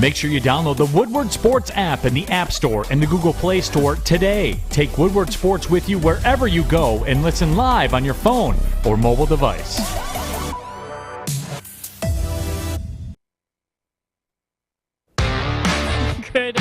Make sure you download the Woodward Sports app in the App Store and the Google Play Store today. Take Woodward Sports with you wherever you go and listen live on your phone or mobile device. Good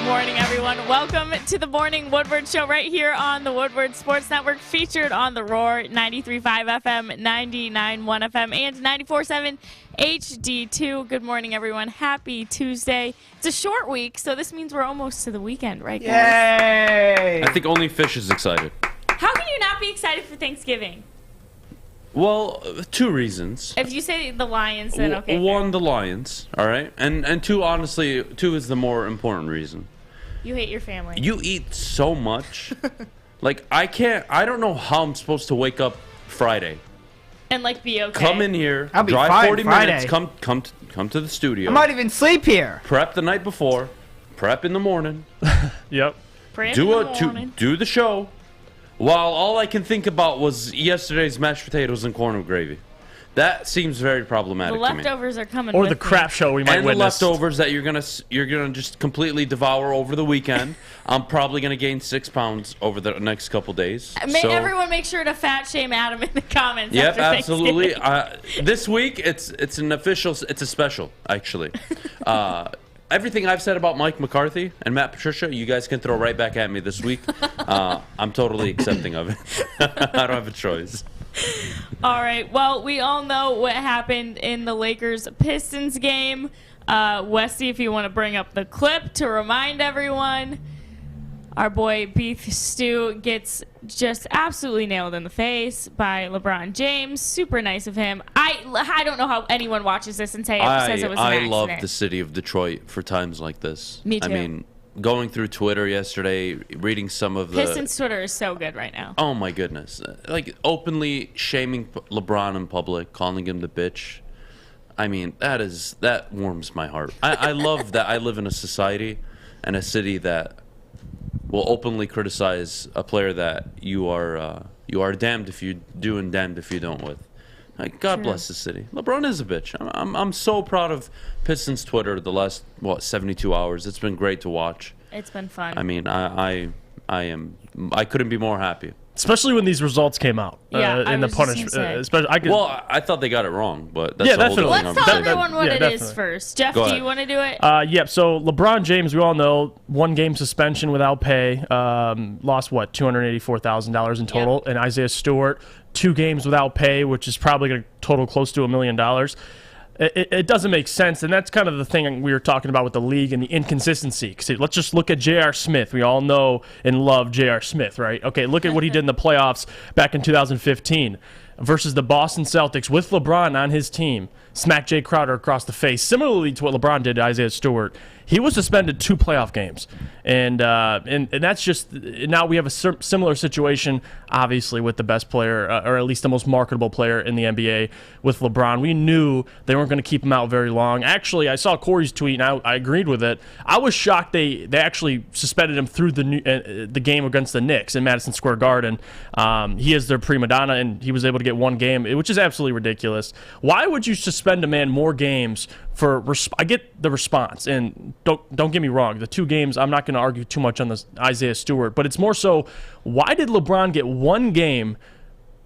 morning, everyone. Welcome to the Morning Woodward Show right here on the Woodward Sports Network, featured on the Roar 93.5 FM, 99.1 FM, and 94.7 HD2. Good morning, everyone. Happy Tuesday. It's a short week, so this means we're almost to the weekend, right, guys? Yay! I think only Fish is excited. How can you not be excited for Thanksgiving? Well, two reasons. If you say the Lions, then okay. One, the Lions, all right? And two, honestly, two is the more important reason. You hate your family. You eat so much. Like, I don't know how I'm supposed to wake up Friday. And, like, be okay. Come in here, I'll be drive fine 40 Friday. minutes, come to the studio. I might even sleep here. Prep the night before, prep in the morning. Yep. Pray in the morning. Do the show. While all I can think about was yesterday's mashed potatoes and corn with gravy. That seems very problematic The to me. leftovers are coming Or with the me. crap show we might And witness. the leftovers that you're gonna just completely devour over the weekend. I'm probably gonna gain 6 pounds over the next couple days. Everyone make sure to fat shame Adam in the comments. Yep, after absolutely. Thanksgiving. This week it's a special actually. Everything I've said about Mike McCarthy and Matt Patricia, you guys can throw right back at me this week. I'm totally accepting of it. I don't have a choice. All right. Well, we all know what happened in the Lakers-Pistons game. Westy, if you want to bring up the clip to remind everyone, our boy Beef Stew gets just absolutely nailed in the face by LeBron James. Super nice of him. I don't know how anyone watches this and says it was an accident. I love the city of Detroit for times like this. Me too. I mean, going through Twitter yesterday, reading some of the Pistons Twitter is so good right now. Oh my goodness! Like openly shaming LeBron in public, calling him the bitch. I mean, that warms my heart. I love that I live in a society and a city that will openly criticize a player that you are damned if you do and damned if you don't with. Like, God bless the city. LeBron is a bitch. I'm so proud of Pistons Twitter the last 72 hours. It's been great to watch. It's been fun. I mean, I couldn't be more happy. Especially when these results came out. Yeah, in the punishment. Especially, I thought they got it wrong, but that's Yeah, a whole definitely. different Let's tell conversation. everyone what it is definitely. first. Jeff, Go do ahead. you want to do it? Yep. So LeBron James, we all know, 1 game suspension without pay, lost $284,000 in total, Yep. and Isaiah Stewart 2 games without pay, which is probably going to total close to $1 million. It doesn't make sense, and that's kind of the thing we were talking about with the league and the inconsistency. Because let's just look at J.R. Smith. We all know and love J.R. Smith, right? Okay, look at what he did in the playoffs back in 2015 versus the Boston Celtics with LeBron on his team. Smacked Jay Crowder across the face, similarly to what LeBron did to Isaiah Stewart. He was suspended 2 playoff games, and that's just now we have a similar situation, obviously, with the best player, or at least the most marketable player in the NBA, with LeBron. We knew they weren't going to keep him out very long. Actually, I saw Corey's tweet, and I agreed with it. I was shocked they actually suspended him through the game against the Knicks in Madison Square Garden. He is their prima donna, and he was able to get 1 game, which is absolutely ridiculous. Why would you suspend a man more games for? I get the response, and don't get me wrong. The 2 games, I'm not going to argue too much on this Isaiah Stewart, but it's more so, why did LeBron get 1 game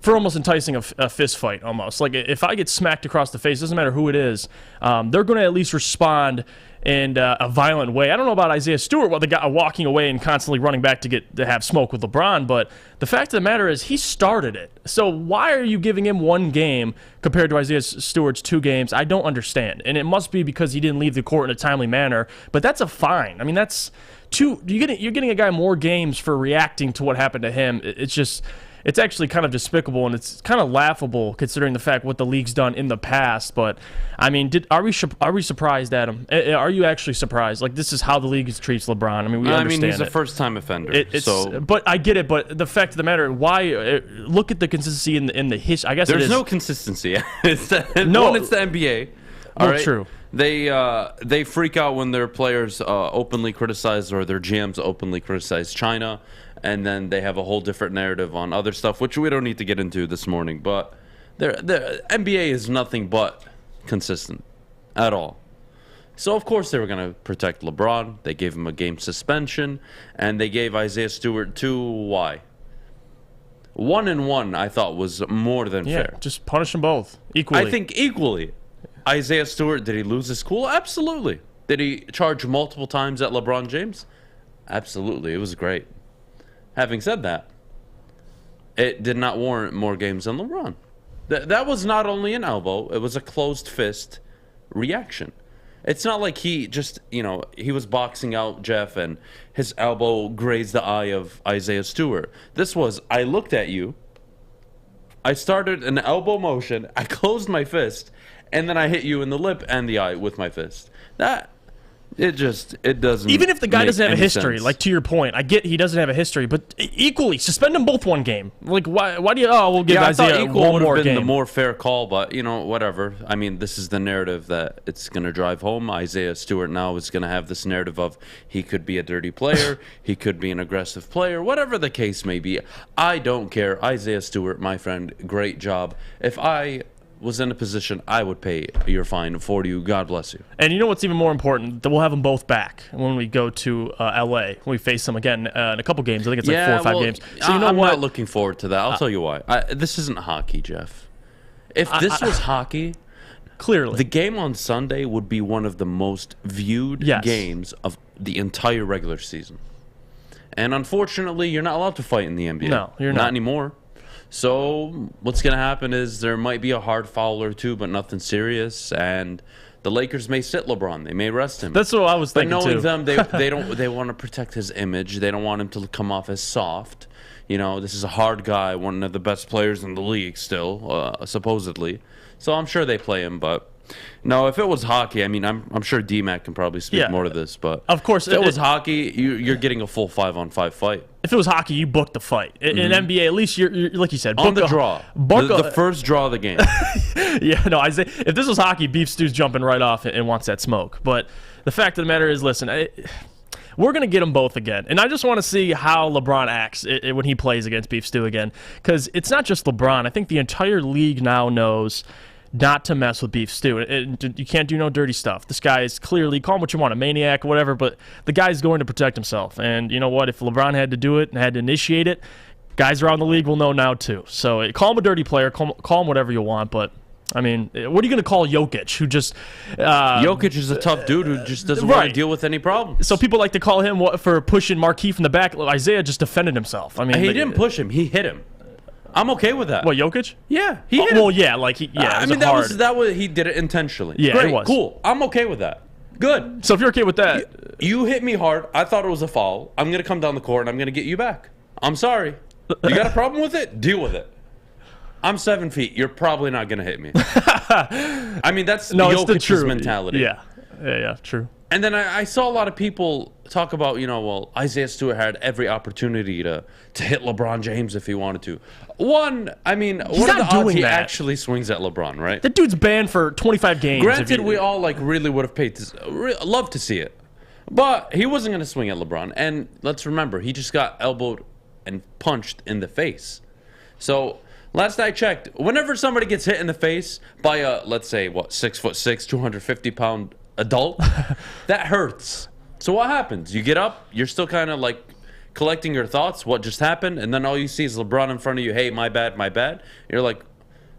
for almost enticing a fist fight almost? Like, if I get smacked across the face, doesn't matter who it is, they're going to at least respond in a violent way. I don't know about Isaiah Stewart, the guy walking away and constantly running back to have smoke with LeBron, but the fact of the matter is he started it. So why are you giving him 1 game compared to Isaiah Stewart's 2 games? I don't understand. And it must be because he didn't leave the court in a timely manner, but that's a fine. I mean, that's you're getting a guy more games for reacting to what happened to him. It's actually kind of despicable, and it's kind of laughable considering the fact what the league's done in the past. But I mean, are we surprised, Adam? Are you actually surprised? Like, this is how the league treats LeBron. I mean, we understand. He's a first-time offender. But I get it. But the fact of the matter, why? Look at the consistency in the history. I guess there's no consistency. It's the NBA. All right? True. They freak out when their players openly criticize, or their GMs openly criticize China. And then they have a whole different narrative on other stuff, which we don't need to get into this morning. But the NBA is nothing but consistent at all. So, of course, they were going to protect LeBron. They gave him a game suspension, and they gave Isaiah Stewart 2. Why? 1-1, I thought, was more than fair. Just punish them both equally. I think equally. Isaiah Stewart, did he lose his cool? Absolutely. Did he charge multiple times at LeBron James? Absolutely. It was great. Having said that, it did not warrant more games than LeBron. That was not only an elbow, it was a closed fist reaction. It's not like he just, he was boxing out Jeff and his elbow grazed the eye of Isaiah Stewart. This was, I looked at you, I started an elbow motion, I closed my fist, and then I hit you in the lip and the eye with my fist. It doesn't. Even if the guy doesn't have a history, sense. like to your point, I get he doesn't have a history, but equally suspend them both one game. Like why do you? Oh, we'll give Isaiah equal one would more have been game. the more fair call, but whatever. I mean, this is the narrative that it's going to drive home. Isaiah Stewart now is going to have this narrative of he could be a dirty player, he could be an aggressive player, whatever the case may be. I don't care. Isaiah Stewart, my friend, great job. If I was in a position, I would pay your fine for you. God bless you. And you know what's even more important? That we'll have them both back when we go to L.A. When we face them again in a couple games. I think it's like 4 or 5 games. So I'm not looking forward to that. I'll tell you why. This isn't hockey, Jeff. If this was hockey, clearly the game on Sunday would be one of the most viewed games of the entire regular season. And unfortunately, you're not allowed to fight in the NBA. No, you're not anymore. So what's going to happen is there might be a hard foul or two, but nothing serious, and the Lakers may sit LeBron. They may rest him. That's what I was thinking But knowing too. them, they want to protect his image. They don't want him to come off as soft. This is a hard guy, one of the best players in the league still, supposedly. So I'm sure they play him, but no, if it was hockey, I mean, I'm sure D-Mac can probably speak more to this, but of course, if it was hockey, you're getting a full 5-on-5 fight. If it was hockey, you booked the fight. In NBA, at least you're like you said, on the draw, the first draw of the game. Isaiah, if this was hockey, Beef Stew's jumping right off and wants that smoke. But the fact of the matter is, listen, we're going to get them both again. And I just want to see how LeBron acts when he plays against Beef Stew again. Because it's not just LeBron. I think the entire league now knows not to mess with Beef Stew. You can't do no dirty stuff. This guy is clearly, call him what you want, a maniac, whatever, but the guy's going to protect himself. And you know what? If LeBron had to do it and had to initiate it, guys around the league will know now too. So call him a dirty player, call him whatever you want, but I mean, what are you going to call Jokic, who just... Jokic is a tough dude who just doesn't want to deal with any problems. So people like to call him for pushing Markieff in the back. Isaiah just defended himself. I mean, he didn't push him. He hit him. I'm okay with that. What, Jokic? Yeah, he hit him. Well, yeah, like I mean, that was he did it intentionally. Yeah, great, it was cool. I'm okay with that. Good. So if you're okay with that, you hit me hard. I thought it was a foul. I'm gonna come down the court and I'm gonna get you back. I'm sorry. You got a problem with it? Deal with it. I'm 7 feet. You're probably not gonna hit me. I mean, that's Jokic's mentality. Yeah, true. And then I saw a lot of people talk about, Isaiah Stewart had every opportunity to hit LeBron James if he wanted to. What are the odds he actually swings at LeBron, right? That dude's banned for 25 games. Granted, we all really would have paid love to see it. But he wasn't going to swing at LeBron. And let's remember, he just got elbowed and punched in the face. So last I checked, whenever somebody gets hit in the face by a, let's say, 6'6", 250-pound adult, that hurts. So what happens? You get up, you're still kind of like collecting your thoughts, what just happened, and then all you see is LeBron in front of you, hey, my bad. You're like,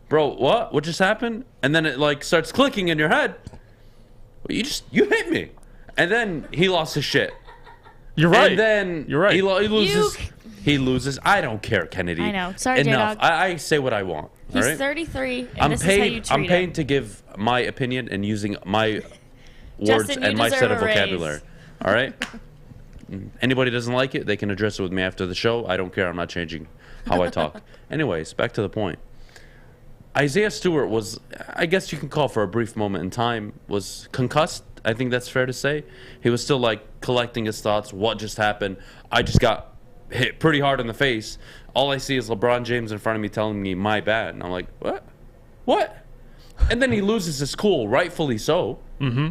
bro, what just happened? And then it like starts clicking in your head. You hit me. And then he lost his shit. You're right. And then you're right. He loses. He loses. I don't care, Kennedy. I know. Sorry, enough. J-Dog. I say what I want. He's right? 33, and this is how you treat I'm paying him. to give my opinion and using my words Justin, and my set of deserve a raise. vocabulary. All right? Anybody doesn't like it, they can address it with me after the show. I don't care. I'm not changing how I talk. Anyways, back to the point. Isaiah Stewart was, I guess you can call for a brief moment in time, was concussed. I think that's fair to say. He was still like collecting his thoughts. What just happened? I just got hit pretty hard in the face. All I see is LeBron James in front of me telling me my bad. And I'm like, what? And then he loses his cool, rightfully so. Mm-hmm.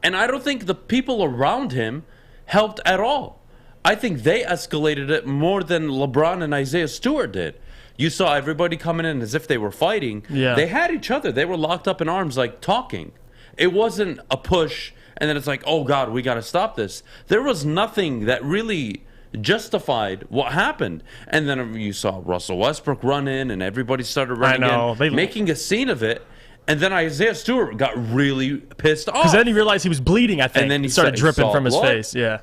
And I don't think the people around him helped at all. I think they escalated it more than LeBron and Isaiah Stewart did. You saw everybody coming in as if they were fighting. Yeah. They had each other. They were locked up in arms, like talking. It wasn't a push, and then it's like, oh God, we got to stop this. There was nothing that really justified what happened. And then you saw Russell Westbrook run in, and everybody started running in, making a scene of it. And then Isaiah Stewart got really pissed off. Because then he realized he was bleeding, I think. And then he started dripping from his blood. face, yeah.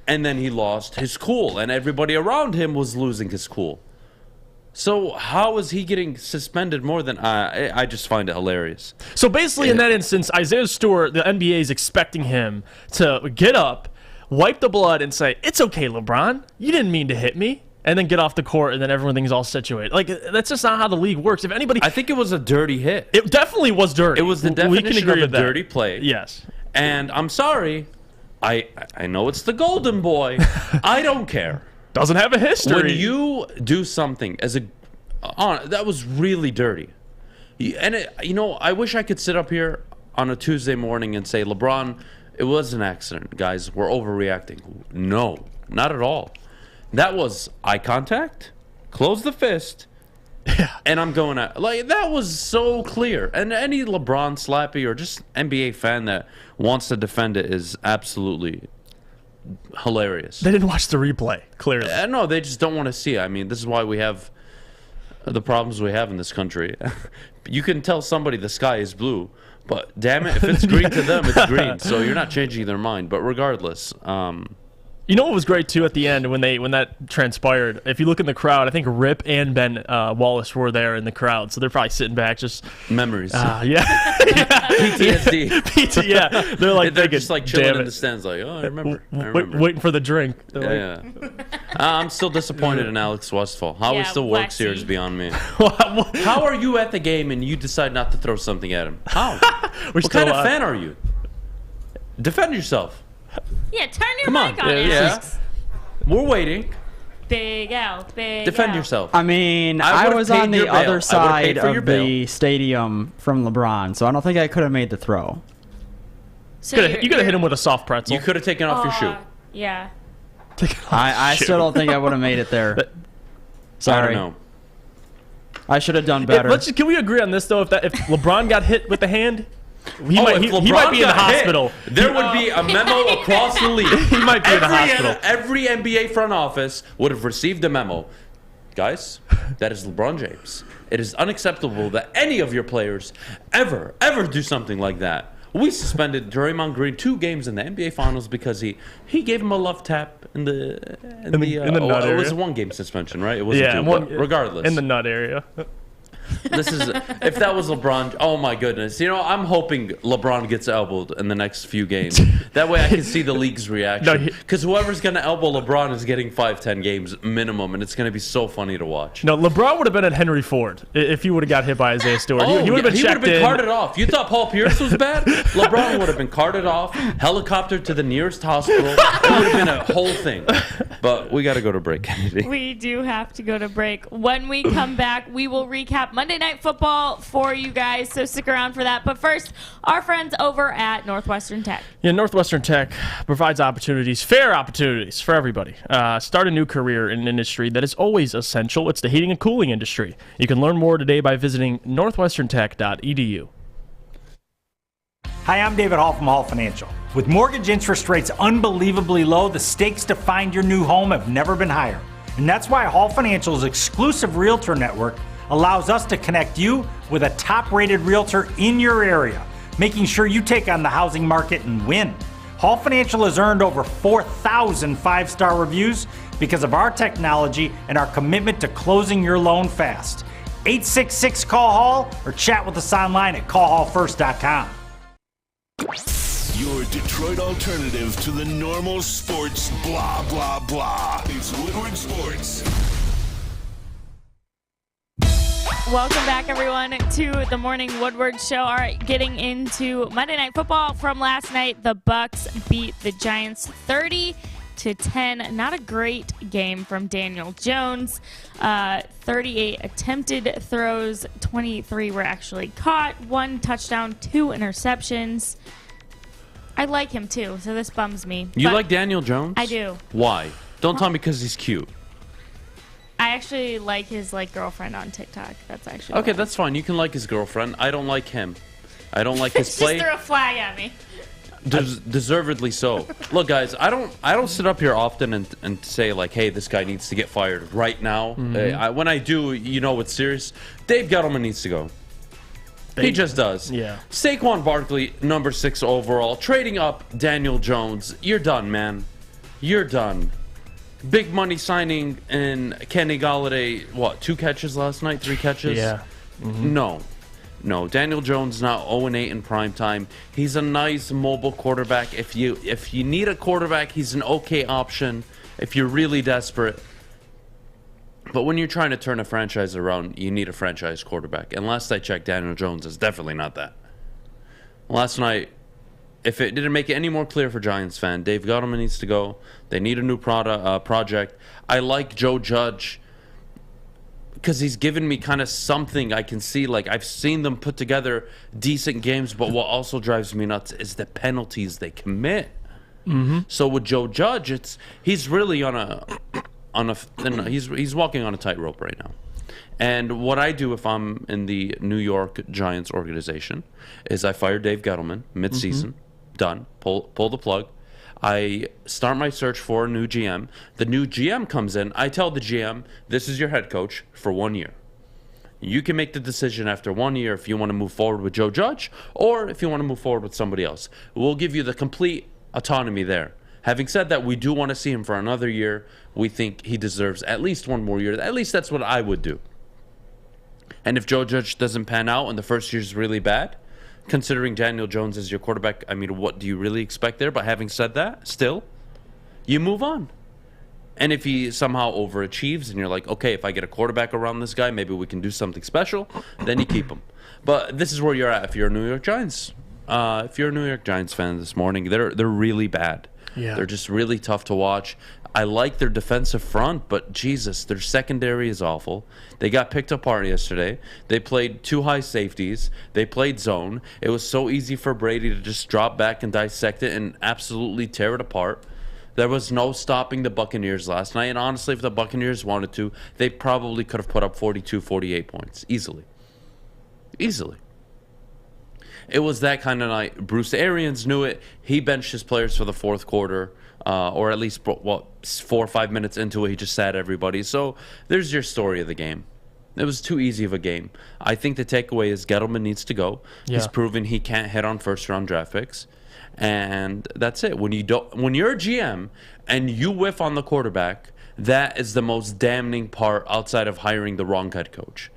And then he lost his cool, and everybody around him was losing his cool. So how is he getting suspended more than I just find it hilarious. So basically, in that instance, Isaiah Stewart, the NBA is expecting him to get up, wipe the blood, and say, "It's okay, LeBron. You didn't mean to hit me." And then get off the court, and then everything's all situated. Like, that's just not how the league works. If anybody, I think it was a dirty hit. It definitely was dirty. It was the definition of a dirty play. Yes. And I'm sorry, I know it's the golden boy. I don't care. Doesn't have a history. When you do something that was really dirty. And I wish I could sit up here on a Tuesday morning and say, LeBron, it was an accident, guys. We're overreacting. No, not at all. That was eye contact, close the fist, and I'm going at, like, that was so clear. And any LeBron slappy or just NBA fan that wants to defend it is absolutely hilarious. They didn't watch the replay, clearly. No, they just don't want to see it. I mean, this is why we have the problems we have in this country. You can tell somebody the sky is blue, but damn it, if it's green to them, it's green. So you're not changing their mind. But regardless, you know what was great too at the end when that transpired? If you look in the crowd, I think Rip and Ben Wallace were there in the crowd, so they're probably sitting back, just memories. Yeah, PTSD. Yeah, they're like they're just like chilling in the stands, like, oh, I remember. Waiting for the drink. Yeah. I'm still disappointed in Alex Westphal. How he still works here is beyond me. How are you at the game and you decide not to throw something at him? How? What kind of fan are you? Defend yourself. Yeah, turn your mic on, Alex. We're waiting. Big Al, big Defend Al. yourself. I mean, I was on the other side of the stadium from LeBron, so I don't think I could have made the throw. So you could have hit him with a soft pretzel. You could have taken off your shoe. Yeah. I still don't think I would have made it there. Sorry. I don't know. I should have done better. Can we agree on this though? If LeBron got hit with the hand, he might be in the hospital. There would be a memo across the league. He might be in the hospital. Every NBA front office would have received a memo. Guys, that is LeBron James. It is unacceptable that any of your players ever do something like that. We suspended Draymond Green 2 games in the NBA Finals because he gave him a love tap in the nut area. It was a 1-game suspension, right? It wasn't 2, but regardless. In the nut area. This is if that was LeBron. Oh my goodness! I'm hoping LeBron gets elbowed in the next few games. That way I can see the league's reaction. Because whoever's gonna elbow LeBron is getting 5-10 games minimum, and it's gonna be so funny to watch. No, LeBron would have been at Henry Ford if he would have got hit by Isaiah Stewart. He would have been carted off. You thought Paul Pierce was bad? LeBron would have been carted off, helicoptered to the nearest hospital. It would have been a whole thing. But we got to go to break, Kennedy. We do have to go to break. When we come back, we will recap Monday Night Football for you guys, so stick around for that. But first, our friends over at Northwestern Tech. Yeah, Northwestern Tech provides fair opportunities for everybody. Start a new career in an industry that is always essential. It's the heating and cooling industry. You can learn more today by visiting northwesterntech.edu. Hi, I'm David Hall from Hall Financial. With mortgage interest rates unbelievably low, the stakes to find your new home have never been higher. And that's why Hall Financial's exclusive realtor network allows us to connect you with a top-rated realtor in your area, making sure you take on the housing market and win. Hall Financial has earned over 4,000 five-star reviews because of our technology and our commitment to closing your loan fast. 866-CALL-HALL or chat with us online at callhallfirst.com. Your Detroit alternative to the normal sports blah, blah, blah. It's Woodward Sports. Welcome back, everyone, to the Morning Woodward Show. All right, getting into Monday Night Football from last night. The Bucs beat the Giants 30-10. Not a great game from Daniel Jones. 38 attempted throws, 23 were actually caught. 1 touchdown, 2 interceptions. I like him, too, so this bums me. You like Daniel Jones? I do. Why? Don't tell me because he's cute. I actually like his girlfriend on TikTok. That's actually okay. That's fine. You can like his girlfriend. I don't like him. I don't like his play. Just threw a flag at me. Deservedly so. Look, guys, I don't sit up here often and say like, hey, this guy needs to get fired right now. When I do, you know it's serious. Dave Gettleman needs to go. He just does. Yeah. Saquon Barkley, number 6 overall. Trading up Daniel Jones. You're done, man. You're done. Big money signing in Kenny Golladay. What, 2 catches last night? 3 catches? Yeah. No, Daniel Jones not 0-8 in prime time. He's a nice mobile quarterback. If you need a quarterback, he's an okay option if you're really desperate. But when you're trying to turn a franchise around, you need a franchise quarterback. And last I checked, Daniel Jones is definitely not that. Last night, if it didn't make it any more clear for Giants fan, Dave Gettleman needs to go. They need a new project. I like Joe Judge, because he's given me kind of something I can see. Like, I've seen them put together decent games, but what also drives me nuts is the penalties they commit. So with Joe Judge, he's really he's walking on a tightrope right now. And what I do if I'm in the New York Giants organization is I fire Dave Gettleman mid-season, done, pull the plug. I start my search for a new GM. The new GM comes in. I tell the GM, this is your head coach for 1 year. You can make the decision after 1 year if you want to move forward with Joe Judge or if you want to move forward with somebody else. We'll give you the complete autonomy there. Having said that, we do want to see him for another year. We think he deserves at least 1 more year. At least that's what I would do. And if Joe Judge doesn't pan out and the first year is really bad, considering Daniel Jones as your quarterback, I mean, what do you really expect there? But having said that, still, you move on. And if he somehow overachieves and you're like, okay, if I get a quarterback around this guy, maybe we can do something special, then you keep him. But this is where you're at if you're a New York Giants. If you're a New York Giants fan this morning, they're really bad. Yeah. They're just really tough to watch. I like their defensive front, but Jesus, their secondary is awful. They got picked apart yesterday. They played 2 high safeties. They played zone. It was so easy for Brady to just drop back and dissect it and absolutely tear it apart. There was no stopping the Buccaneers last night. And honestly, if the Buccaneers wanted to, they probably could have put up 42, 48 points. Easily. It was that kind of night. Bruce Arians knew it. He benched his players for the 4th quarter. Or at least, 4 or 5 minutes into it, he just sat everybody. So there's your story of the game. It was too easy of a game. I think the takeaway is Gettleman needs to go. Yeah. He's proven he can't hit on first-round draft picks. And that's it. When you're a GM and you whiff on the quarterback, that is the most damning part outside of hiring the wrong head coach.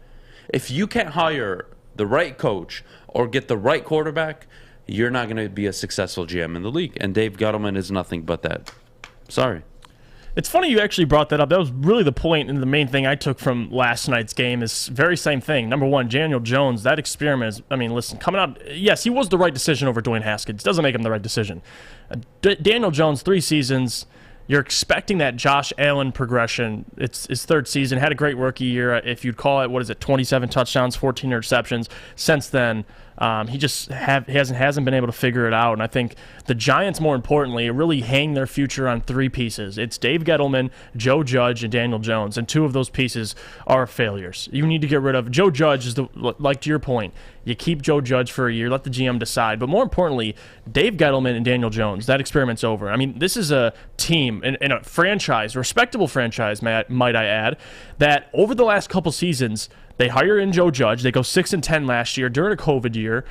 If you can't hire the right coach or get the right quarterback, you're not going to be a successful GM in the league. And Dave Gettleman is nothing but that. Sorry. It's funny you actually brought that up. That was really the point and the main thing I took from last night's game is very same thing. Number one, Daniel Jones, that experiment is, I mean, listen, coming out, yes, he was the right decision over Dwayne Haskins. Doesn't make him the right decision. Daniel Jones, 3 seasons. You're expecting that Josh Allen progression. It's his 3rd season. Had a great rookie year. If you'd call it, 27 touchdowns, 14 interceptions. Since then, he just hasn't been able to figure it out. And I think the Giants, more importantly, really hang their future on 3 pieces. It's Dave Gettleman, Joe Judge, and Daniel Jones. And 2 of those pieces are failures. You need to get rid of Joe Judge. Like to your point, you keep Joe Judge for a year, let the GM decide. But more importantly, Dave Gettleman and Daniel Jones, that experiment's over. I mean, this is a team and a franchise, respectable franchise, might I add, that over the last couple seasons, they hire in Joe Judge. They go 6-10 last year during a COVID year,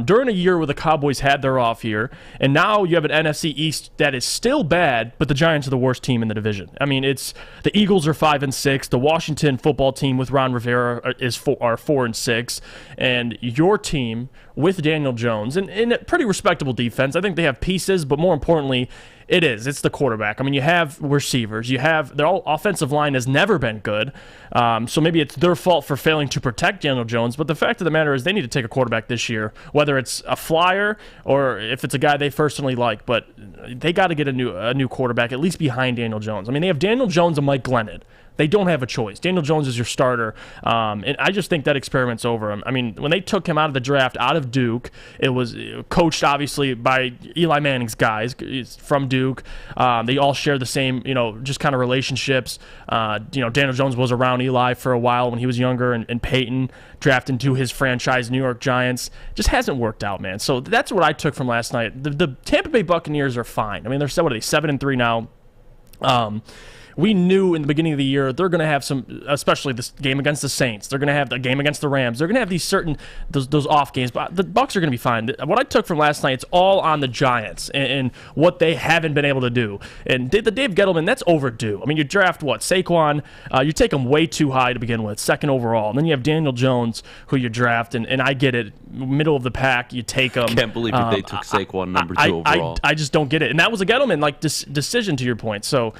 during a year where the Cowboys had their off year, and now you have an NFC East that is still bad, but the Giants are the worst team in the division. I mean, it's the Eagles are 5-6, the Washington football team with Ron Rivera are 4-6, and your team with Daniel Jones and a pretty respectable defense. I think they have pieces, but more importantly, it's the quarterback. I mean, you have receivers. Their offensive line has never been good. So maybe it's their fault for failing to protect Daniel Jones. But the fact of the matter is they need to take a quarterback this year, whether it's a flyer or if it's a guy they personally like. But they got to get a new quarterback, at least behind Daniel Jones. I mean, they have Daniel Jones and Mike Glennon. They don't have a choice. Daniel Jones is your starter, and I just think that experiment's over. I mean, when they took him out of the draft, out of Duke, it was coached obviously by Eli Manning's guys. He's from Duke. They all share the same, just kind of relationships. Daniel Jones was around Eli for a while when he was younger, and Peyton drafted into his franchise, New York Giants. Just hasn't worked out, man. So that's what I took from last night. The Tampa Bay Buccaneers are fine. I mean, they're 7-3 now. We knew in the beginning of the year they're going to have some, especially this game against the Saints. They're going to have the game against the Rams. They're going to have these certain those off games, but the Bucs are going to be fine. What I took from last night, it's all on the Giants and what they haven't been able to do. And the Dave Gettleman, that's overdue. I mean, you draft Saquon, you take him way too high to begin with, 2nd overall, and then you have Daniel Jones who you draft, and I get it, middle of the pack, you take him. Can't believe they took Saquon number 2 overall. I just don't get it, and that was a Gettleman decision to your point. So.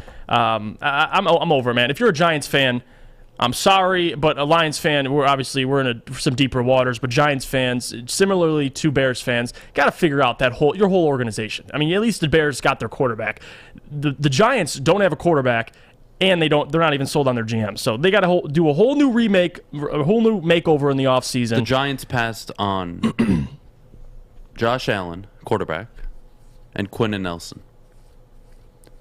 I'm over it, man. If you're a Giants fan, I'm sorry, but a Lions fan, we're in some deeper waters. But Giants fans, similarly to Bears fans, got to figure out your whole organization. I mean, at least the Bears got their quarterback. The Giants don't have a quarterback, and they're not even sold on their GM. So they got to do a whole new remake, a whole new makeover in the offseason. The Giants passed on Josh Allen, quarterback, and Quentin Nelson.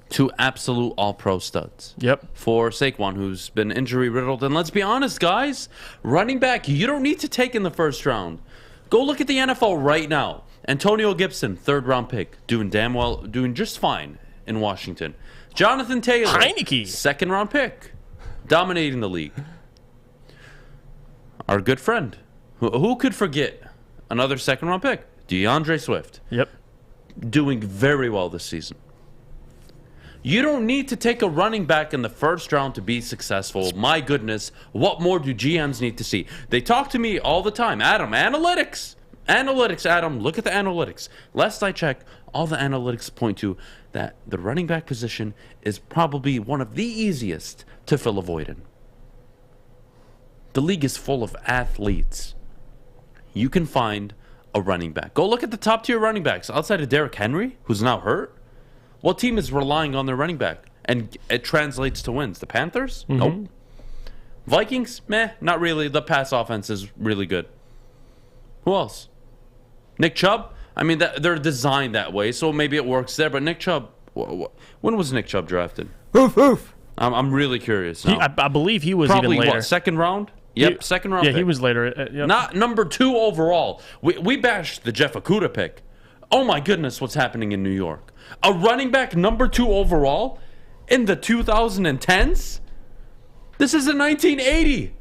2 absolute all-pro studs. Yep. For Saquon, who's been injury-riddled. And let's be honest, guys, running back, you don't need to take in the first round. Go look at the NFL right now. Antonio Gibson, 3rd-round pick, doing just fine in Washington. Jonathan Taylor, Heineke, 2nd-round pick, dominating the league. Our good friend, who could forget another 2nd-round pick? DeAndre Swift. Yep. Doing very well this season. You don't need to take a running back in the first round to be successful. My goodness, what more do GMs need to see? They talk to me all the time. Adam, analytics. Analytics, Adam, look at the analytics. Last I checked, all the analytics point to that the running back position is probably one of the easiest to fill a void in. The league is full of athletes. You can find a running back. Go look at the top tier running backs outside of Derrick Henry, who's now hurt. What team is relying on their running back? And it translates to wins. The Panthers? Mm-hmm. Nope. Vikings? Meh, not really. The pass offense is really good. Who else? Nick Chubb? I mean, they're designed that way, so maybe it works there. But Nick Chubb, when was Nick Chubb drafted? Oof, oof. I'm really curious now. I believe he was Probably, even later. 2nd round? Yep, 2nd round pick. He was later. Yep. Not number 2 overall. We bashed the Jeff Okudah pick. Oh my goodness, what's happening in New York? A running back number 2 overall in the 2010s? This is a 1980.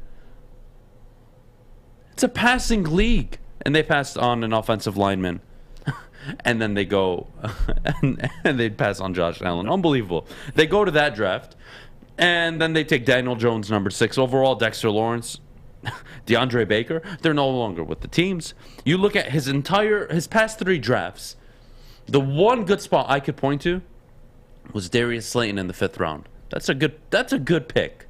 It's a passing league. And they passed on an offensive lineman. And then they go and they'd pass on Josh Allen. Unbelievable. They go to that draft. And then they take Daniel Jones, number 6 overall, Dexter Lawrence, DeAndre Baker. They're no longer with the teams. You look at his past 3 drafts. The one good spot I could point to was Darius Slayton in the 5th round. That's a good pick.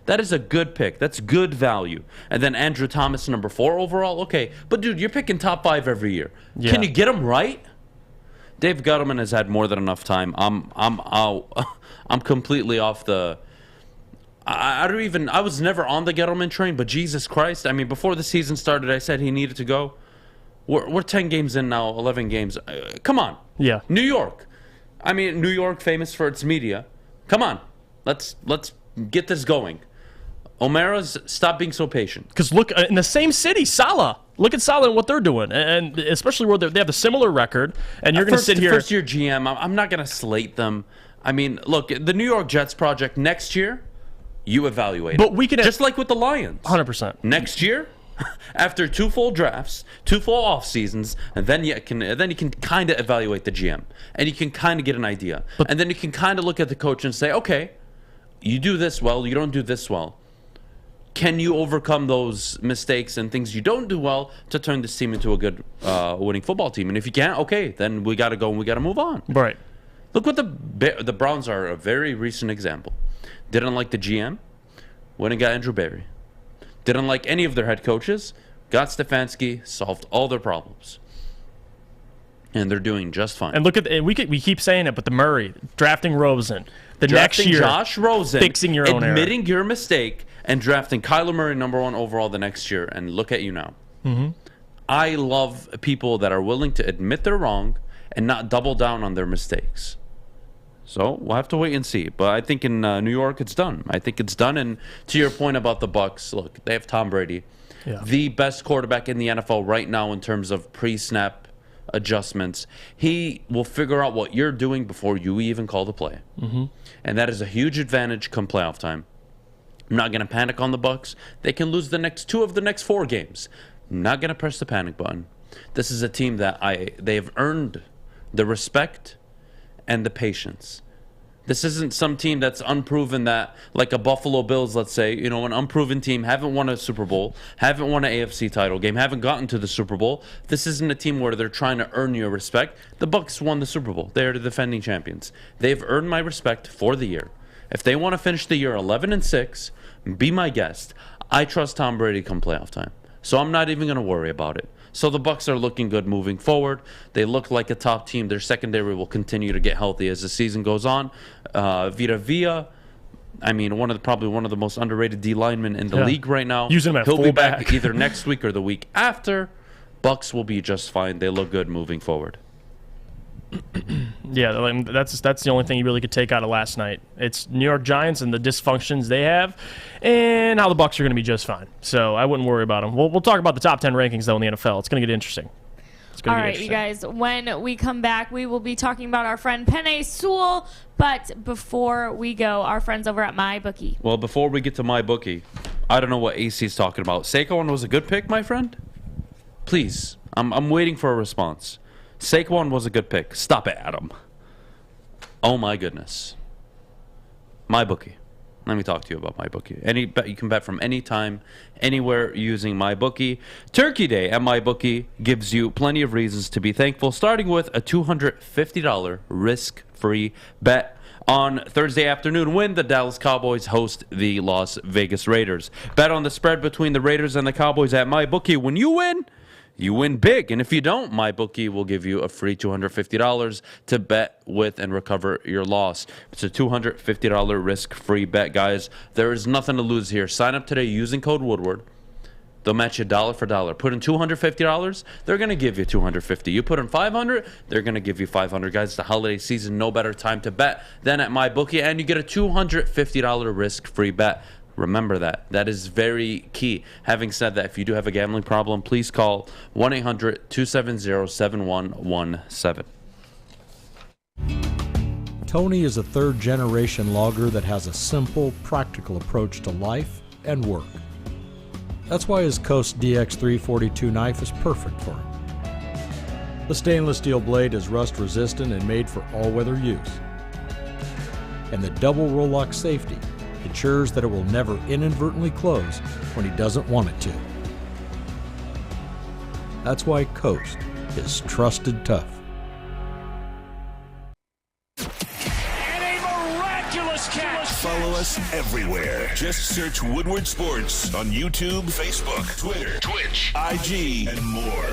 That is a good pick. That's good value. And then Andrew Thomas, number 4 overall. Okay, but dude, you're picking top 5 every year. Yeah. Can you get him right? Dave Gettleman has had more than enough time. I'm completely off the. I was never on the Gettleman train, but Jesus Christ! I mean, before the season started, I said he needed to go. We're 10 games in now, 11 games. Come on. Yeah. New York. I mean, New York, famous for its media. Come on. Let's get this going. O'Mara's, stop being so patient. Because look, in the same city, Salah. Look at Salah and what they're doing. And especially where they have a similar record. And you're going to sit here. First-year GM, I'm not going to slate them. I mean, look, the New York Jets project next year, you evaluate but it. We can just like with the Lions. 100%. Next year, after 2 full drafts, 2 full off seasons, and then you can kind of evaluate the GM, and you can kind of get an idea, and then you can kind of look at the coach and say, okay, you do this well, you don't do this well. Can you overcome those mistakes and things you don't do well to turn this team into a good winning football team? And if you can't, okay, then we got to go and we got to move on. Right. Look what the Browns are a very recent example. Didn't like the GM, went and got Andrew Berry. Didn't like any of their head coaches, got Stefanski, solved all their problems. And they're doing just fine. And look at we keep saying it, but the Murray drafting Rosen, next year Josh Rosen, fixing your own error, admitting your mistake, and drafting Kyler Murray #1 overall the next year. And look at you now. Mm-hmm. I love people that are willing to admit they're wrong and not double down on their mistakes. So we'll have to wait and see. But I think in New York, it's done. I think it's done. And to your point about the Bucs, look, they have Tom Brady, the best quarterback in the NFL right now in terms of pre-snap adjustments. He will figure out what you're doing before you even call the play. Mm-hmm. And that is a huge advantage come playoff time. I'm not going to panic on the Bucs. They can lose the next 2 of the next 4 games. I'm not going to press the panic button. This is a team that they have earned the respect and the patience. This isn't some team that's unproven, that like a Buffalo Bills, let's say, an unproven team, haven't won a Super Bowl, haven't won an AFC title game, haven't gotten to the Super Bowl. This isn't a team where they're trying to earn your respect. The Bucs won the Super Bowl. They're the defending champions. They've earned my respect for the year. If they want to finish the year 11-6, be my guest. I trust Tom Brady come playoff time. So I'm not even going to worry about it. So the Bucs are looking good moving forward. They look like a top team. Their secondary will continue to get healthy as the season goes on. Vita Vea, I mean, probably one of the most underrated D linemen in the league right now. Using him at He'll be fullback. back either next week or the week after. Bucs will be just fine. They look good moving forward. Yeah, that's the only thing you really could take out of last night. It's New York Giants and the dysfunctions they have, and how the Bucs are going to be just fine. So I wouldn't worry about them. We'll talk about the top 10 rankings though in the NFL. It's going to get interesting. All right, you guys, when we come back, we will be talking about our friend Penei Sewell. But before we go, our friends over at MyBookie. Well, before we get to MyBookie, I don't know what AC is talking about. Saquon was a good pick, my friend? Please, I'm waiting for a response. Saquon was a good pick. Stop it, Adam. Oh, my goodness. MyBookie. Let me talk to you about MyBookie. You can bet from any time, anywhere using MyBookie. Turkey Day at MyBookie gives you plenty of reasons to be thankful, starting with a $250 risk-free bet on Thursday afternoon when the Dallas Cowboys host the Las Vegas Raiders. Bet on the spread between the Raiders and the Cowboys at MyBookie. When you win big. And if you don't, MyBookie will give you a free $250 to bet with and recover your loss. It's a $250 risk-free bet, guys. There is nothing to lose here. Sign up today using code Woodward. They'll match you dollar for dollar. Put in $250, they're going to give you $250. You put in $500, they're going to give you $500. Guys, it's the holiday season. No better time to bet than at MyBookie. And you get a $250 risk-free bet. Remember that. That is very key. Having said that, if you do have a gambling problem, please call 1-800-270-7117. Tony is a third-generation logger that has a simple, practical approach to life and work. That's why his Coast DX342 knife is perfect for him. The stainless steel blade is rust-resistant and made for all-weather use. And the double roll-lock safety ensures that it will never inadvertently close when he doesn't want it to. That's why Coast is trusted tough. And a miraculous catch. Follow us everywhere. Just search Woodward Sports on YouTube, Facebook, Twitter, Twitch, IG, and more.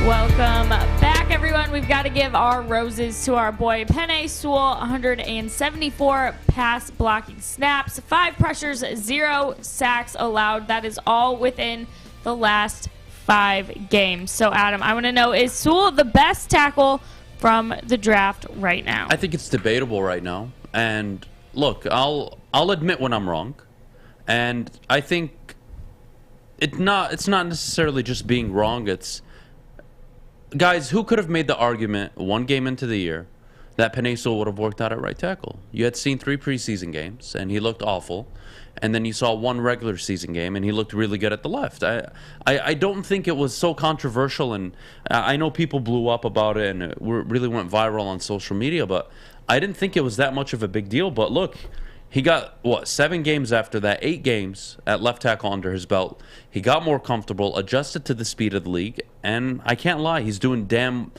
Welcome back, everyone. We've got to give our roses to our boy Penei Sewell. 174 pass blocking snaps, 5 pressures, 0 sacks allowed. That is all within the last 5 games. So, Adam, I want to know, is Sewell the best tackle from the draft right now? I think it's debatable right now. And look, I'll admit when I'm wrong. And I think it's not necessarily just being wrong. It's guys, who could have made the argument one game into the year that Penei Sewell would have worked out at right tackle? You had seen 3 preseason games, and he looked awful. And then you saw 1 regular season game, and he looked really good at the left. I don't think it was so controversial, and I know people blew up about it, and it really went viral on social media, but I didn't think it was that much of a big deal. But look, he got, 7 games after that, 8 games at left tackle under his belt. He got more comfortable, adjusted to the speed of the league, and I can't lie, he's doing a damn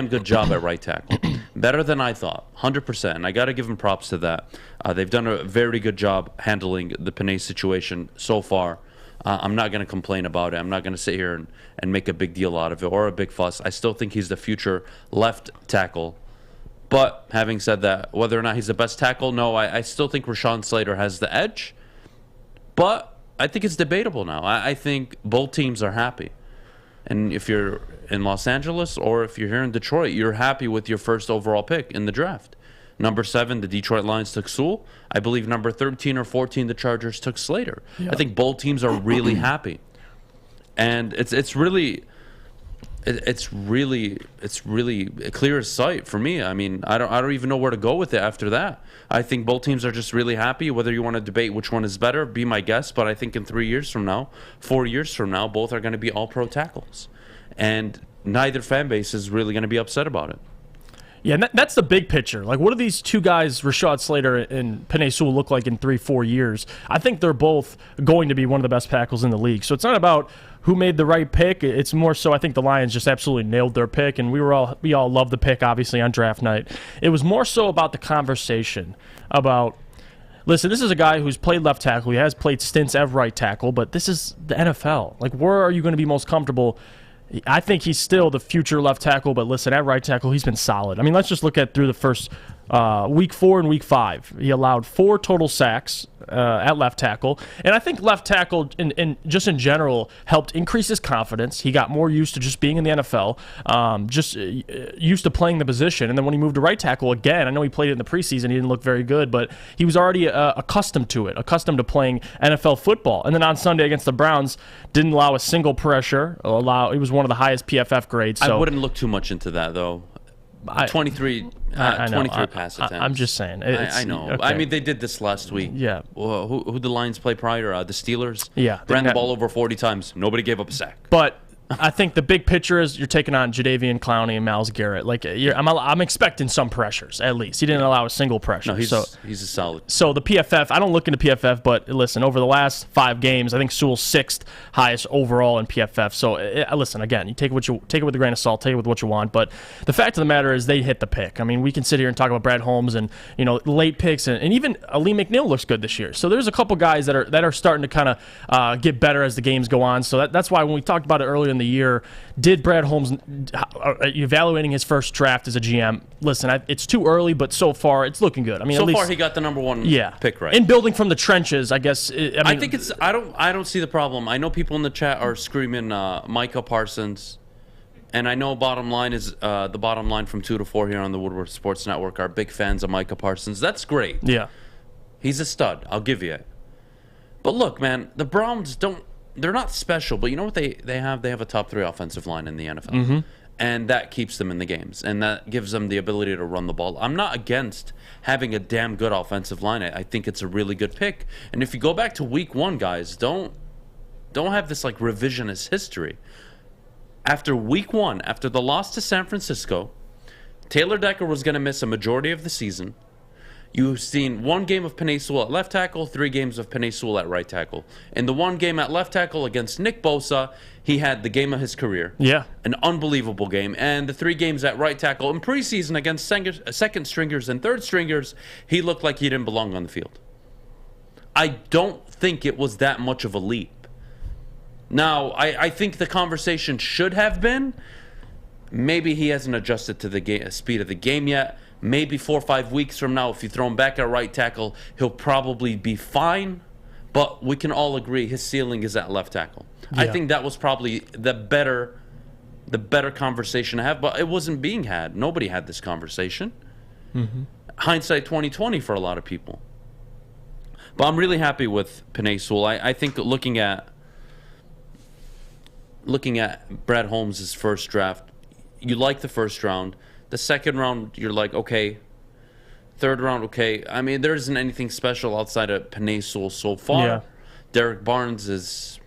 good job at right tackle. Better than I thought, 100%, and I got to give him props to that. They've done a very good job handling the Penei situation so far. I'm not going to complain about it. I'm not going to sit here and make a big deal out of it or a big fuss. I still think he's the future left tackle. But having said that, whether or not he's the best tackle, no, I still think Rashawn Slater has the edge. But I think it's debatable now. I think both teams are happy. And if you're in Los Angeles or if you're here in Detroit, you're happy with your first overall pick in the draft. Number 7, the Detroit Lions took Sewell. I believe number 13 or 14, the Chargers took Slater. Yeah. I think both teams are really happy. And it's really clear as sight for me. I mean, I don't even know where to go with it after that. I think both teams are just really happy. Whether you want to debate which one is better, be my guest. But I think in 3 years from now, 4 years from now, both are going to be all-pro tackles. And neither fan base is really going to be upset about it. Yeah, and that's the big picture. Like, what do these two guys, Rashawn Slater and Penei Sewell, look like in 3-4 years? I think they're both going to be one of the best tackles in the league. So it's not about who made the right pick. It's more so I think the Lions just absolutely nailed their pick, and we all loved the pick, obviously, on draft night. It was more so about the conversation about, listen, this is a guy who's played left tackle. He has played stints at right tackle, but this is the NFL. Like, where are you going to be most comfortable? I think he's still the future left tackle, but listen, at right tackle, he's been solid. I mean, let's just look at through the first week 4 and week 5. He allowed 4 total sacks at left tackle. And I think left tackle, just in general, helped increase his confidence. He got more used to just being in the NFL, just used to playing the position. And then when he moved to right tackle again, I know he played it in the preseason. He didn't look very good, but he was already accustomed to it, accustomed to playing NFL football. And then on Sunday against the Browns, didn't allow a single pressure. He was one of the highest PFF grades. So I wouldn't look too much into that, though. 23 pass attempts. I'm just saying. I know. Okay. I mean, they did this last week. Yeah. Who the Lions play prior? The Steelers? Yeah. Ran the ball over 40 times. Nobody gave up a sack. But I think the big picture is you're taking on Jadeveon Clowney and Myles Garrett. Like, I'm expecting some pressures, at least. He didn't allow a single pressure. No, he's a solid. So the PFF, I don't look into PFF, but listen, over the last 5 games, I think Sewell's 6th highest overall in PFF. So listen, again, you take it with a grain of salt, take it with what you want. But the fact of the matter is they hit the pick. I mean, we can sit here and talk about Brad Holmes and late picks, and even Ali McNeil looks good this year. So there's a couple guys that are starting to kind of get better as the games go on. So that's why when we talked about it earlier in the year, did Brad Holmes, evaluating his first draft as a GM, listen, it's too early, but so far it's looking good. I mean, so at least, far he got the number 1 pick right. In building from the trenches, I guess. I think it's. I don't see the problem. I know people in the chat are screaming Micah Parsons, and I know bottom line is the bottom line from 2 to 4 here on the Woodward Sports Network are big fans of Micah Parsons. That's great. Yeah, he's a stud. I'll give you it. But look, man, the Browns don't. They're not special, but you know what they have? They have a top 3 offensive line in the NFL. Mm-hmm. And that keeps them in the games. And that gives them the ability to run the ball. I'm not against having a damn good offensive line. I think it's a really good pick. And if you go back to week 1, guys, don't have this like revisionist history. After week 1, after the loss to San Francisco, Taylor Decker was going to miss a majority of the season. You've seen 1 game of Penei Sewell at left tackle, 3 games of Penei Sewell at right tackle. In the 1 game at left tackle against Nick Bosa, he had the game of his career. Yeah. An unbelievable game. And the 3 games at right tackle in preseason against second stringers and third stringers, he looked like he didn't belong on the field. I don't think it was that much of a leap. Now, I think the conversation should have been, maybe he hasn't adjusted to the speed of the game yet. Maybe 4 or 5 weeks from now, if you throw him back at right tackle, he'll probably be fine. But we can all agree his ceiling is at left tackle. Yeah. I think that was probably the better conversation to have, but it wasn't being had. Nobody had this conversation. Mm-hmm. Hindsight 2020 for a lot of people. But I'm really happy with Penei Sewell. I think looking at Brad Holmes' first draft, you like the first round. The second round, you're like, okay. Third round, okay. I mean, there isn't anything special outside of Penei Sewell so far. Yeah. Derek Barnes is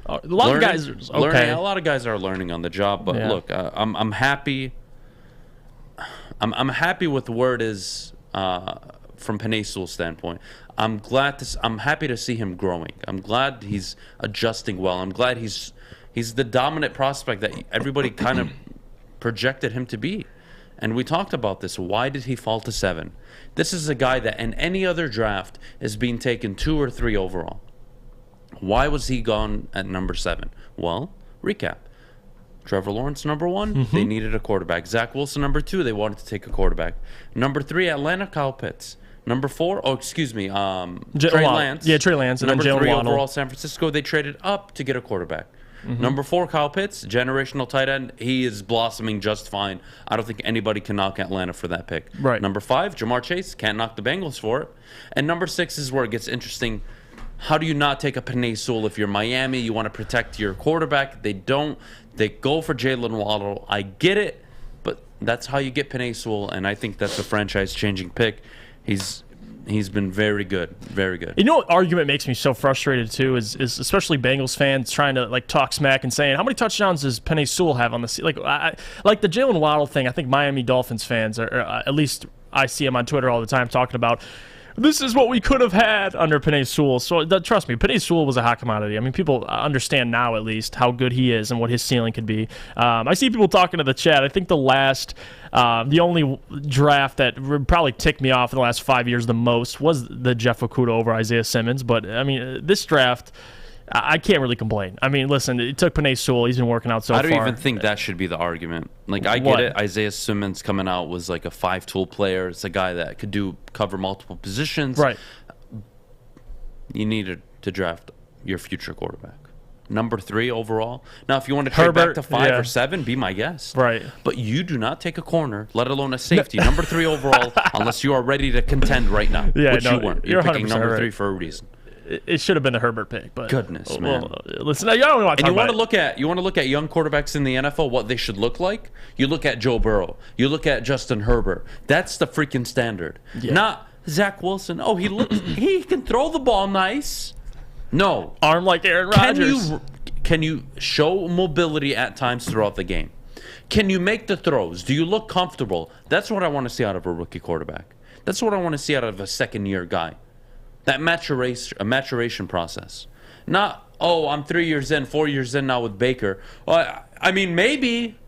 a lot of guys. Okay. A lot of guys are learning on the job. But look, I'm happy. I'm happy with where it is from Penei Sewell's standpoint. I'm happy to see him growing. I'm glad he's adjusting well. I'm glad he's the dominant prospect that everybody kind of projected him to be. And we talked about this. Why did he fall to 7? This is a guy that in any other draft is being taken 2 or 3 overall. Why was he gone at number 7? Well, recap. Trevor Lawrence, number 1, they needed a quarterback. Zach Wilson, number 2, they wanted to take a quarterback. Number 3, Atlanta, Kyle Pitts. Number 4, Trey Lance. Yeah, Trey Lance. And number then 3 Waddle. overall, San Francisco, they traded up to get a quarterback. Number 4, Kyle Pitts, generational tight end. He is blossoming just fine. I don't think anybody can knock Atlanta for that pick. Right. Number 5, Jamar Chase, can't knock the Bengals for it. And number 6 is where it gets interesting. How do you not take a Penei Sewell if you're Miami? You want to protect your quarterback. They don't. They go for Jalen Waddle. I get it, but that's how you get Penei Sewell, and I think that's a franchise-changing pick. He's been very good, very good. You know what argument makes me so frustrated too is especially Bengals fans trying to like talk smack and saying how many touchdowns does Penei Sewell have on the season? Like the Jalen Waddle thing. I think Miami Dolphins fans are at least I see him on Twitter all the time talking about. This is what we could have had under Penei Sewell. So trust me, Penei Sewell was a hot commodity. I mean, people understand now at least how good he is and what his ceiling could be. I see people talking to the chat. I think the only draft that probably ticked me off in the last 5 years the most was the Jeff Okudah over Isaiah Simmons. But, I mean, this draft, I can't really complain. I mean, listen, it took Penei Sewell. He's been working out so far. I don't even think that should be the argument. Like, I get it. Isaiah Simmons coming out was like a 5-tool player. It's a guy that could cover multiple positions. Right. You needed to draft your future quarterback. Number 3 overall. Now, if you want to trade back to 5 or 7, be my guest. Right. But you do not take a corner, let alone a safety. Number 3 overall, unless you are ready to contend right now, which you weren't. You're picking number 3 for a reason. It should have been the Herbert pick, but goodness, man. Listen, I don't want to talk about it. You want to look at young quarterbacks in the NFL, what they should look like. You look at Joe Burrow. You look at Justin Herbert. That's the freaking standard. Yeah. Not Zach Wilson. Oh, he can throw the ball nice. No, arm like Aaron Rodgers. Can you show mobility at times throughout the game? Can you make the throws? Do you look comfortable? That's what I want to see out of a rookie quarterback. That's what I want to see out of a second-year guy. That maturation process. Not, I'm 3 years in, 4 years in now with Baker. I mean, maybe.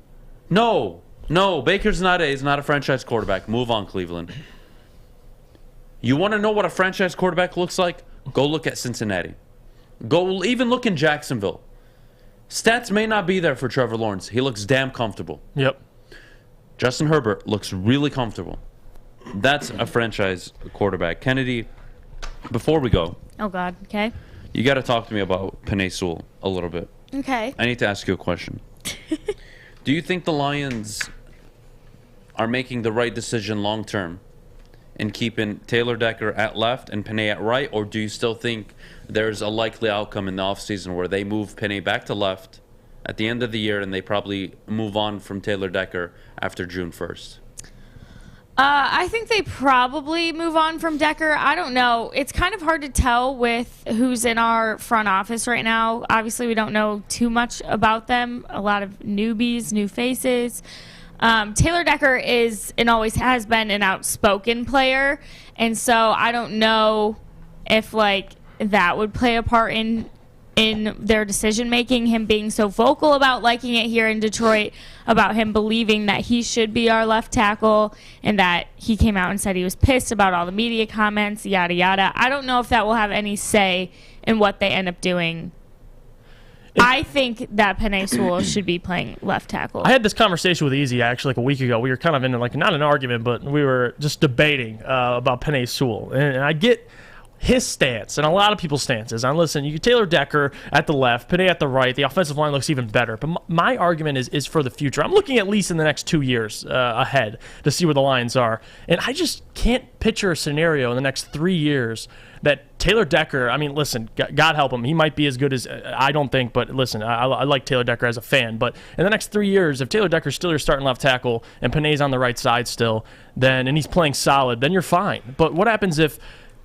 No, Baker's not a franchise quarterback. Move on, Cleveland. You want to know what a franchise quarterback looks like? Go look at Cincinnati. Go even look in Jacksonville. Stats may not be there for Trevor Lawrence. He looks damn comfortable. Yep. Justin Herbert looks really comfortable. That's a franchise quarterback. Kennedy, before we go. Oh, God. Okay. You got to talk to me about Penei Sewell a little bit. Okay. I need to ask you a question. Do you think the Lions are making the right decision long term in keeping Taylor Decker at left and Penei at right, or do you still think there's a likely outcome in the offseason where they move Penei back to left at the end of the year and they probably move on from Taylor Decker after June 1st? I think they probably move on from Decker. I don't know. It's kind of hard to tell with who's in our front office right now. Obviously, we don't know too much about them. A lot of newbies, new faces. Taylor Decker is and always has been an outspoken player, and so I don't know if that would play a part in their decision making. Him being so vocal about liking it here in Detroit, about him believing that he should be our left tackle, and that he came out and said he was pissed about all the media comments, yada yada. I don't know if that will have any say in what they end up doing. I think that Penei Sewell should be playing left tackle. I had this conversation with Easy actually a week ago. We were kind of in not an argument, but we were just debating about Penei Sewell, and I get his stance and a lot of people's stances on, listen, you Taylor Decker at the left, Penei at the right, the offensive line looks even better. But my argument is for the future. I'm looking at least in the next 2 years ahead to see where the Lions are. And I just can't picture a scenario in the next 3 years that Taylor Decker, I mean, listen, God help him. He might be as good as, I don't think, but listen, I like Taylor Decker as a fan. But in the next 3 years, if Taylor Decker's still your starting left tackle and Penei's on the right side still, and he's playing solid, then you're fine. But what happens if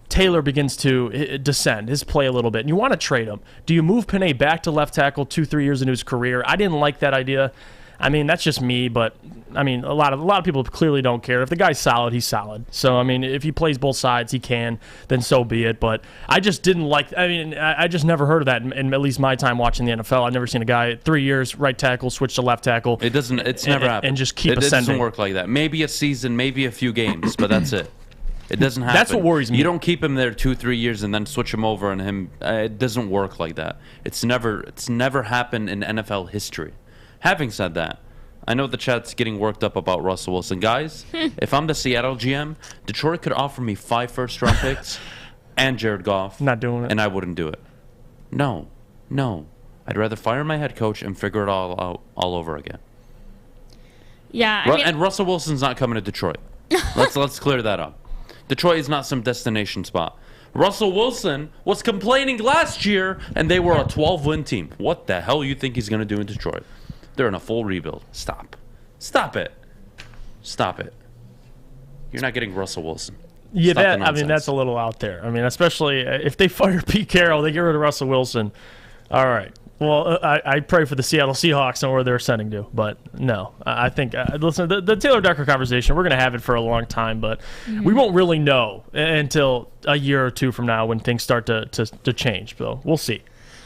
Taylor begins to descend his play a little bit, and you want to trade him? Do you move Penei back to left tackle 2-3 years into his career? I didn't like that idea. I mean, that's just me, but I mean, a lot of people clearly don't care. If the guy's solid, he's solid. So I mean, if he plays both sides, he can. Then so be it. But I just didn't like. I mean, I just never heard of that in at least my time watching the NFL. I've never seen a guy 3 years right tackle switch to left tackle. It doesn't. It's never happened. And just keep ascending. It doesn't work like that. Maybe a season, maybe a few games, but that's it. It doesn't happen. That's what worries me. You don't keep him there 2-3 years and then switch him over and him. It doesn't work like that. It's never happened in NFL history. Having said that, I know the chat's getting worked up about Russell Wilson. Guys, if I'm the Seattle GM, Detroit could offer me 5 first-round picks and Jared Goff. Not doing it. And I wouldn't do it. No. I'd rather fire my head coach and figure it all out all over again. Yeah, and Russell Wilson's not coming to Detroit. Let's clear that up. Detroit is not some destination spot. Russell Wilson was complaining last year, and they were a 12-win team. What the hell you think he's going to do in Detroit? They're in a full rebuild. Stop it. You're not getting Russell Wilson. Yeah, that's a little out there. I mean, especially if they fire Pete Carroll, they get rid of Russell Wilson. All right. Well, I pray for the Seattle Seahawks and where they're sending to, but no. I think, listen, the Taylor Decker conversation, we're going to have it for a long time, but we won't really know until a year or two from now when things start to change. So we'll see.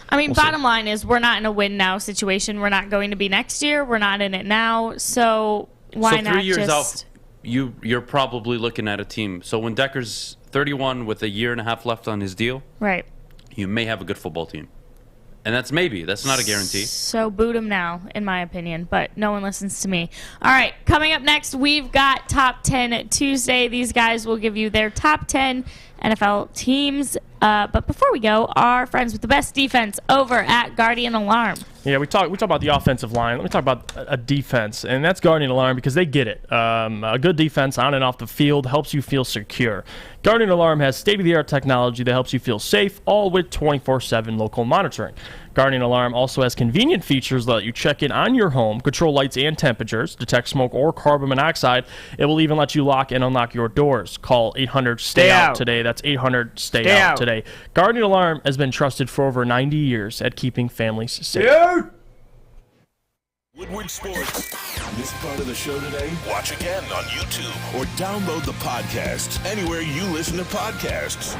I mean, bottom line is we're not in a win-now situation. We're not going to be next year. We're not in it now. So why not 3 years just... out, you're probably looking at a team. So when Decker's 31 with a year and a half left on his deal, right, you may have a good football team. And that's maybe. That's not a guarantee. So boot him now, in my opinion. But no one listens to me. All right, coming up next, we've got Top 10 Tuesday. These guys will give you their top 10 NFL teams. But before we go, our friends with the best defense over at Guardian Alarm. Yeah, we talk about the offensive line. Let me talk about a defense, and that's Guardian Alarm because they get it. A good defense on and off the field helps you feel secure. Guardian Alarm has state-of-the-art technology that helps you feel safe, all with 24/7 local monitoring. Guardian Alarm also has convenient features that let you check in on your home, control lights and temperatures, detect smoke or carbon monoxide. It will even let you lock and unlock your doors. Call 800-STAY-OUT today. That's 800-STAY-OUT today. Guardian Alarm has been trusted for over 90 years at keeping families safe. Woodward Sports. This part of the show today, watch again on YouTube or download the podcast anywhere you listen to podcasts.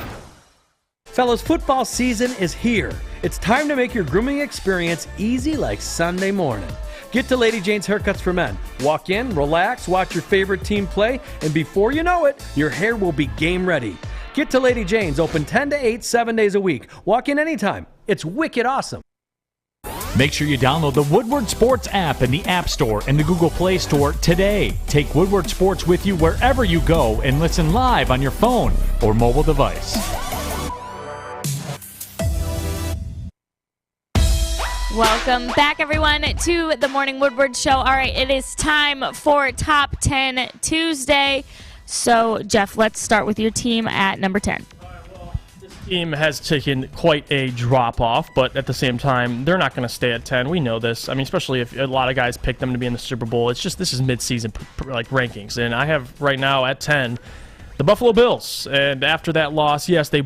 Fellas, football season is here. It's time to make your grooming experience easy like Sunday morning. Get to Lady Jane's Haircuts for Men. Walk in, relax, watch your favorite team play, and before you know it, your hair will be game ready. Get to Lady Jane's, open 10 to 8, 7 days a week. Walk in anytime. It's wicked awesome. Make sure you download the Woodward Sports app in the App Store and the Google Play Store today. Take Woodward Sports with you wherever you go and listen live on your phone or mobile device. Welcome back, everyone, to the Morning Woodward Show. All right, it is time for Top 10 Tuesday. So, Jeff, let's start with your team at number 10. Team has taken quite a drop off, but at the same time, they're not going to stay at 10. We know this. I mean, especially if a lot of guys pick them to be in the Super Bowl. It's just this is mid-season like rankings, and I have right now at 10 the Buffalo Bills. And after that loss, yes, they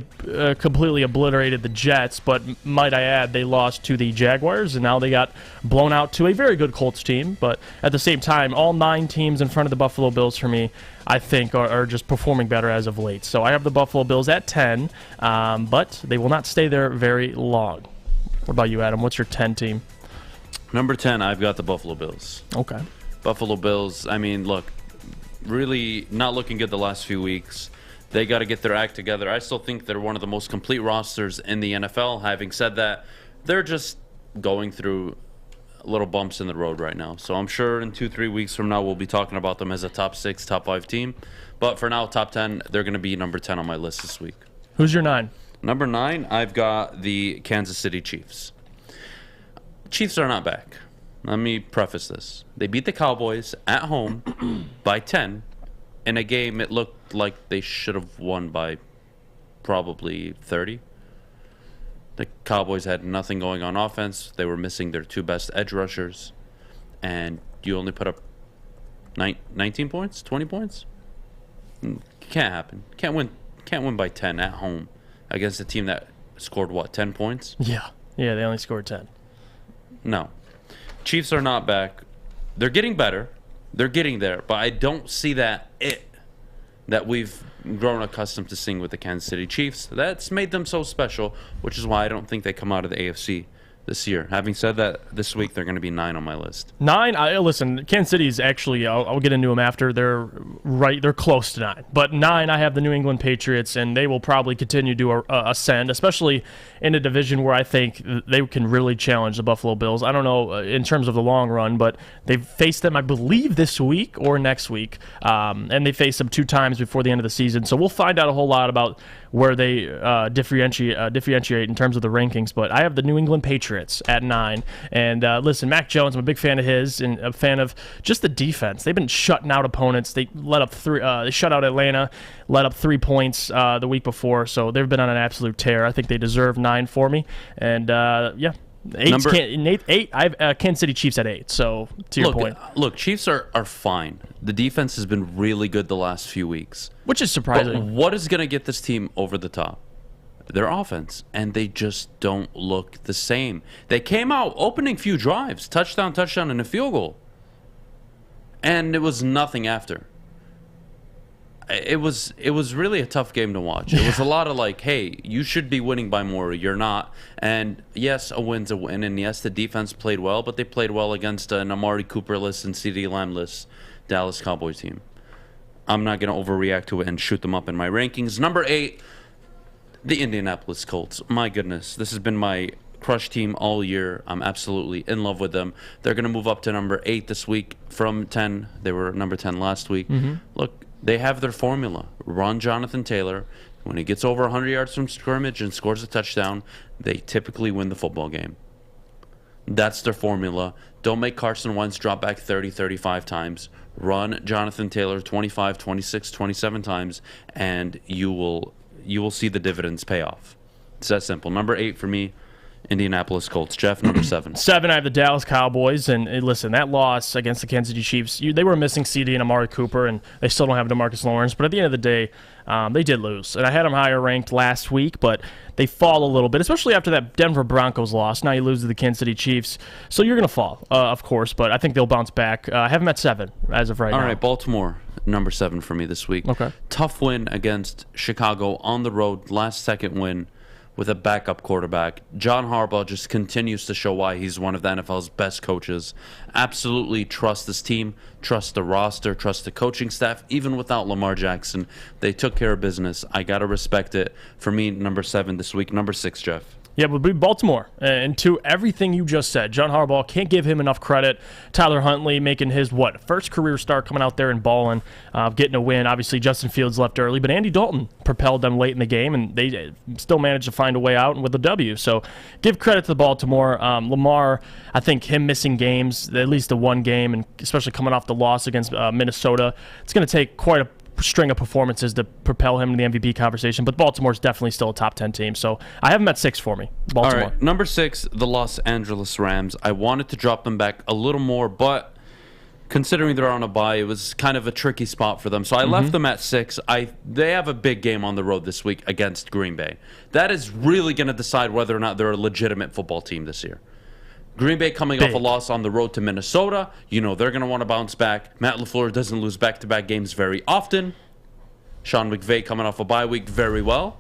completely obliterated the Jets, but might I add, they lost to the Jaguars, and now they got blown out to a very good Colts team. But at the same time, all 9 teams in front of the Buffalo Bills for me, I think, are just performing better as of late. So I have the Buffalo Bills at 10, but they will not stay there very long. What about you, Adam? What's your 10 team? Number 10, I've got the Buffalo Bills. Okay. Buffalo Bills, I mean, look, really not looking good the last few weeks. They got to get their act together. I still think they're one of the most complete rosters in the NFL. Having said that, they're just going through little bumps in the road right now. So I'm sure in 2-3 weeks from now we'll be talking about them as a top 6, top 5 team. But for now, top 10, they're going to be number 10 on my list this week. Who's your 9? Number 9, I've got the Kansas City Chiefs. Chiefs are not back. Let me preface this. They beat the Cowboys at home by 10 in a game it looked like they should have won by probably 30. The Cowboys had nothing going on offense. They were missing their 2 best edge rushers. And you only put up 19 points, 20 points? Can't happen. Can't win by 10 at home against a team that scored, what, 10 points? Yeah, they only scored 10. No. Chiefs are not back. They're getting better. They're getting there. But I don't see that we've grown accustomed to seeing with the Kansas City Chiefs. That's made them so special, which is why I don't think they come out of the AFC this year. Having said that, this week they're going to be 9 on my list. 9? Listen, Kansas City's actually, I'll get into them after. They're close to 9. But 9, I have the New England Patriots, and they will probably continue to ascend, especially in a division where I think they can really challenge the Buffalo Bills. I don't know in terms of the long run, but they've faced them, I believe, this week or next week. And they faced them 2 times before the end of the season. So we'll find out a whole lot about where they differentiate in terms of the rankings. But I have the New England Patriots at 9. And listen, Mac Jones, I'm a big fan of his and a fan of just the defense. They've been shutting out opponents. They let up 3. They shut out Atlanta, let up 3 points the week before. So they've been on an absolute tear. I think they deserve 9 for me. And yeah. 8. I have Kansas City Chiefs at 8. So to your point, look, Chiefs are fine. The defense has been really good the last few weeks, which is surprising. But what is going to get this team over the top? Their offense, and they just don't look the same. They came out opening few drives, touchdown, and a field goal, and it was nothing after. It was really a tough game to watch. It was a lot of like, hey, you should be winning by more, you're not. And yes, a win's a win, and yes, the defense played well, but they played well against an Amari Cooper-less and CeeDee Lamb-less Dallas Cowboys team. I'm not going to overreact to it and shoot them up in my rankings. Number 8, the Indianapolis Colts. My goodness, this has been my crush team all year. I'm absolutely in love with them. They're going to move up to number 8 this week from 10. They were number 10 last week. Mm-hmm. Look, they have their formula. Run Jonathan Taylor. When he gets over 100 yards from scrimmage and scores a touchdown, they typically win the football game. That's their formula. Don't make Carson Wentz drop back 30, 35 times. Run Jonathan Taylor 25, 26, 27 times, and you will see the dividends pay off. It's that simple. Number 8 for me, Indianapolis Colts. Jeff, number 7. 7, I have the Dallas Cowboys. And listen, that loss against the Kansas City Chiefs, they were missing CD and Amari Cooper, and they still don't have DeMarcus Lawrence. But at the end of the day, they did lose. And I had them higher ranked last week, but they fall a little bit, especially after that Denver Broncos loss. Now you lose to the Kansas City Chiefs. So you're going to fall, of course, but I think they'll bounce back. I have them at 7 as of right now. All right, Baltimore, number 7 for me this week. Okay. Tough win against Chicago on the road, last-second win with a backup quarterback. John Harbaugh just continues to show why he's one of the NFL's best coaches. Absolutely trust this team, trust the roster, trust the coaching staff. Even without Lamar Jackson, they took care of business. I got to respect it. For me, number 7 this week. Number 6, Jeff. Yeah, it would be Baltimore. And to everything you just said, John Harbaugh, can't give him enough credit. Tyler Huntley making his, first career start, coming out there and balling, getting a win. Obviously, Justin Fields left early, but Andy Dalton propelled them late in the game, and they still managed to find a way out with a W. So give credit to Baltimore. Lamar, I think him missing games, at least the one game, and especially coming off the loss against Minnesota, it's going to take quite a string of performances to propel him to the MVP conversation, but Baltimore's definitely still a top 10 team, so I have them at 6 for me. Baltimore. All right, number 6, the Los Angeles Rams. I wanted to drop them back a little more, but considering they're on a bye, it was kind of a tricky spot for them, so I left them at 6. They have a big game on the road this week against Green Bay. That is really going to decide whether or not they're a legitimate football team this year. Green Bay coming off a loss on the road to Minnesota. They're going to want to bounce back. Matt LaFleur doesn't lose back-to-back games very often. Sean McVay coming off a bye week very well.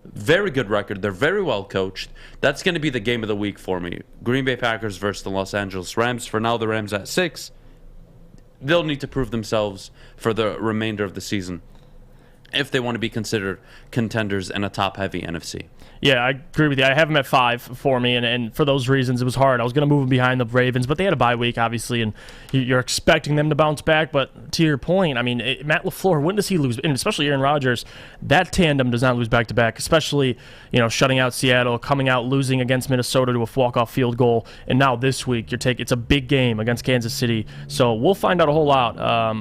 Very good record. They're very well coached. That's going to be the game of the week for me. Green Bay Packers versus the Los Angeles Rams. For now, the Rams at 6. They'll need to prove themselves for the remainder of the season if they want to be considered contenders in a top-heavy NFC. Yeah, I agree with you. I have them at 5 for me, and for those reasons, it was hard. I was going to move them behind the Ravens, but they had a bye week, obviously, and you're expecting them to bounce back. But to your point, I mean, Matt LaFleur, when does he lose? And especially Aaron Rodgers, that tandem does not lose back-to-back, especially, shutting out Seattle, coming out, losing against Minnesota to a walk-off field goal, and now this week, it's a big game against Kansas City. So we'll find out a whole lot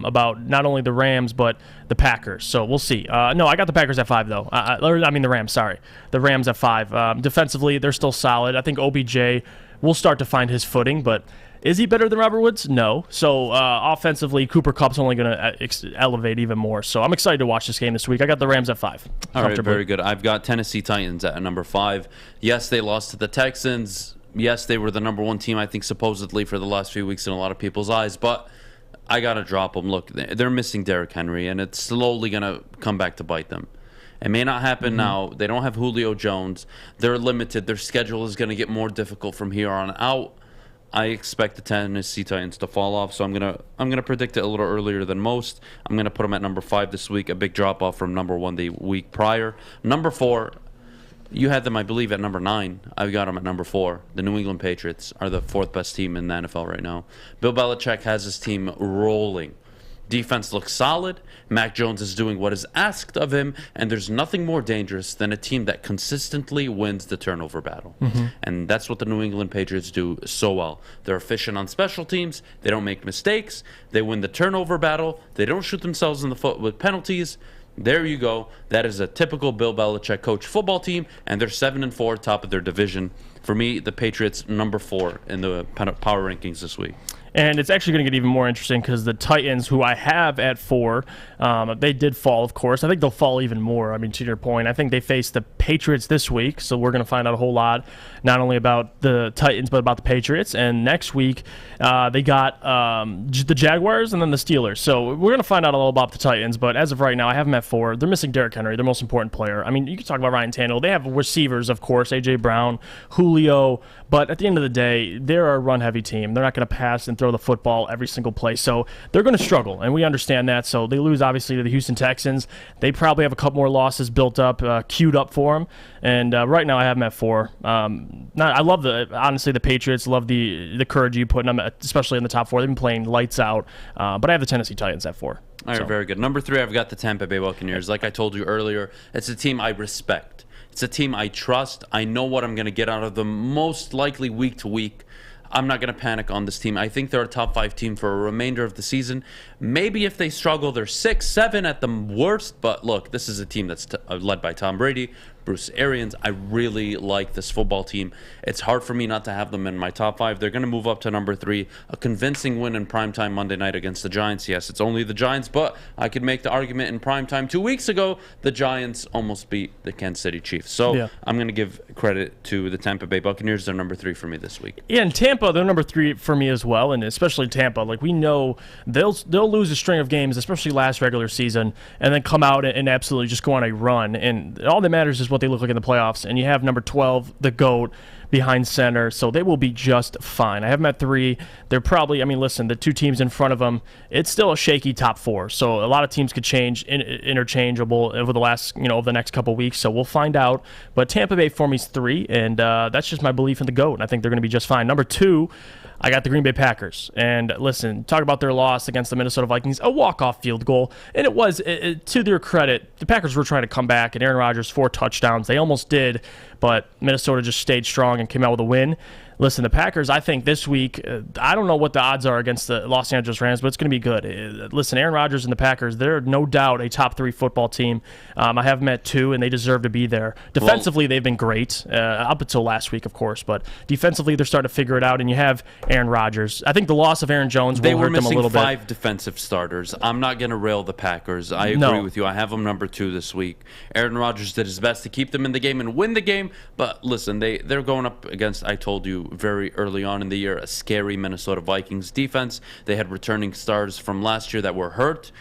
about not only the Rams, but the Packers. So we'll see. No, I got the Packers at 5, though. The Rams, sorry. The Rams at 5. Defensively, they're still solid. I think OBJ will start to find his footing, but is he better than Robert Woods? No. So offensively, Cooper Kupp's only going to elevate even more. So I'm excited to watch this game this week. I got the Rams at 5. All right, very good. I've got Tennessee Titans at number 5. Yes, they lost to the Texans. Yes, they were the number 1 team, I think, supposedly for the last few weeks in a lot of people's eyes, but I got to drop them. Look, they're missing Derrick Henry, and it's slowly going to come back to bite them. It may not happen now. They don't have Julio Jones. They're limited. Their schedule is going to get more difficult from here on out. I expect the Tennessee Titans to fall off, so I'm gonna predict it a little earlier than most. I'm gonna put them at number 5 this week, a big drop off from number 1 the week prior. Number 4, you had them, I believe, at number 9. I've got them at number 4. The New England Patriots are the 4th best team in the NFL right now. Bill Belichick has his team rolling. Defense looks solid. Mac Jones is doing what is asked of him, and there's nothing more dangerous than a team that consistently wins the turnover battle. And that's what the New England Patriots do so well. They're efficient on special teams. They don't make mistakes. They win the turnover battle. They don't shoot themselves in the foot with penalties. There you go. That is a typical Bill Belichick coach football team, and they're 7-4, top of their division. For me, the Patriots, number 4 in the power rankings this week. And it's actually going to get even more interesting because the Titans, who I have at 4, they did fall, of course. I think they'll fall even more. I mean, to your point, I think they face the Patriots this week, so we're going to find out a whole lot, not only about the Titans, but about the Patriots. And next week, they got the Jaguars and then the Steelers. So we're going to find out a little about the Titans, but as of right now, I have them at 4. They're missing Derrick Henry, their most important player. I mean, you can talk about Ryan Tannehill. They have receivers, of course, A.J. Brown, Julio, but at the end of the day, they're a run-heavy team. They're not going to pass and throw the football every single play. So they're going to struggle, and we understand that. So they lose, obviously, to the Houston Texans. They probably have a couple more losses built up, queued up for them. And right now I have them at 4. I love, honestly, the Patriots. Love the courage you put in them, especially in the top 4. They've been playing lights out. But I have the Tennessee Titans at 4. All right, very good. Number 3, I've got the Tampa Bay Buccaneers. Like I told you earlier, it's a team I respect. It's a team I trust. I know what I'm going to get out of them most likely week to week. I'm not going to panic on this team. I think they're a top 5 team for a remainder of the season. Maybe if they struggle, they're 6, 7 at the worst. But look, this is a team that's led by Tom Brady, Bruce Arians. I really like this football team. It's hard for me not to have them in my top 5. They're going to move up to number 3. A convincing win in primetime Monday night against the Giants. Yes, it's only the Giants, but I could make the argument in primetime 2 weeks ago, the Giants almost beat the Kansas City Chiefs. So yeah, I'm going to give credit to the Tampa Bay Buccaneers. They're number 3 for me this week. Yeah, and Tampa, they're number 3 for me as well, and especially Tampa. Like, we know they'll lose a string of games, especially last regular season, and then come out and absolutely just go on a run. And all that matters is what they look like in the playoffs. And you have number 12, the GOAT, behind center, so they will be just fine. I have them at 3. They're probably, I mean, listen, the 2 teams in front of them, it's still a shaky top 4. So a lot of teams could change interchangeable over the last, over the next couple weeks. So we'll find out. But Tampa Bay for me is 3, and that's just my belief in the GOAT. And I think they're going to be just fine. Number 2, I got the Green Bay Packers. And listen, talk about their loss against the Minnesota Vikings, a walk-off field goal. And it was, to their credit, the Packers were trying to come back, and Aaron Rodgers, 4 touchdowns. They almost did, but Minnesota just stayed strong and came out with a win. Listen, the Packers, I think this week, I don't know what the odds are against the Los Angeles Rams, but it's going to be good. Listen, Aaron Rodgers and the Packers, they're no doubt a top 3 football team. I have them at 2, and they deserve to be there. Defensively, they've been great, up until last week, of course, but defensively, they're starting to figure it out, and you have Aaron Rodgers. I think the loss of Aaron Jones will hurt them a little bit. They were missing 5 defensive starters. I'm not going to rail the Packers. I agree with you. I have them number 2 this week. Aaron Rodgers did his best to keep them in the game and win the game, but listen, they're going up against, I told you, very early on in the year, a scary Minnesota Vikings defense. They had returning stars from last year that were hurt.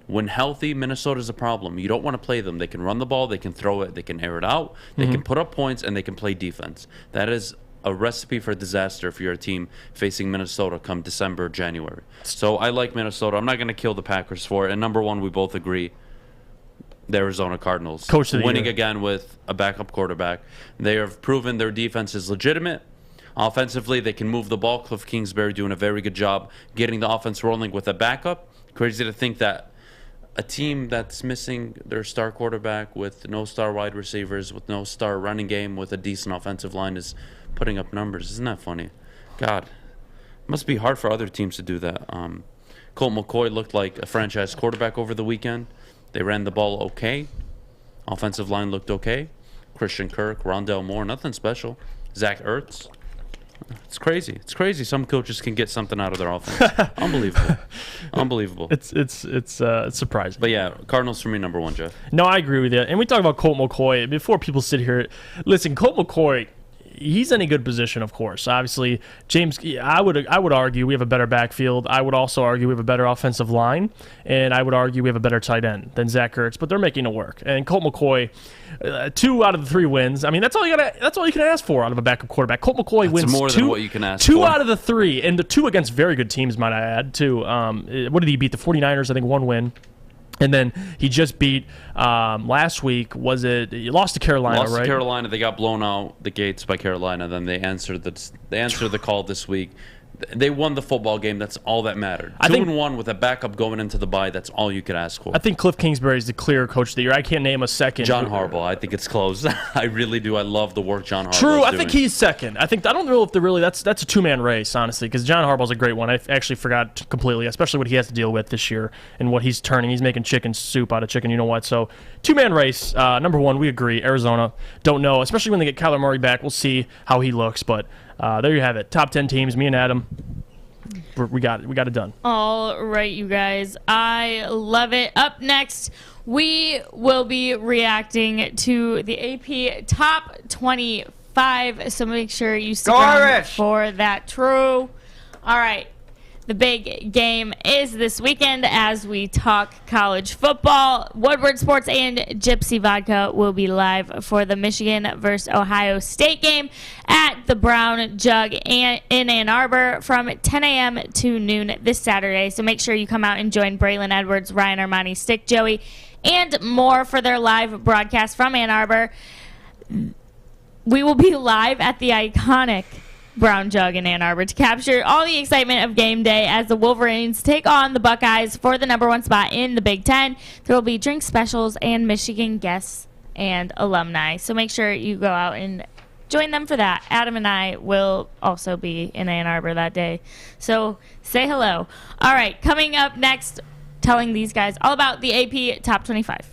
When healthy, Minnesota's a problem. You don't want to play them. They can run the ball, they can throw it, they can air it out, they can put up points, and they can play defense. That is a recipe for disaster if you're a team facing Minnesota come December, January. So I like Minnesota. I'm not going to kill the Packers for it. And number 1, we both agree, the Arizona Cardinals. Coach of the winning year. Again with a backup quarterback. They have proven their defense is legitimate. Offensively, they can move the ball. Cliff Kingsbury doing a very good job getting the offense rolling with a backup. Crazy to think that a team that's missing their star quarterback, with no star wide receivers, with no star running game, with a decent offensive line, is putting up numbers. Isn't that funny? God, it must be hard for other teams to do that. Colt McCoy looked like a franchise quarterback over the weekend. They ran the ball okay. Offensive line looked okay. Christian Kirk, Rondell Moore, nothing special. Zach Ertz. It's crazy. It's crazy. Some coaches can get something out of their offense. Unbelievable. Unbelievable. It's surprising. But yeah, Cardinals for me, number 1, Jeff. No, I agree with you. And we talk about Colt McCoy. Before people sit here, listen, Colt McCoy, he's in a good position, of course. Obviously, James, I would argue we have a better backfield. I would also argue we have a better offensive line, and I would argue we have a better tight end than Zach Ertz. But they're making it work. And Colt McCoy, 2 out of the 3 wins. I mean, that's all you can ask for out of a backup quarterback. Colt McCoy wins more 2 than what you can ask. 2 for. out of the 3, and the 2 against very good teams, might I add. Too. What did he beat? The 49ers, I think, 1 win. And then he just beat last week. He lost to Carolina, right? Lost to Carolina. They got blown out the gates by Carolina. Then they answered the call this week. They won the football game. That's all that mattered. 2-1 with a backup going into the bye. That's all you could ask for. I think Cliff Kingsbury is the clear coach of the year. I can't name a second. John Harbaugh. I think it's close. I really do. I love the work John Harbaugh. True. I think he's second. I don't know if that's a 2-man race, honestly, because John Harbaugh's a great one. I actually forgot completely, especially what he has to deal with this year and what he's turning. He's making chicken soup out of chicken. You know what? So 2-man race. Number 1, we agree. Arizona. Don't know, especially when they get Kyler Murray back. We'll see how he looks, but there you have it. Top 10 teams. Me and Adam. We got it done. All right, you guys. I love it. Up next, we will be reacting to the AP Top 25. So make sure you stick around for that. True. All right. The big game is this weekend as we talk college football. Woodward Sports and Gypsy Vodka will be live for the Michigan versus Ohio State game at the Brown Jug in Ann Arbor from 10 a.m. to noon this Saturday. So make sure you come out and join Braylon Edwards, Ryan Armani, Stick Joey, and more for their live broadcast from Ann Arbor. We will be live at the iconic Brown Jug in Ann Arbor to capture all the excitement of game day as the Wolverines take on the Buckeyes for the number 1 spot in the Big Ten. There will be drink specials and Michigan guests and alumni. So make sure you go out and join them for that. Adam and I will also be in Ann Arbor that day. So say hello. All right, coming up next, telling these guys all about the AP Top 25.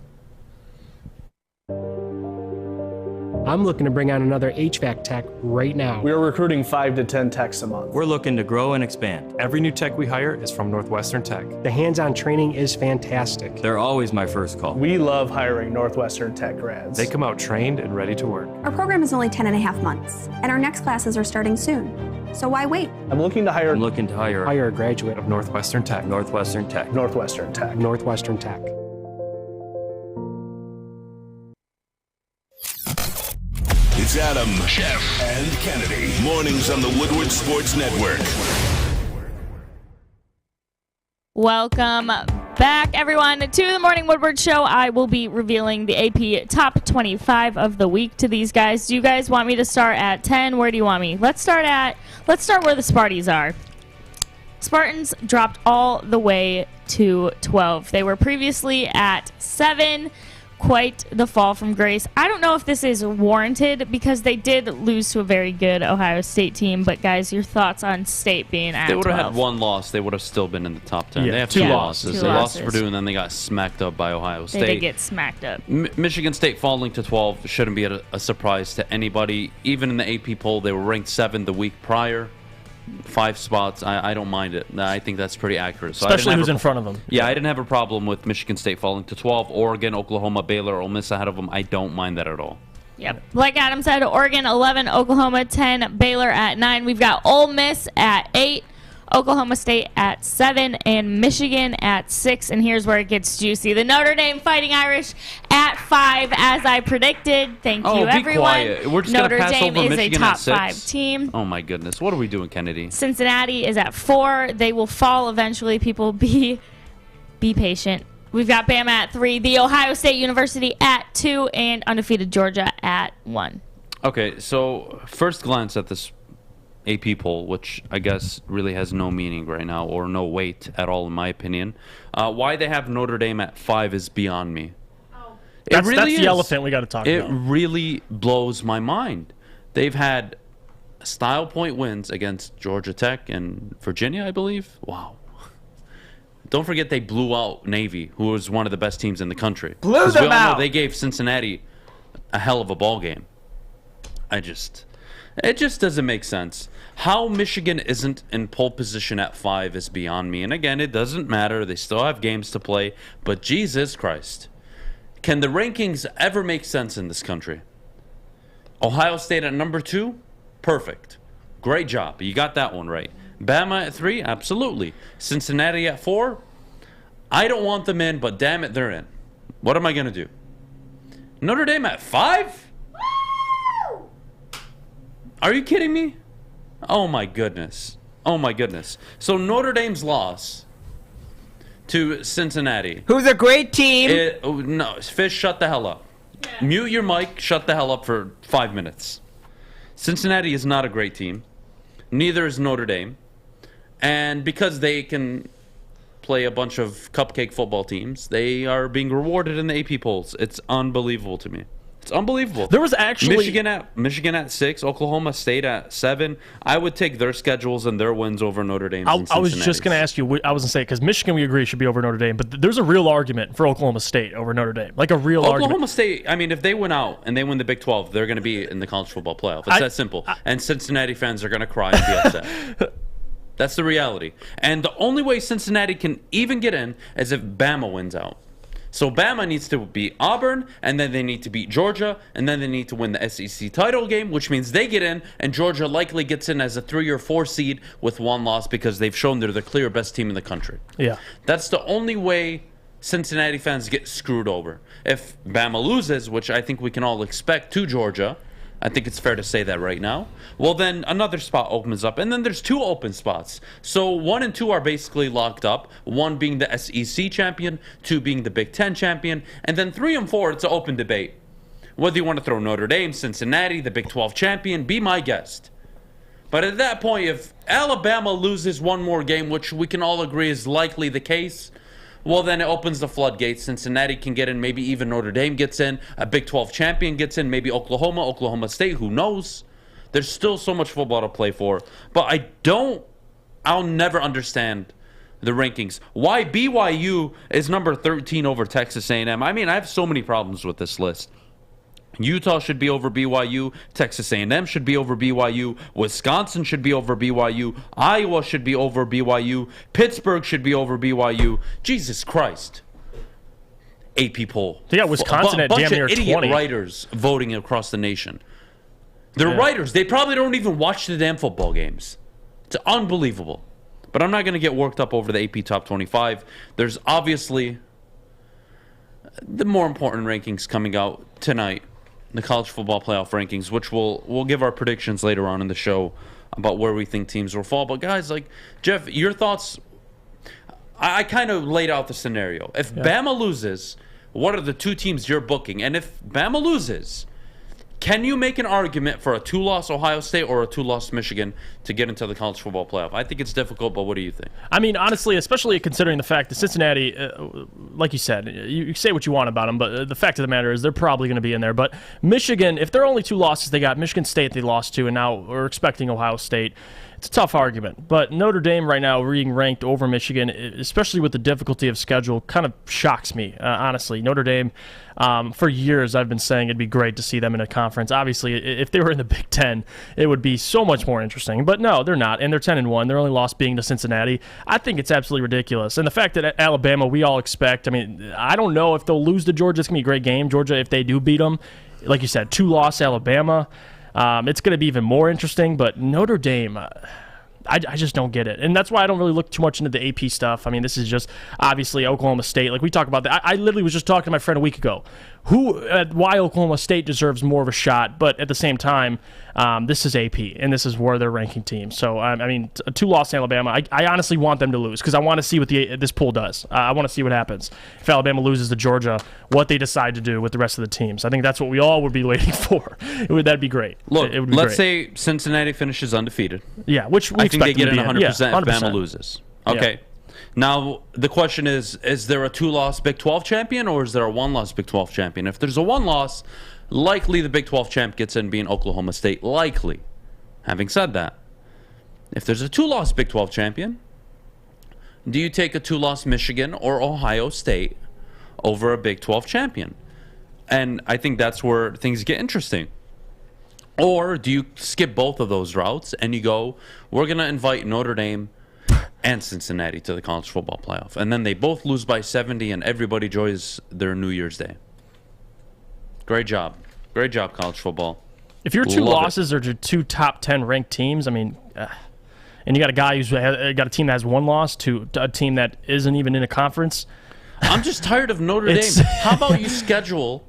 I'm looking to bring on another HVAC tech right now. We are recruiting 5 to 10 techs a month. We're looking to grow and expand. Every new tech we hire is from Northwestern Tech. The hands-on training is fantastic. They're always my first call. We love hiring Northwestern Tech grads. They come out trained and ready to work. Our program is only 10 and a half months, and our next classes are starting soon. So why wait? I'm looking to hire Hire a graduate of Northwestern Tech. Northwestern Tech. Northwestern Tech. Northwestern Tech. It's Adam, Jeff, and Kennedy. Mornings on the Woodward Sports Network. Welcome back, everyone, to the Morning Woodward Show. I will be revealing the AP Top 25 of the week to these guys. Do you guys want me to start at 10? Where do you want me? Let's start where the Sparties are. Spartans dropped all the way to 12. They were previously at 7. Quite the fall from grace. I don't know if this is warranted because they did lose to a very good Ohio State team. But, guys, your thoughts on State being at 12? They would have had 1 loss. They would have still been in the top 10. Yeah, they have 2 losses. They lost to Purdue, and then they got smacked up by Ohio State. They did get smacked up. Michigan State falling to 12 shouldn't be a surprise to anybody. Even in the AP poll, they were ranked 7 the week prior. 5 spots. I don't mind it. I think that's pretty accurate. So especially who's in front of them. Yeah, I didn't have a problem with Michigan State falling to 12. Oregon, Oklahoma, Baylor, Ole Miss ahead of them. I don't mind that at all. Yep. Like Adam said, Oregon 11, Oklahoma 10, Baylor at 9. We've got Ole Miss at 8, Oklahoma State at 7, and Michigan at 6. And here's where it gets juicy. The Notre Dame Fighting Irish at 5, as I predicted. Thank you, everyone. Be quiet. We're just Notre pass Dame over is Michigan a top at 6. 5 team. Oh, my goodness. What are we doing, Kennedy? Cincinnati is at 4. They will fall eventually. People, be patient. We've got Bama at 3, the Ohio State University at 2, and undefeated Georgia at 1. Okay, so first glance at this AP poll, which I guess really has no meaning right now or no weight at all in my opinion. Why they have Notre Dame at 5 is beyond me. That's the elephant we got to talk about. It really blows my mind. They've had style point wins against Georgia Tech and Virginia, I believe. Wow. Don't forget they blew out Navy, who was one of the best teams in the country. Blew them out. They gave Cincinnati a hell of a ball game. It just doesn't make sense. How Michigan isn't in pole position at 5 is beyond me. And again, it doesn't matter. They still have games to play. But Jesus Christ. Can the rankings ever make sense in this country? Ohio State at number 2? Perfect. Great job. You got that one right. Bama at 3? Absolutely. Cincinnati at 4? I don't want them in, but damn it, they're in. What am I going to do? Notre Dame at 5? Are you kidding me? Oh, my goodness. Oh, my goodness. So Notre Dame's loss to Cincinnati. Who's a great team. No, Fish, shut the hell up. Yeah. Mute your mic, shut the hell up for 5 minutes. Cincinnati is not a great team. Neither is Notre Dame. And because they can play a bunch of cupcake football teams, they are being rewarded in the AP polls. It's unbelievable to me. It's unbelievable. There was actually Michigan at 6, Oklahoma State at 7. I would take their schedules and their wins over Notre Dame. I was just going to ask you. I was going to say because Michigan, we agree, should be over Notre Dame, but there's a real argument for Oklahoma State over Notre Dame, like a real argument. Oklahoma State. I mean, if they win out and they win the Big 12, they're going to be in the college football playoff. It's that simple. And Cincinnati fans are going to cry and be upset. That's the reality. And the only way Cincinnati can even get in is if Bama wins out. So Bama needs to beat Auburn, and then they need to beat Georgia, and then they need to win the SEC title game, which means they get in, and Georgia likely gets in as a 3 or 4 seed with 1 loss because they've shown they're the clear best team in the country. Yeah. That's the only way Cincinnati fans get screwed over. If Bama loses, which I think we can all expect to Georgia, I think it's fair to say that right now. Well, then another spot opens up, and then there's 2 open spots. So 1 and 2 are basically locked up, 1 being the SEC champion, 2 being the Big Ten champion, and then 3 and 4, it's an open debate. Whether you want to throw Notre Dame, Cincinnati, the Big 12 champion, be my guest. But at that point, if Alabama loses 1 more game, which we can all agree is likely the case, well, then it opens the floodgates. Cincinnati can get in. Maybe even Notre Dame gets in. A Big 12 champion gets in. Maybe Oklahoma State. Who knows? There's still so much football to play for. But I'll never understand the rankings. Why BYU is number 13 over Texas A&M. I mean, I have so many problems with this list. Utah should be over BYU. Texas A&M should be over BYU. Wisconsin should be over BYU. Iowa should be over BYU. Pittsburgh should be over BYU. Jesus Christ. AP poll. They got Wisconsin at damn near 20. Bunch of idiot writers voting across the nation. They're writers. They probably don't even watch the damn football games. It's unbelievable. But I'm not going to get worked up over the AP Top 25. There's obviously the more important rankings coming out tonight. The college football playoff rankings, which we'll give our predictions later on in the show about where we think teams will fall. But guys, like Jeff, your thoughts? I kind of laid out the scenario. If Bama loses, what are the 2 teams you're booking? And if Bama loses, can you make an argument for a 2-loss Ohio State or a 2-loss Michigan to get into the college football playoff? I think it's difficult, but what do you think? I mean, honestly, especially considering the fact that Cincinnati, like you said, you say what you want about them, but the fact of the matter is they're probably going to be in there. But Michigan, if there are only 2 losses, they got Michigan State they lost to, and now we're expecting Ohio State. It's a tough argument. But Notre Dame right now being ranked over Michigan, especially with the difficulty of schedule, kind of shocks me, honestly. Notre Dame, for years I've been saying it'd be great to see them in a conference. Obviously, if they were in the Big Ten, it would be so much more interesting. But no, they're not, and they're 10-1. Their only loss being to Cincinnati. I think it's absolutely ridiculous. And the fact that Alabama, we all expect, I mean, I don't know if they'll lose to Georgia. It's going to be a great game. Georgia, if they do beat them, like you said, 2-loss Alabama. It's going to be even more interesting, but Notre Dame, I just don't get it. And that's why I don't really look too much into the AP stuff. I mean, this is just obviously Oklahoma State. Like we talk about that. I literally was just talking to my friend a week ago why Oklahoma State deserves more of a shot, but at the same time, this is AP, and this is where they're ranking teams. So, I mean, a 2-loss Alabama, I honestly want them to lose because I want to see what this pool does. I want to see what happens. If Alabama loses to Georgia, what they decide to do with the rest of the teams. I think that's what we all would be waiting for. That'd be great. Look, it would be let's great. say Cincinnati finishes undefeated. Yeah, which we I think they get in 100% if 100%. Bama loses. Okay. Yeah. Now, the question is there a 2-loss Big 12 champion or is there a 1-loss Big 12 champion? If there's a 1-loss, likely the Big 12 champ gets in being Oklahoma State. Likely. Having said that, if there's a 2-loss Big 12 champion, do you take a 2-loss Michigan or Ohio State over a Big 12 champion? And I think that's where things get interesting. Or do you skip both of those routes and you go, we're going to invite Notre Dame and Cincinnati to the college football playoff. And then they both lose by 70 and everybody enjoys their New Year's Day. Great job. Great job, college football. If your two Love losses are to two top 10 ranked teams, I mean, and you got a guy who's got a team that has one loss to a team that isn't even in a conference. I'm just tired of Notre Dame. How about you schedule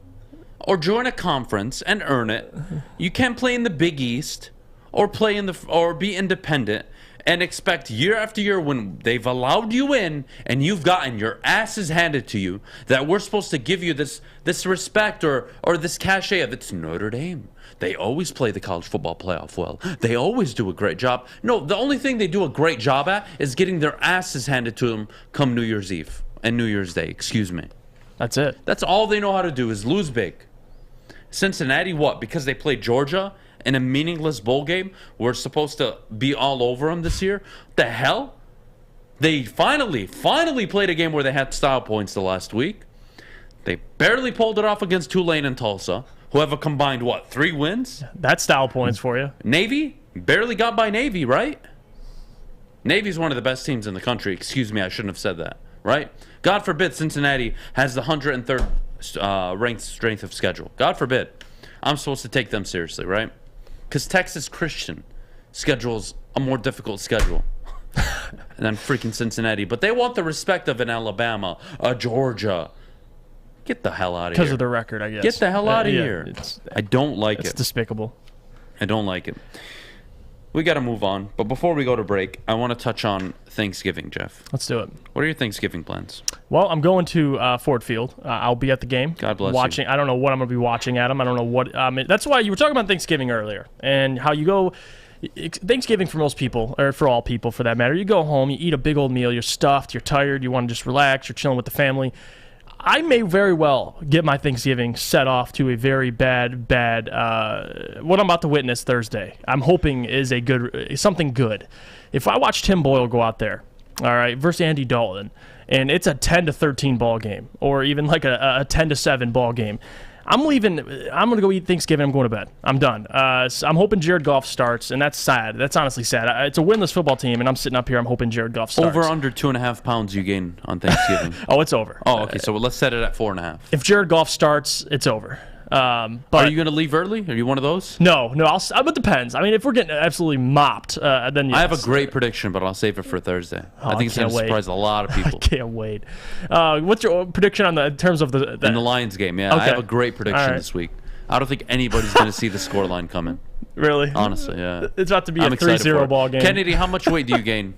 or join a conference and earn it? You can't play in the Big East or be independent and expect year after year when they've allowed you in and you've gotten your asses handed to you that we're supposed to give you this respect or this cachet of it's Notre Dame. They always play the college football playoff well. They always do a great job. No, the only thing they do a great job at is getting their asses handed to them come New Year's Eve and New Year's Day. Excuse me. That's it. That's all they know how to do is lose big. Cincinnati, what? Because they played Georgia in a meaningless bowl game? We're supposed to be all over them this year? The hell? They finally played a game where they had style points the last week. They barely pulled it off against Tulane and Tulsa, who have a combined, 3 wins? That's style points for you. Navy? Barely got by Navy, right? Navy's one of the best teams in the country. Excuse me, I shouldn't have said that, right? God forbid Cincinnati has the 103rd ranked strength of schedule. God forbid. I'm supposed to take them seriously, right? Because Texas Christian schedules a more difficult schedule than freaking Cincinnati. But they want the respect of an Alabama, a Georgia. Get the hell out of here. Because of the record, I guess. Get the hell out of here. I don't like it. It's despicable. I don't like it. We got to move on. But before we go to break, I want to touch on Thanksgiving, Jeff. Let's do it. What are your Thanksgiving plans? Well, I'm going to Ford Field. I'll be at the game. God bless watching. you. I don't know what I'm going to be watching at them. I don't know what. That's why you were talking about Thanksgiving earlier and how you go. Thanksgiving for most people, or for all people for that matter, you go home, you eat a big old meal, you're stuffed, you're tired, you want to just relax, you're chilling with the family. I may very well get my Thanksgiving set off to a very bad, what I'm about to witness Thursday. I'm hoping is something good. If I watch Tim Boyle go out there, all right, versus Andy Dalton, and it's a 10-13 ball game, or even like a 10-7 ball game, I'm leaving. I'm going to go eat Thanksgiving. I'm going to bed. I'm done. So I'm hoping Jared Goff starts, and that's sad. That's honestly sad. It's a winless football team, and I'm sitting up here. I'm hoping Jared Goff starts. Over under 2.5 pounds you gain on Thanksgiving. Oh, it's over. Oh, okay. So let's set it at 4.5. If Jared Goff starts, it's over. But are you going to leave early? Are you one of those? No. It depends. I mean, if we're getting absolutely mopped, then yes. I have a great prediction, but I'll save it for Thursday. I think it's going to surprise a lot of people. I can't wait. What's your prediction in terms of the in the Lions game? Yeah, okay. I have a great prediction this week. I don't think anybody's going to see the scoreline coming. Really? Honestly, yeah. It's about to be a 3-0 ball game. Kennedy, how much weight do you gain?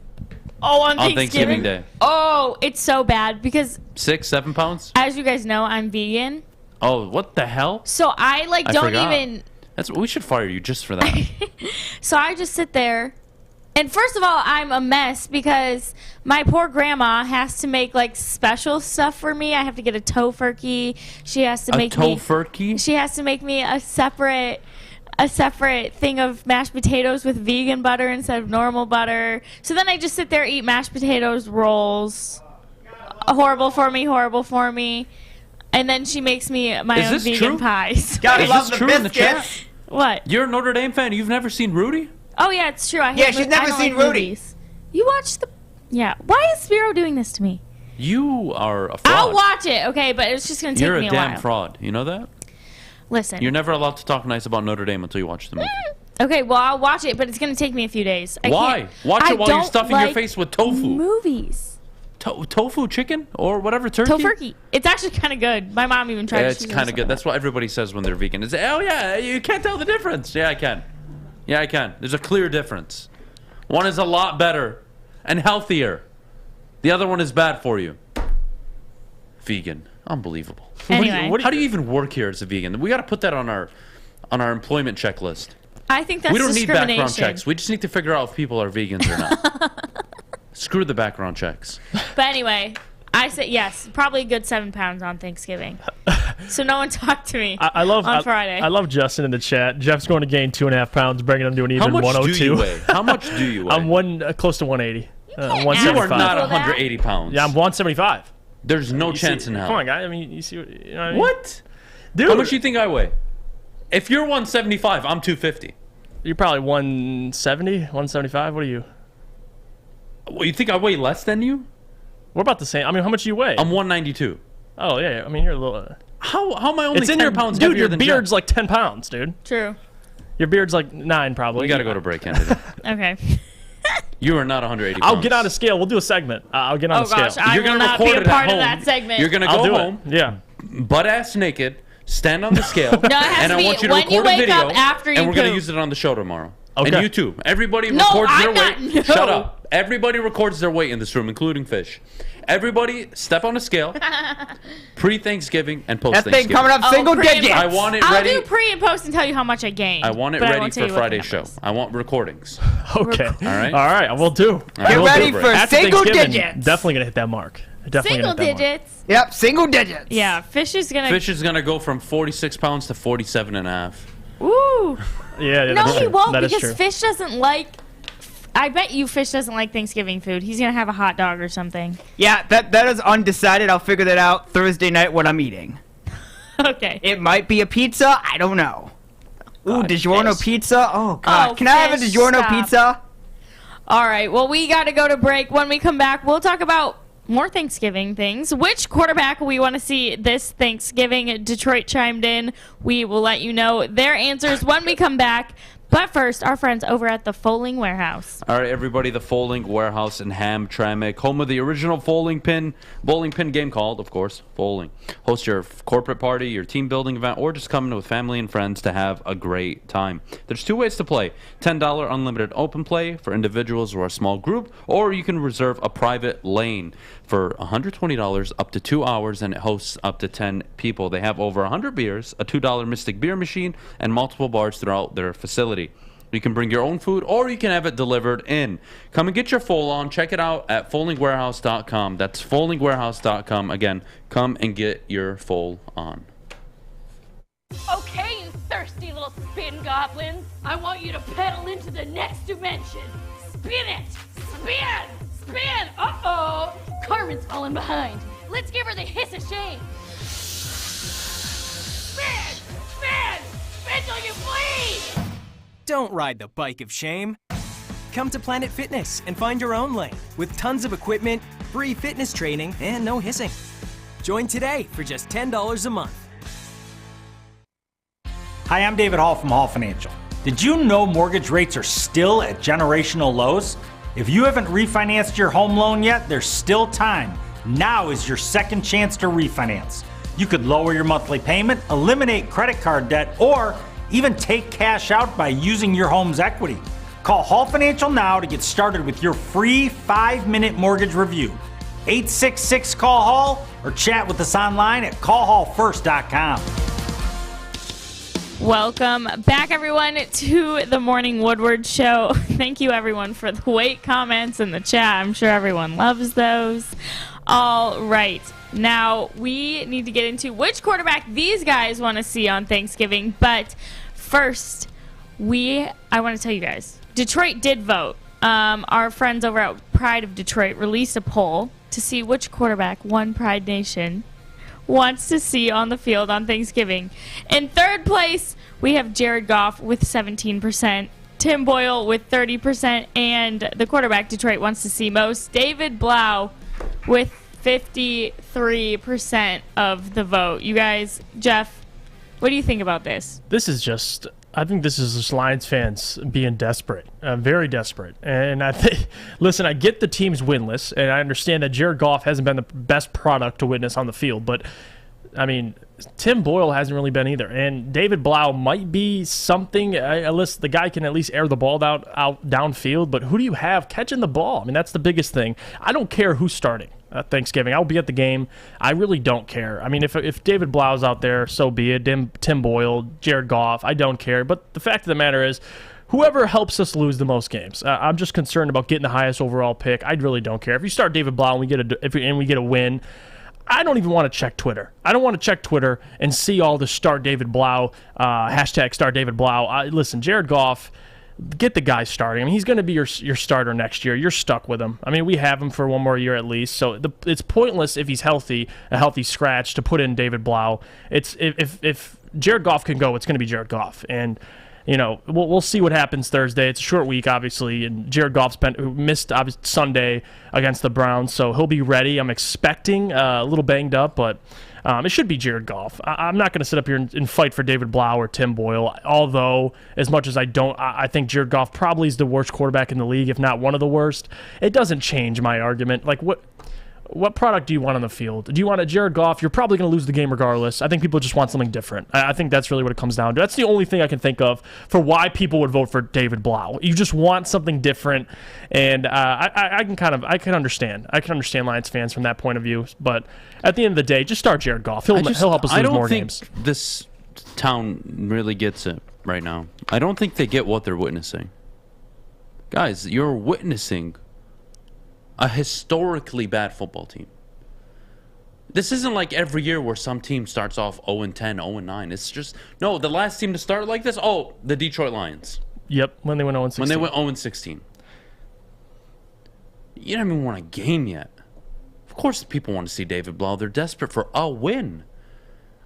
On Thanksgiving Day? Oh, it's so bad because 6-7 pounds. As you guys know, I'm vegan. Oh, what the hell? So I don't even. We should fire you just for that. So I just sit there, and first of all, I'm a mess because my poor grandma has to make special stuff for me. I have to get a tofurkey. She has to make me a tofurkey. She has to make me a separate thing of mashed potatoes with vegan butter instead of normal butter. So then I just sit there, eat mashed potatoes, rolls. Horrible for me. And then she makes me my own vegan pies. Gotta love the biscuits. What? You're a Notre Dame fan? You've never seen Rudy? Oh, yeah, it's true. She's never seen Rudy. Movies. You watched the... Yeah. Why is Spiro doing this to me? You are a fraud. I'll watch it, okay, but it's just going to take me a while. You're a damn fraud. You know that? Listen. You're never allowed to talk nice about Notre Dame until you watch the movie. Okay, well, I'll watch it, but it's going to take me a few days. Why? Watch it while you're stuffing your face with tofu. Movies. Tofu chicken or whatever turkey? Tofurkey. It's actually kind of good. My mom even tried it. It's kind of good. That's what everybody says when they're vegan. Is, oh, yeah, you can't tell the difference. Yeah, I can. There's a clear difference. One is a lot better and healthier. The other one is bad for you. Vegan. Unbelievable. Anyway. How do you even work here as a vegan? We got to put that on our employment checklist. I think that's We don't need discrimination. background checks. We just need to figure out if people are vegans or not. Screw the background checks. But anyway, I said yes, probably a good 7 pounds on Thanksgiving. So no one talked to me on Friday. I love Justin in the chat. Jeff's going to gain 2.5 pounds, bringing him to an even 102. How much do you weigh? How much do you weigh? I'm close to 180. You are not 180 pounds. Yeah, I'm 175. There's no chance in hell. Come on, guy. I mean, you see what I mean? What? Dude. How much do you think I weigh? If you're 175, I'm 250. You're probably 170, 175. What are you? Well, you think I weigh less than you? We're about the same. I mean, how much do you weigh? I'm 192. Oh, yeah. I mean, you're a little... How am I only 10 pounds heavier than Dude, your beard's Jeff? like 10 pounds, dude. True. Your beard's like 9 probably. We got to go to break, Kennedy. Okay. You are not 180 pounds. I'll get on a scale. We'll do a segment. I'll get on a scale. Oh, gosh. I will not be a part of that segment. You're going to go home. Yeah. Butt-ass naked. Stand on the scale. No, it has and to I be want you to when record you a wake video. up after you And we're going to poop. use it on the show tomorrow. Okay. And you too. Everybody No, records I'm their not- weight. no. Shut up. Everybody records their weight in this room, including Fish. Everybody step on a scale pre-Thanksgiving and That post-Thanksgiving. thing coming up single digits. I want it I'll ready. do pre and post and tell you how much I gained. I want it but I ready won't tell for you what the Friday's show. numbers. I want recordings. Okay. All right. All right. We'll do. Get We'll ready do. for After single Thanksgiving, digits. Definitely gonna hit that mark. Definitely Single gonna hit that mark. digits. Yep, single digits. Yeah, Fish is gonna. Fish is gonna go from 46 pounds to 47 and a half. Ooh. Yeah. No, that's he true. won't That is because true. Fish doesn't like. I bet you Fish doesn't like Thanksgiving food. He's gonna have a hot dog or something. Yeah, that is undecided. I'll figure that out Thursday night when I'm eating. Okay. It might be a pizza. I don't know. Ooh, God, DiGiorno Fish. pizza. Oh God, Oh, can I have a Fish, DiGiorno stop. pizza? All right. Well, we got to go to break. When we come back, we'll talk about more Thanksgiving things. Which quarterback we want to see this Thanksgiving? Detroit chimed in. We will let you know their answers when we come back. But first, our friends over at the Folding Warehouse. All right, everybody, the Folding Warehouse in Hamtramck, home of the original bowling pin game called, of course, bowling. Host your corporate party, your team building event, or just come in with family and friends to have a great time. There's 2 ways to play. $10 unlimited open play for individuals or a small group, or you can reserve a private lane for $120 up to 2 hours, and it hosts up to 10 people. They have over 100 beers, a $2 Mystic beer machine, and multiple bars throughout their facility. You can bring your own food, or you can have it delivered in. Come and get your fold on. Check it out at foldingwarehouse.com. That's foldingwarehouse.com. Again, come and get your fold on. Okay, you thirsty little spin goblins. I want you to pedal into the next dimension. Spin it! Spin! Spin! Uh-oh! Carmen's falling behind. Let's give her the hiss of shame. Spin! Spin! Spin till you bleed! Don't ride the bike of shame. Come to Planet Fitness and find your own lane with tons of equipment, free fitness training, and no hissing. Join today for just $10 a month. Hi, I'm David Hall from Hall Financial. Did you know mortgage rates are still at generational lows? If you haven't refinanced your home loan yet, there's still time. Now is your second chance to refinance. You could lower your monthly payment, eliminate credit card debt, or even take cash out by using your home's equity. Call Hall Financial now to get started with your free 5-minute mortgage review. 866-CALL-HALL or chat with us online at callhallfirst.com. Welcome back, everyone, to the Morning Woodward Show. Thank you, everyone, for the weight comments in the chat. I'm sure everyone loves those. All right. Now, we need to get into which quarterback these guys want to see on Thanksgiving. But first, I want to tell you guys, Detroit did vote. Our friends over at Pride of Detroit released a poll to see which quarterback One Pride Nation wants to see on the field on Thanksgiving. In third place, we have Jared Goff with 17%, Tim Boyle with 30%, and the quarterback Detroit wants to see most, David Blau, with 53% of the vote. You guys, Jeff, what do you think about this? I think this is just Lions fans being desperate, very desperate. And I think, listen, I get the team's winless, and I understand that Jared Goff hasn't been the best product to witness on the field, but I mean, Tim Boyle hasn't really been either. And David Blau might be something. The guy can at least air the ball out downfield, but who do you have catching the ball? I mean, that's the biggest thing. I don't care who's starting Thanksgiving. I'll be at the game. I really don't care. I mean, if David Blau's out there, so be it. Tim Boyle, Jared Goff, I don't care. But the fact of the matter is, whoever helps us lose the most games. I'm just concerned about getting the highest overall pick. I really don't care. If you start David Blau and we get a win, I don't even want to check Twitter. I don't want to check Twitter and see all the start David Blau, hashtag start David Blau. Listen, Jared Goff, get the guy starting. I mean, he's going to be your starter next year. You're stuck with him. I mean, we have him for one more year at least. So it's pointless if he's healthy, a healthy scratch, to put in David Blau. If Jared Goff can go, it's going to be Jared Goff. And we'll see what happens Thursday. It's a short week, obviously, and Jared Goff missed Sunday against the Browns, so he'll be ready. I'm expecting a little banged up, but it should be Jared Goff. I'm not going to sit up here and fight for David Blau or Tim Boyle, although as much as I think Jared Goff probably is the worst quarterback in the league, if not one of the worst. It doesn't change my argument. Like, what product do you want on the field? Do you want a Jared Goff? You're probably going to lose the game regardless. I think people just want something different. I think that's really what it comes down to. That's the only thing I can think of for why people would vote for David Blau. You just want something different, and I can understand. I can understand Lions fans from that point of view. But at the end of the day, just start Jared Goff. He'll help us lose more games. I don't think this town really gets it right now. I don't think they get what they're witnessing. Guys, you're witnessing a historically bad football team. This isn't like every year where some team starts off 0-10, 0-9. It's just, no, the last team to start like this, the Detroit Lions. Yep, when they went 0-16. When they went 0-16. You don't even won a game yet. Of course people want to see David Blau. They're desperate for a win.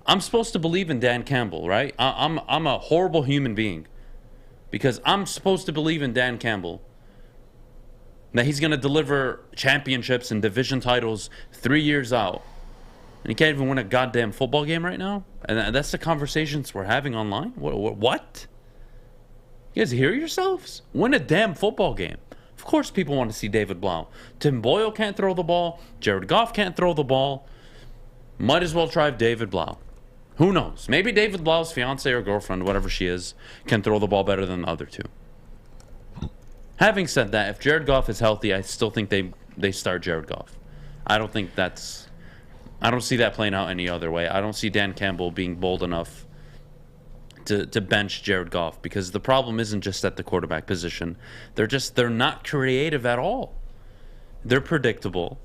I'm supposed to believe in Dan Campbell, right? I'm a horrible human being because I'm supposed to believe in Dan Campbell, that he's going to deliver championships and division titles 3 years out. And he can't even win a goddamn football game right now? And that's the conversations we're having online? What? You guys hear yourselves? Win a damn football game. Of course people want to see David Blau. Tim Boyle can't throw the ball. Jared Goff can't throw the ball. Might as well try David Blau. Who knows? Maybe David Blau's fiance or girlfriend, whatever she is, can throw the ball better than the other two. Having said that, if Jared Goff is healthy, I still think they start Jared Goff. I don't see that playing out any other way. I don't see Dan Campbell being bold enough to bench Jared Goff, because the problem isn't just at the quarterback position. They're not creative at all. They're predictable.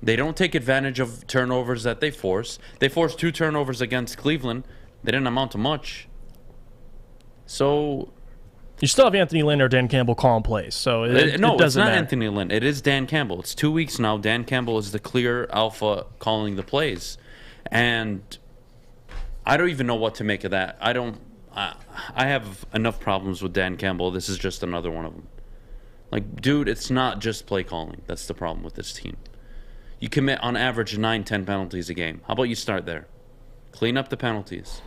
They don't take advantage of turnovers that they force. They forced 2 turnovers against Cleveland. They didn't amount to much. So you still have Anthony Lynn or Dan Campbell calling plays, so it doesn't it's not matter. Anthony Lynn. It is Dan Campbell. It's 2 weeks now. Dan Campbell is the clear alpha calling the plays, and I don't even know what to make of that. I have enough problems with Dan Campbell. This is just another one of them. Like, dude, it's not just play calling. That's the problem with this team. You commit on average 9-10 penalties a game. How about you start there? Clean up the penalties.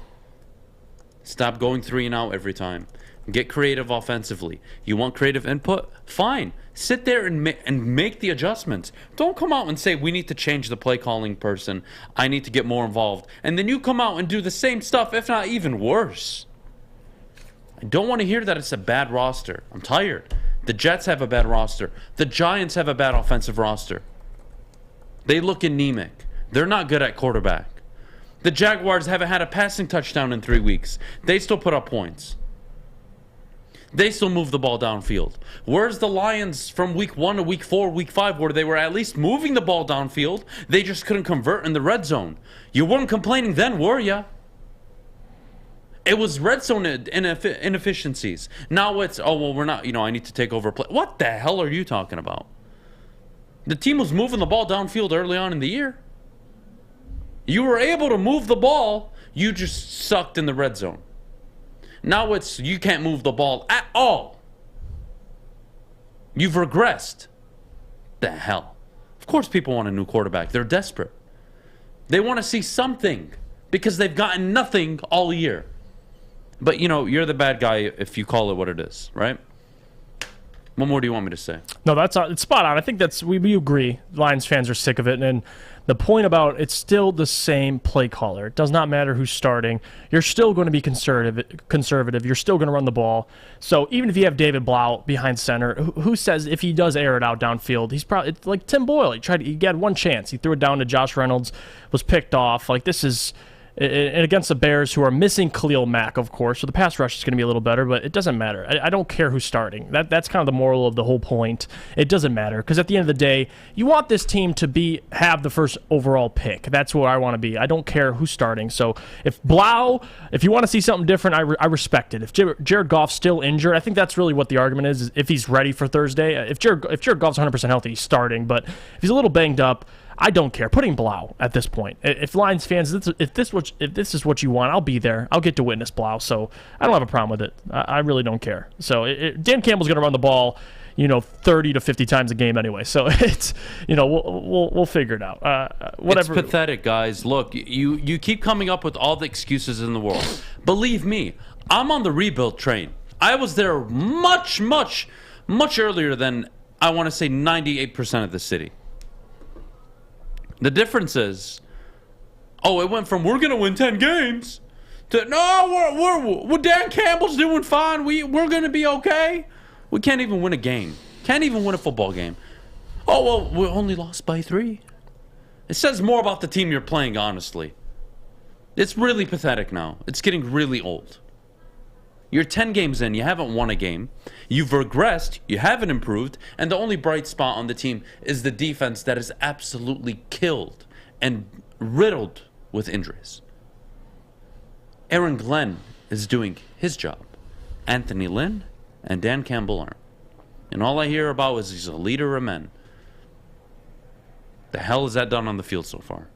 Stop going 3 and out every time. Get creative offensively. You want creative input? Fine. Sit there and make the adjustments. Don't come out and say, we need to change the play calling person. I need to get more involved. And then you come out and do the same stuff, if not even worse. I don't want to hear that it's a bad roster. I'm tired. The Jets have a bad roster. The Giants have a bad offensive roster. They look anemic. They're not good at quarterback. The Jaguars haven't had a passing touchdown in 3 weeks. They still put up points. They still move the ball downfield. Where's the Lions from week 1 to week 4, week 5, where they were at least moving the ball downfield? They just couldn't convert in the red zone. You weren't complaining then, were ya? It was red zone inefficiencies. Now it's, we're not, I need to take over play. What the hell are you talking about? The team was moving the ball downfield early on in the year. You were able to move the ball. You just sucked in the red zone. Now it's, you can't move the ball at all. You've regressed. The hell? Of course people want a new quarterback. They're desperate. They want to see something because they've gotten nothing all year. But, you're the bad guy if you call it what it is, right? What more do you want me to say? No, it's spot on. I think we agree. Lions fans are sick of it. And the point about it's still the same play caller. It does not matter who's starting. You're still going to be conservative. You're still going to run the ball. So even if you have David Blau behind center, who says if he does air it out downfield, he's probably like Tim Boyle. He had one chance. He threw it down to Josh Reynolds, was picked off. Like, this is. And against the Bears, who are missing Khalil Mack, of course, so the pass rush is going to be a little better, but it doesn't matter. I don't care who's starting. That's kind of the moral of the whole point. It doesn't matter, because at the end of the day, you want this team to have the first overall pick. That's where I want to be. I don't care who's starting. So if you want to see something different, I respect it. If Jared Goff's still injured, I think that's really what the argument is if he's ready for Thursday. If Jared Goff's 100% healthy, he's starting, but if he's a little banged up, I don't care. Putting Blau at this point. If Lions fans, if this is what you want, I'll be there. I'll get to witness Blau. So I don't have a problem with it. I really don't care. So Dan Campbell's going to run the ball, 30 to 50 times a game anyway. So it's, we'll figure it out. Whatever. It's pathetic, guys. Look, you keep coming up with all the excuses in the world. Believe me, I'm on the rebuild train. I was there much, much, much earlier than, I want to say, 98% of the city. The difference is, it went from we're going to win 10 games to no, we're Dan Campbell's doing fine. We're going to be okay. We can't even win a game. Can't even win a football game. Oh, well, we only lost by 3. It says more about the team you're playing, honestly. It's really pathetic now. It's getting really old. You're 10 games in. You haven't won a game. You've regressed. You haven't improved. And the only bright spot on the team is the defense that is absolutely killed and riddled with injuries. Aaron Glenn is doing his job. Anthony Lynn and Dan Campbell aren't. And all I hear about is he's a leader of men. The hell has that done on the field so far?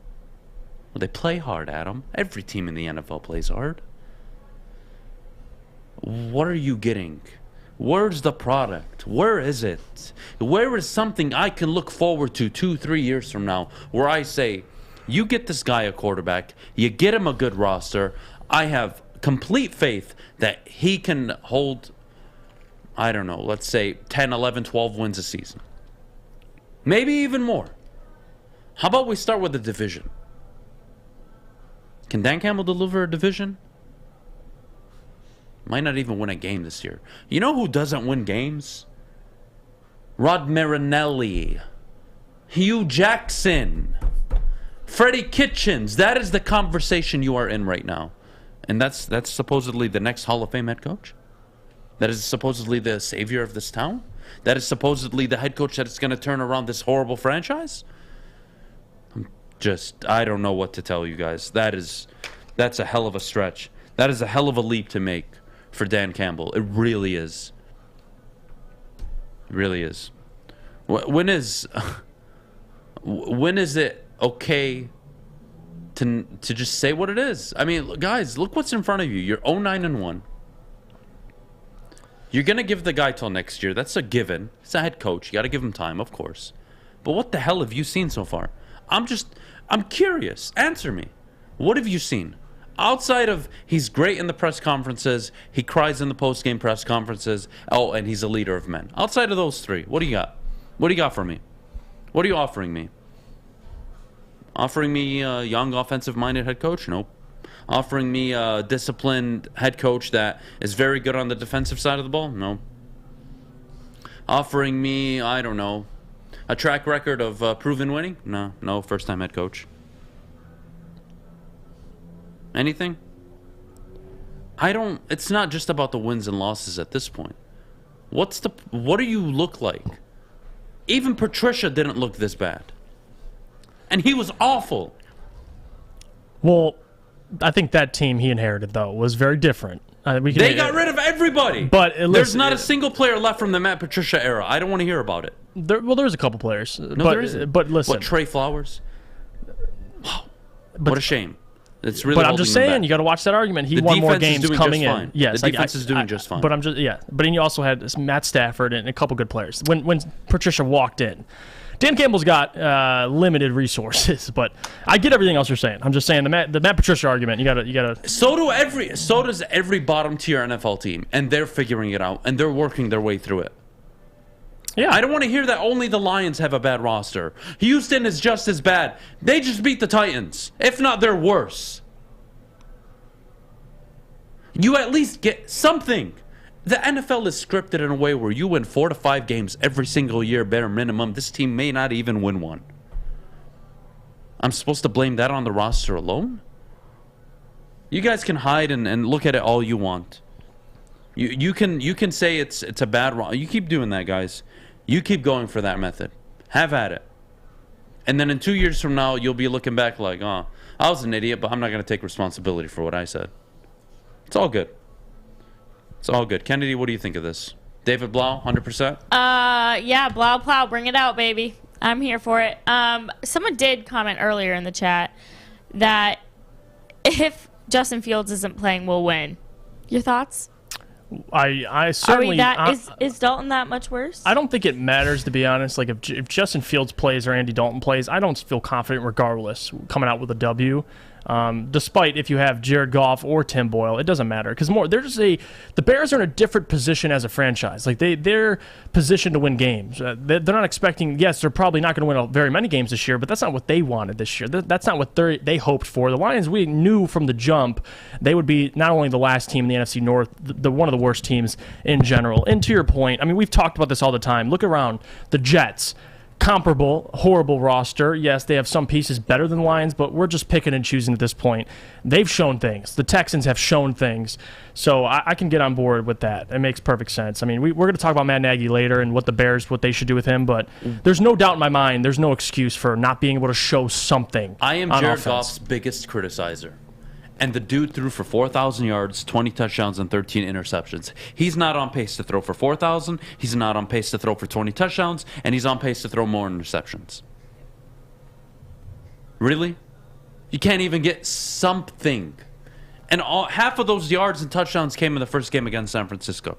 Well, they play hard, Adam. Every team in the NFL plays hard. What are you getting? Where's the product? Where is it? Where is something I can look forward to 2-3 years from now where I say, you get this guy a quarterback, you get him a good roster, I have complete faith that he can hold, I don't know, let's say 10, 11, 12 wins a season. Maybe even more. How about we start with the division? Can Dan Campbell deliver a division? Might not even win a game this year. You know who doesn't win games? Rod Marinelli, Hugh Jackson, Freddie Kitchens. That is the conversation you are in right now. And that's supposedly the next Hall of Fame head coach? That is supposedly the savior of this town? That is supposedly the head coach that is going to turn around this horrible franchise? I don't know what to tell you guys. That's a hell of a stretch. That is a hell of a leap to make for Dan Campbell. It really is. It really is. When is it okay to just say what it is? I mean, guys, look what's in front of you. You're 0-9-1. You're going to give the guy till next year. That's a given. He's a head coach. You got to give him time, of course. But what the hell have you seen so far? I'm curious. Answer me. What have you seen? Outside of he's great in the press conferences, he cries in the post-game press conferences, and he's a leader of men. Outside of those 3, what do you got? What do you got for me? What are you offering me? Offering me a young offensive-minded head coach? Nope. Offering me a disciplined head coach that is very good on the defensive side of the ball? No. Offering me, I don't know, a track record of proven winning? No, first-time head coach. Anything? It's not just about the wins and losses at this point. What do you look like? Even Patricia didn't look this bad. And he was awful. Well, I think that team he inherited, though, was very different. They got rid of everybody. But there's not a single player left from the Matt Patricia era. I don't want to hear about it. There's a couple players. No, there isn't. But listen. What, Trey Flowers? Wow. What a shame. It's really. But I'm just saying, you got to watch that argument. He won more games coming in. Fine. Yes, the defense is doing just fine. But But then you also had Matt Stafford and a couple good players. When Patricia walked in, Dan Campbell's got limited resources. But I get everything else you're saying. I'm just saying the Matt Patricia argument. You gotta. So does every bottom tier NFL team, and they're figuring it out and they're working their way through it. Yeah. I don't want to hear that only the Lions have a bad roster. Houston is just as bad. They just beat the Titans. If not, they're worse. You at least get something. The NFL is scripted in a way where you win 4 to 5 games every single year, bare minimum. This team may not even win one. I'm supposed to blame that on the roster alone? You guys can hide and look at it all you want. You can say it's a bad roster. You keep doing that, guys. You keep going for that method. Have at it. And then in 2 years from now, you'll be looking back like, I was an idiot, but I'm not going to take responsibility for what I said. It's all good. It's all good. Kennedy, what do you think of this? David Blau, 100%? Yeah, Blau, bring it out, baby. I'm here for it. Someone did comment earlier in the chat that if Justin Fields isn't playing, we'll win. Your thoughts? I certainly... Is Dalton that much worse? I don't think it matters, to be honest. Like, if Justin Fields plays or Andy Dalton plays, I don't feel confident regardless coming out with a W. Despite if you have Jared Goff or Tim Boyle, it doesn't matter because the Bears are in a different position as a franchise. Like they're positioned to win games. They're not expecting. Yes, they're probably not going to win very many games this year, but that's not what they wanted this year. That's not what they hoped for. The Lions, we knew from the jump they would be not only the last team in the NFC North, the one of the worst teams in general. And to your point, I mean, we've talked about this all the time. Look around the Jets. Comparable, horrible roster. Yes, they have some pieces better than the Lions, but we're just picking and choosing at this point. They've shown things. The Texans have shown things. So I can get on board with that. It makes perfect sense. I mean, we're going to talk about Matt Nagy later and what they should do with him, but there's no doubt in my mind, there's no excuse for not being able to show something. I am Jared Goff's biggest criticizer. And the dude threw for 4,000 yards, 20 touchdowns, and 13 interceptions. He's not on pace to throw for 4,000. He's not on pace to throw for 20 touchdowns. And he's on pace to throw more interceptions. Really? You can't even get something. And half of those yards and touchdowns came in the first game against San Francisco.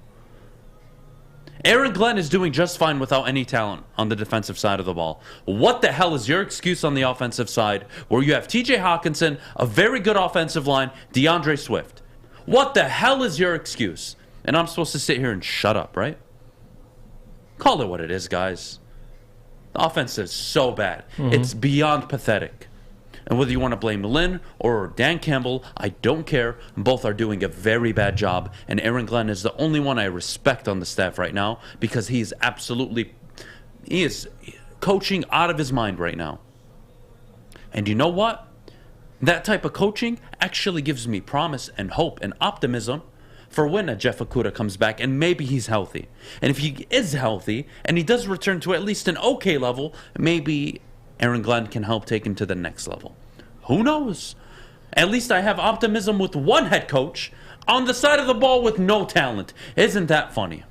Aaron Glenn is doing just fine without any talent on the defensive side of the ball. What the hell is your excuse on the offensive side where you have TJ Hawkinson, a very good offensive line, DeAndre Swift? What the hell is your excuse? And I'm supposed to sit here and shut up, right? Call it what it is, guys. The offense is so bad. It's beyond pathetic. And whether you want to blame Lynn or Dan Campbell, I don't care. Both are doing a very bad job. And Aaron Glenn is the only one I respect on the staff right now because he is coaching out of his mind right now. And you know what? That type of coaching actually gives me promise and hope and optimism for when a Jeff Okudah comes back and maybe he's healthy. And if he is healthy and he does return to at least an okay level, maybe Aaron Glenn can help take him to the next level. Who knows? At least I have optimism with one head coach on the side of the ball with no talent. Isn't that funny?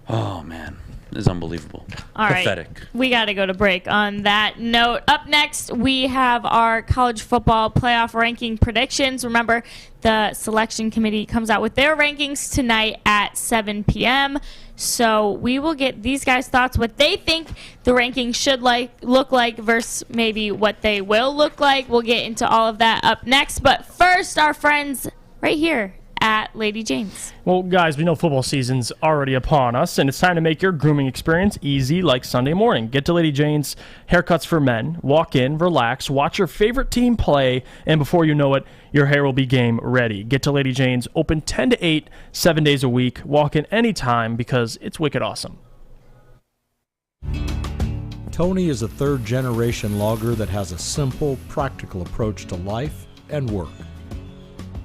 Oh, man. This is unbelievable. All Pathetic. right. We got to go to break on that note. Up next, we have our college football playoff ranking predictions. Remember, the selection committee comes out with their rankings tonight at 7 p.m., so we will get these guys' thoughts, what they think the rankings should look like versus maybe what they will look like. We'll get into all of that up next. But first, our friends right here at Lady Jane's. Well, guys, we know football season's already upon us, and it's time to make your grooming experience easy like Sunday morning. Get to Lady Jane's Haircuts for Men. Walk in, relax, watch your favorite team play, and before you know it, your hair will be game ready. Get to Lady Jane's, open 10 to 8, 7 days a week. Walk in anytime because it's wicked awesome. Tony is a third-generation logger that has a simple, practical approach to life and work.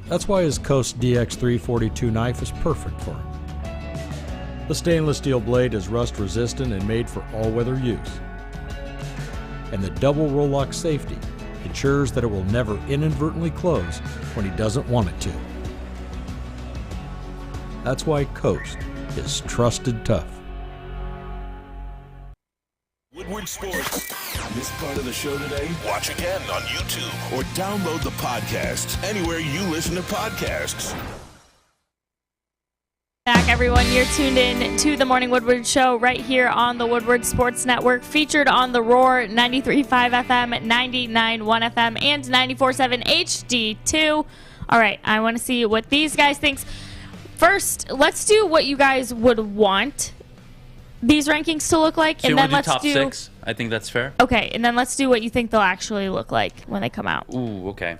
That's why his Coast DX342 knife is perfect for him. The stainless steel blade is rust-resistant and made for all-weather use. And the double roll-lock safety ensures that it will never inadvertently close when he doesn't want it to. That's why Coast is trusted tough. Woodward Sports. Missed part of the show today? Watch again on YouTube or download the podcast anywhere you listen to podcasts. Back, everyone. You're tuned in to the Morning Woodward Show right here on the Woodward Sports Network, featured on the Roar 93.5 FM, 99.1 FM, and 94.7 HD2. All right, I want to see what these guys think. First, let's do what you guys would want these rankings to look like, So and you then want to let's do top 6? I think that's fair. Okay, and then let's do what you think they'll actually look like when they come out. Ooh, okay.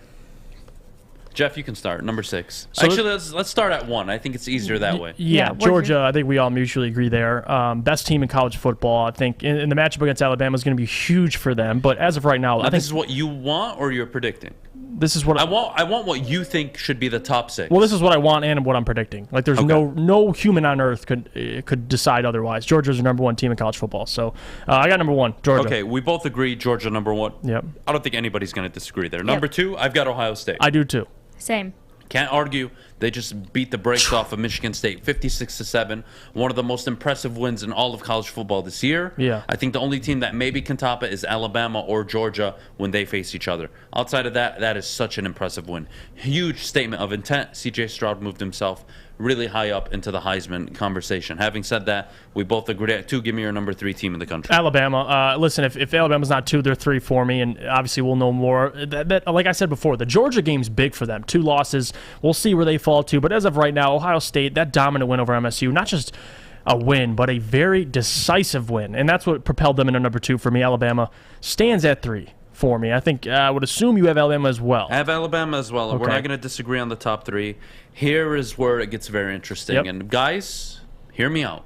Jeff, you can start. Number 6. So Actually, let's start at 1. I think it's easier that way. Yeah, Georgia, I think we all mutually agree there. Best team in college football. I think in the matchup against Alabama is going to be huge for them. But as of right now, I think this is what you want, or you're predicting? This is what I want. I want what you think should be the top 6. Well, this is what I want and what I'm predicting. Like, there's no human on earth could decide otherwise. Georgia's the number 1 team in college football. So I got number 1, Georgia. Okay, we both agree Georgia number 1. Yep. I don't think anybody's going to disagree there. Number 2, I've got Ohio State. I do too. Same. Can't argue. They just beat the brakes off of Michigan State 56-7. One of the most impressive wins in all of college football this year. Yeah. I think the only team that maybe can top it is Alabama or Georgia when they face each other. Outside of that, that is such an impressive win. Huge statement of intent. C.J. Stroud moved himself really high up into the Heisman conversation. Having said that, we both agree at 2. Give me your number 3 team in the country. Alabama. Listen, if Alabama's not 2, they're 3 for me, and obviously we'll know more. Like I said before, the Georgia game's big for them. 2 losses. We'll see where they fall to. But as of right now, Ohio State, that dominant win over MSU, not just a win, but a very decisive win. And that's what propelled them into number 2 for me. Alabama stands at 3 for me. I think I would assume you have Alabama as well. I have Alabama as well. Okay. We're not going to disagree on the top 3. Here is where it gets very interesting. Yep. And guys, hear me out.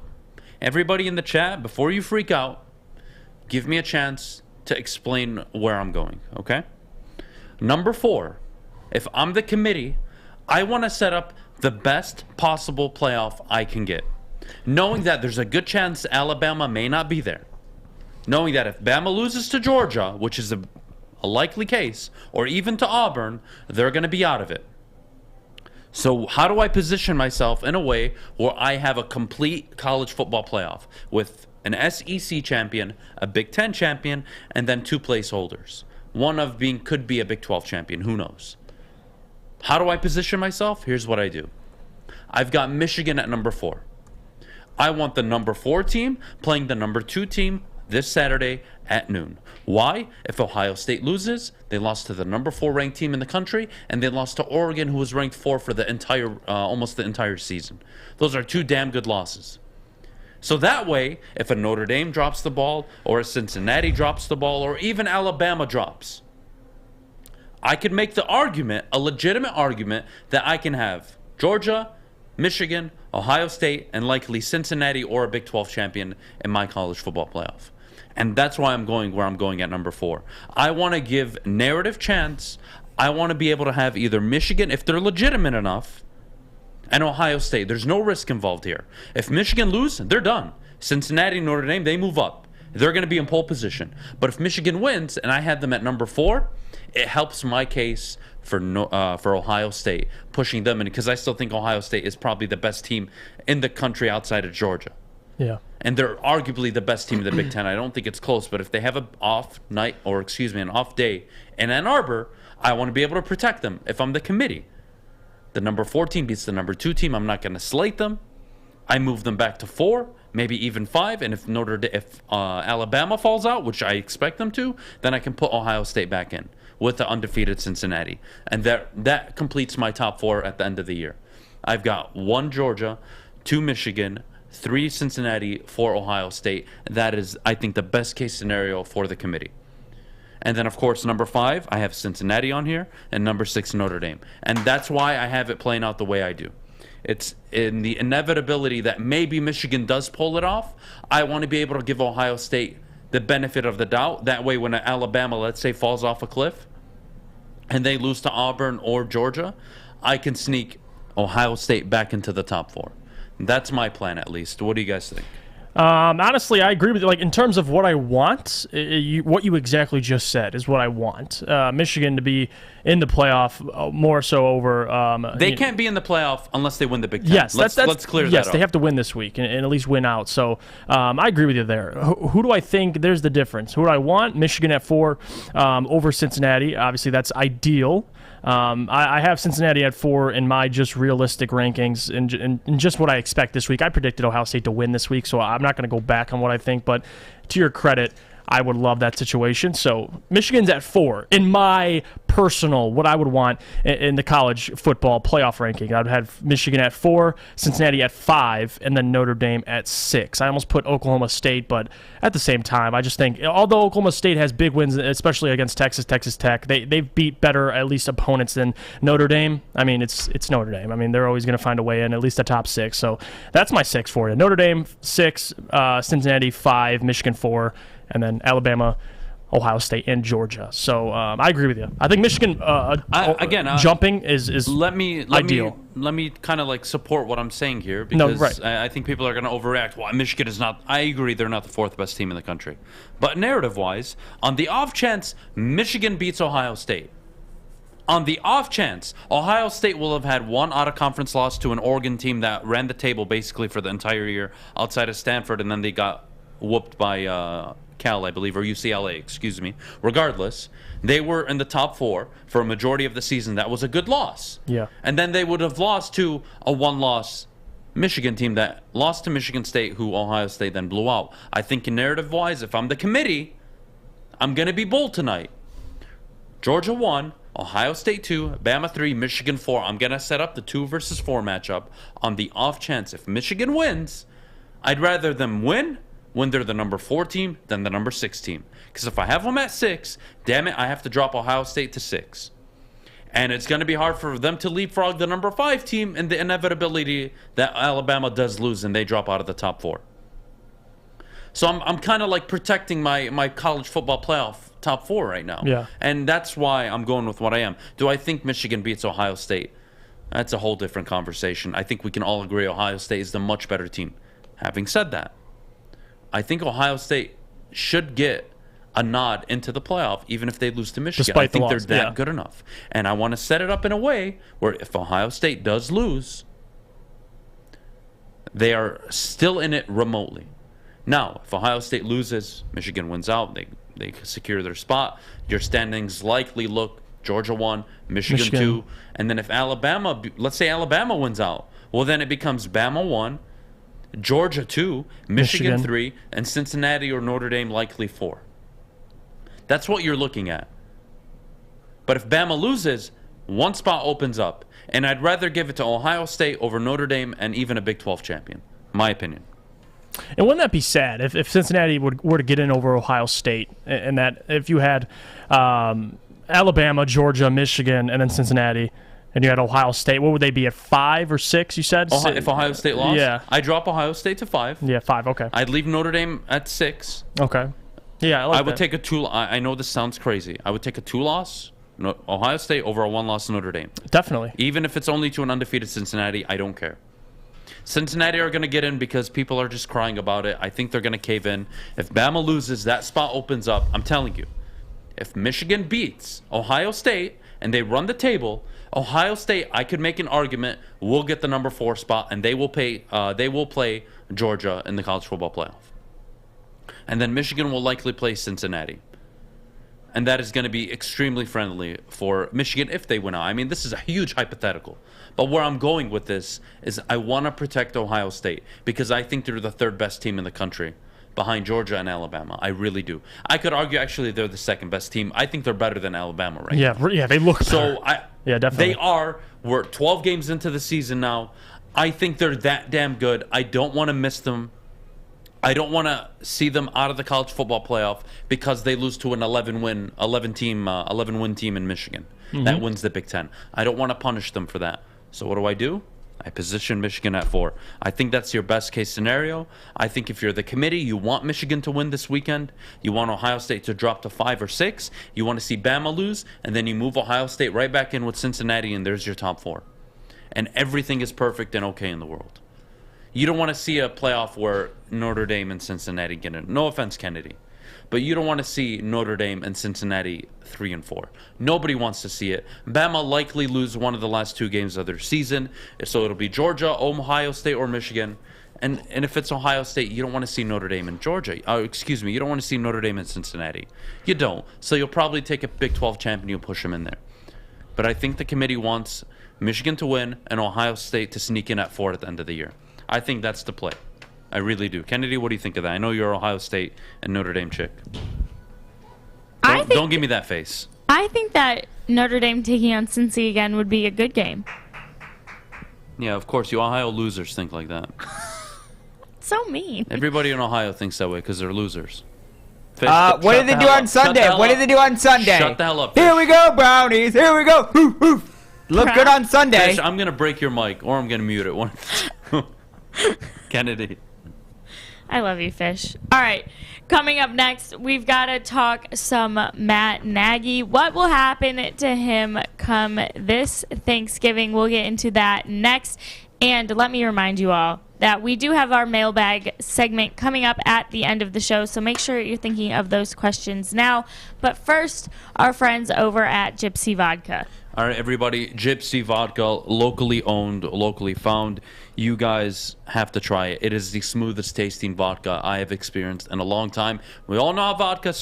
Everybody in the chat, before you freak out, give me a chance to explain where I'm going, okay? Number 4, if I'm the committee, I want to set up the best possible playoff I can get, knowing that there's a good chance Alabama may not be there, knowing that if Bama loses to Georgia, which is a likely case, or even to Auburn, they're going to be out of it. So how do I position myself in a way where I have a complete college football playoff with an SEC champion, a Big Ten champion, and then 2 placeholders? One of being could be a Big 12 champion. Who knows? How do I position myself? Here's what I do. I've got Michigan at number 4. I want the number 4 team playing the number 2 team this Saturday at noon. Why? If Ohio State loses, they lost to the number 4 ranked team in the country, and they lost to Oregon, who was ranked 4 for the entire, almost the entire season. Those are 2 damn good losses. So that way, if a Notre Dame drops the ball, or a Cincinnati drops the ball, or even Alabama drops, I could make the argument, a legitimate argument, that I can have Georgia, Michigan, Ohio State, and likely Cincinnati or a Big 12 champion in my college football playoff. And that's why I'm going where I'm going at number 4. I want to give narrative chance. I want to be able to have either Michigan, if they're legitimate enough, and Ohio State. There's no risk involved here. If Michigan lose, they're done. Cincinnati, Notre Dame, they move up. They're going to be in pole position. But if Michigan wins, and I had them at number 4, it helps my case for Ohio State, pushing them in, because I still think Ohio State is probably the best team in the country outside of Georgia. Yeah. And they're arguably the best team in the Big Ten. I don't think it's close, but if they have an off day in Ann Arbor, I want to be able to protect them if I'm the committee. The number 4 team beats the number 2 team. I'm not going to slate them. I move them back to 4, maybe even 5, and if Alabama falls out, which I expect them to, then I can put Ohio State back in with the undefeated Cincinnati. And that completes my top 4 at the end of the year. I've got 1 Georgia, 2 Michigan, 3 Cincinnati, 4 Ohio State. That is, I think, the best case scenario for the committee. And then, of course, number 5, I have Cincinnati on here, and number 6, Notre Dame. And that's why I have it playing out the way I do. It's in the inevitability that maybe Michigan does pull it off. I want to be able to give Ohio State the benefit of the doubt. That way, when Alabama, let's say, falls off a cliff and they lose to Auburn or Georgia, I can sneak Ohio State back into the top 4. That's my plan, at least. What do you guys think? Honestly, I agree with you. Like, in terms of what I want, what you exactly just said is what I want. Michigan to be in the playoff, more so over. They can't be in the playoff unless they win the Big Ten. Yes, let's clear that up. Yes, they have to win this week and at least win out. So I agree with you there. Who do I think? There's the difference. Who do I want? Michigan at 4 over Cincinnati. Obviously, that's ideal. I have Cincinnati at 4 in my just realistic rankings and just what I expect this week. I predicted Ohio State to win this week, so I'm not going to go back on what I think. But to your credit, I would love that situation. So Michigan's at 4 in my personal, what I would want in the college football playoff ranking. I'd have Michigan at 4, Cincinnati at 5, and then Notre Dame at 6. I almost put Oklahoma State, but at the same time, I just think, although Oklahoma State has big wins, especially against Texas Tech, they've beat better, at least, opponents than Notre Dame. I mean, it's Notre Dame. I mean, they're always going to find a way in, at least the top 6. So that's my 6 for you. Notre Dame 6, Cincinnati 5, Michigan 4, and then Alabama, Ohio State, and Georgia. So I agree with you. I think Michigan jumping is ideal. Let me kind of like support what I'm saying here, because I think people are going to overreact. Well, Michigan is not. I agree, they're not the 4th best team in the country. But narrative-wise, on the off chance Michigan beats Ohio State, On the off chance, Ohio State will have had one out-of-conference loss to an Oregon team that ran the table basically for the entire year outside of Stanford, and then they got whooped by Cal, I believe, or UCLA, excuse me. Regardless, they were in the top 4 for a majority of the season. That was a good loss. Yeah. And then they would have lost to a one-loss Michigan team that lost to Michigan State, who Ohio State then blew out. I think narrative-wise, if I'm the committee, I'm going to be bold tonight. Georgia 1, Ohio State 2, Bama 3, Michigan 4. I'm going to set up the 2 versus 4 matchup on the off chance. If Michigan wins, I'd rather them win when they're the number 4 team than the number 6 team. Because if I have them at 6, damn it, I have to drop Ohio State to 6. And it's going to be hard for them to leapfrog the number 5 team and the inevitability that Alabama does lose and they drop out of the top 4. So I'm kind of like protecting my college football playoff top 4 right now. Yeah. And that's why I'm going with what I am. Do I think Michigan beats Ohio State? That's a whole different conversation. I think we can all agree Ohio State is the much better team. Having said that, I think Ohio State should get a nod into the playoff, even if they lose to Michigan. Despite I think the they're loss, that good enough. And I want to set it up in a way where if Ohio State does lose, they are still in it remotely. Now, if Ohio State loses, Michigan wins out, they secure their spot. Your standings likely look Georgia 1, Michigan 2. And then if Alabama, let's say Alabama wins out, well, then it becomes Bama 1, Georgia 2, Michigan 3, and Cincinnati or Notre Dame likely 4. That's what you're looking at. But if Bama loses, one spot opens up. And I'd rather give it to Ohio State over Notre Dame and even a Big 12 champion, my opinion. And wouldn't that be sad if Cincinnati were to get in over Ohio State, and that if you had Alabama, Georgia, Michigan, and then Cincinnati, and you had Ohio State, what would they be at 5 or 6? You said If Ohio State lost, yeah, I drop Ohio State to 5. Yeah, 5. Okay. I'd leave Notre Dame at 6. Okay. Yeah, I would take a 2. I know this sounds crazy. I would take a 2-loss Ohio State over a 1-loss Notre Dame. Definitely. Even if it's only to an undefeated Cincinnati, I don't care. Cincinnati are going to get in because people are just crying about it. I think they're going to cave in. If Bama loses, that spot opens up. I'm telling you, if Michigan beats Ohio State and they run the table, Ohio State, I could make an argument, will get the number 4 spot, and they will play Georgia in the college football playoff. And then Michigan will likely play Cincinnati. And that is going to be extremely friendly for Michigan if they win out. I mean, this is a huge hypothetical. But where I'm going with this is I want to protect Ohio State because I think they're the 3rd best team in the country behind Georgia and Alabama. I really do. I could argue actually they're the 2nd best team. I think they're better than Alabama right now. Yeah, they look better. Yeah, definitely. They are. We're 12 games into the season now. I think they're that damn good. I don't want to miss them. I don't want to see them out of the college football playoff because they lose to an 11-win team in Michigan that wins the Big Ten. I don't want to punish them for that. So what do? I position Michigan at 4. I think that's your best case scenario. I think if you're the committee, you want Michigan to win this weekend. You want Ohio State to drop to 5 or 6. You want to see Bama lose, and then you move Ohio State right back in with Cincinnati, and there's your top 4. And everything is perfect and okay in the world. You don't want to see a playoff where Notre Dame and Cincinnati get in. No offense, Kennedy. But you don't want to see Notre Dame and Cincinnati 3 and 4. Nobody wants to see it. Bama likely lose one of the last 2 games of their season. So it'll be Georgia, Ohio State, or Michigan. And if it's Ohio State, you don't want to see Notre Dame and Georgia. You don't want to see Notre Dame and Cincinnati. You don't. So you'll probably take a Big 12 champion and push them in there. But I think the committee wants Michigan to win and Ohio State to sneak in at 4 at the end of the year. I think that's the play. I really do. Kennedy, what do you think of that? I know you're Ohio State and Notre Dame chick. Don't give me that face. I think that Notre Dame taking on Cincy again would be a good game. Yeah, of course. You Ohio losers think like that. So mean. Everybody in Ohio thinks that way because they're losers. Fish, what did they do on Sunday? What did they do on Sunday? Shut the hell up, Fish. Here we go, Brownies. Here we go. Hoof, hoof. Look good on Sunday. Fish, I'm going to break your mic or I'm going to mute it. Kennedy. I love you, Fish. All right. Coming up next, we've got to talk some Matt Nagy. What will happen to him come this Thanksgiving? We'll get into that next. And let me remind you all that we do have our mailbag segment coming up at the end of the show, so make sure you're thinking of those questions now. But first, our friends over at Gypsy Vodka. All right, everybody, Gypsy Vodka, locally owned, locally found. You guys have to try it. It is the smoothest tasting vodka I have experienced in a long time. We all know how vodka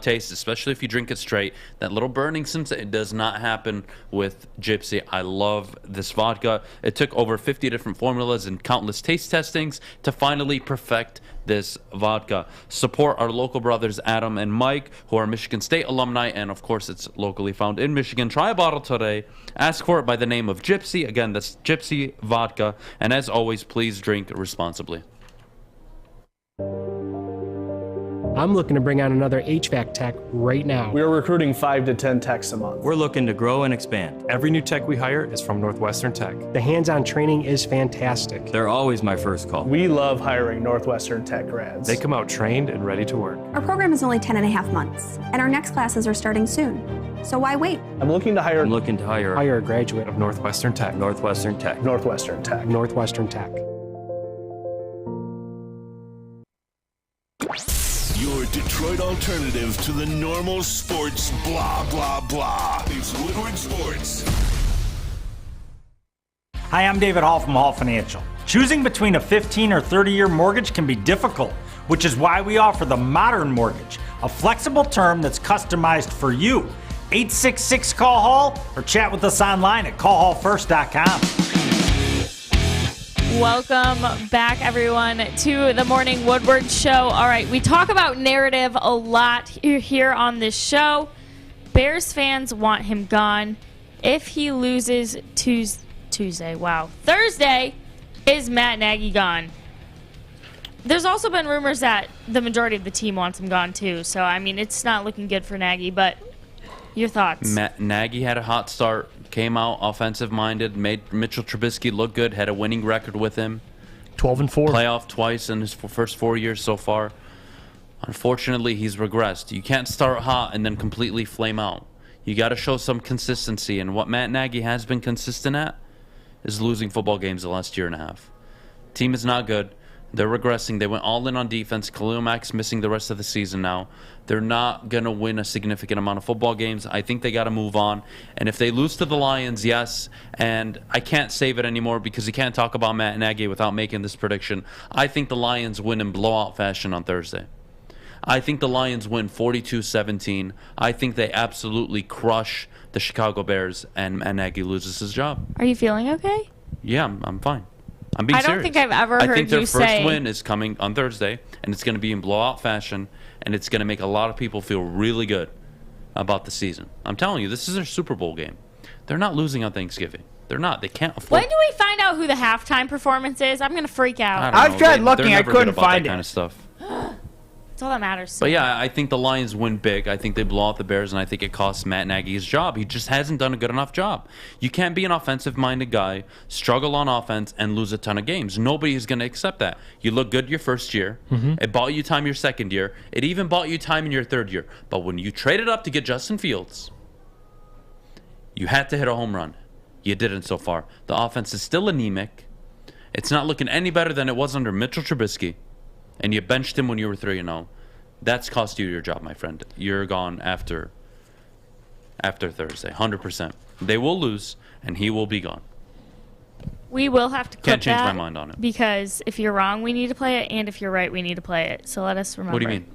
tastes, especially if you drink it straight. That little burning sensation, it does not happen with Gypsy. I love this vodka. It took over 50 different formulas and countless taste testings to finally perfect this vodka. Support our local brothers Adam and Mike, who are Michigan State alumni, and of course it's locally found in Michigan. Try a bottle today. Ask for it by the name of Gypsy. Again, that's Gypsy Vodka. And as always, please drink responsibly. I'm looking to bring on another HVAC tech right now. We are recruiting 5 to 10 techs a month. We're looking to grow and expand. Every new tech we hire is from Northwestern Tech. The hands-on training is fantastic. They're always my first call. We love hiring Northwestern Tech grads. They come out trained and ready to work. Our program is only 10 and a half months, and our next classes are starting soon. So why wait? I'm looking to hire a graduate of Northwestern Tech. Northwestern Tech. Northwestern Tech. Northwestern Tech. Your Detroit alternative to the normal sports blah, blah, blah. It's Woodward Sports. Hi, I'm David Hall from Hall Financial. Choosing between a 15 or 30-year mortgage can be difficult, which is why we offer the Modern Mortgage, a flexible term that's customized for you. 866-CALL-HALL or chat with us online at callhallfirst.com. Welcome back, everyone, to the Morning Woodward Show. All right, we talk about narrative a lot here on this show. Bears fans want him gone. If he loses Thursday, is Matt Nagy gone? There's also been rumors that the majority of the team wants him gone, too. So, I mean, it's not looking good for Nagy, but your thoughts? Nagy had a hot start, came out offensive-minded, made Mitchell Trubisky look good, had a winning record with him. 12-4. Playoff twice in his first 4 years so far. Unfortunately, he's regressed. You can't start hot and then completely flame out. You got to show some consistency, and what Matt Nagy has been consistent at is losing football games the last year and a half. Team is not good. They're regressing. They went all in on defense. Khalil Mack's missing the rest of the season now. They're not going to win a significant amount of football games. I think they got to move on. And if they lose to the Lions, yes, and I can't save it anymore because you can't talk about Matt Nagy without making this prediction. I think the Lions win in blowout fashion on Thursday. I think the Lions win 42-17. I think they absolutely crush the Chicago Bears, and Nagy loses his job. Are you feeling okay? Yeah, I'm fine. I'm being serious. I don't think I've ever heard you say... I think their first win is coming on Thursday, and it's going to be in blowout fashion, and it's going to make a lot of people feel really good about the season. I'm telling you, this is their Super Bowl game. They're not losing on Thanksgiving. They're not. They can't afford... When do we find out who the halftime performance is? I'm going to freak out. I've tried looking. I couldn't find that kind of stuff. That's all that matters. But yeah, I think the Lions win big. I think they blow out the Bears, and I think it costs Matt Nagy his job. He just hasn't done a good enough job. You can't be an offensive-minded guy, struggle on offense, and lose a ton of games. Nobody is going to accept that. You look good your first year. Mm-hmm. It bought you time your second year. It even bought you time in your third year. But when you traded up to get Justin Fields, you had to hit a home run. You didn't so far. The offense is still anemic. It's not looking any better than it was under Mitchell Trubisky. And you benched him when you were 3-0. That's cost you your job, my friend. You're gone after Thursday, 100%. They will lose, and he will be gone. We will have to clip Can't change my mind on it. Because if you're wrong, we need to play it, and if you're right, we need to play it. So let us remember. What do you mean?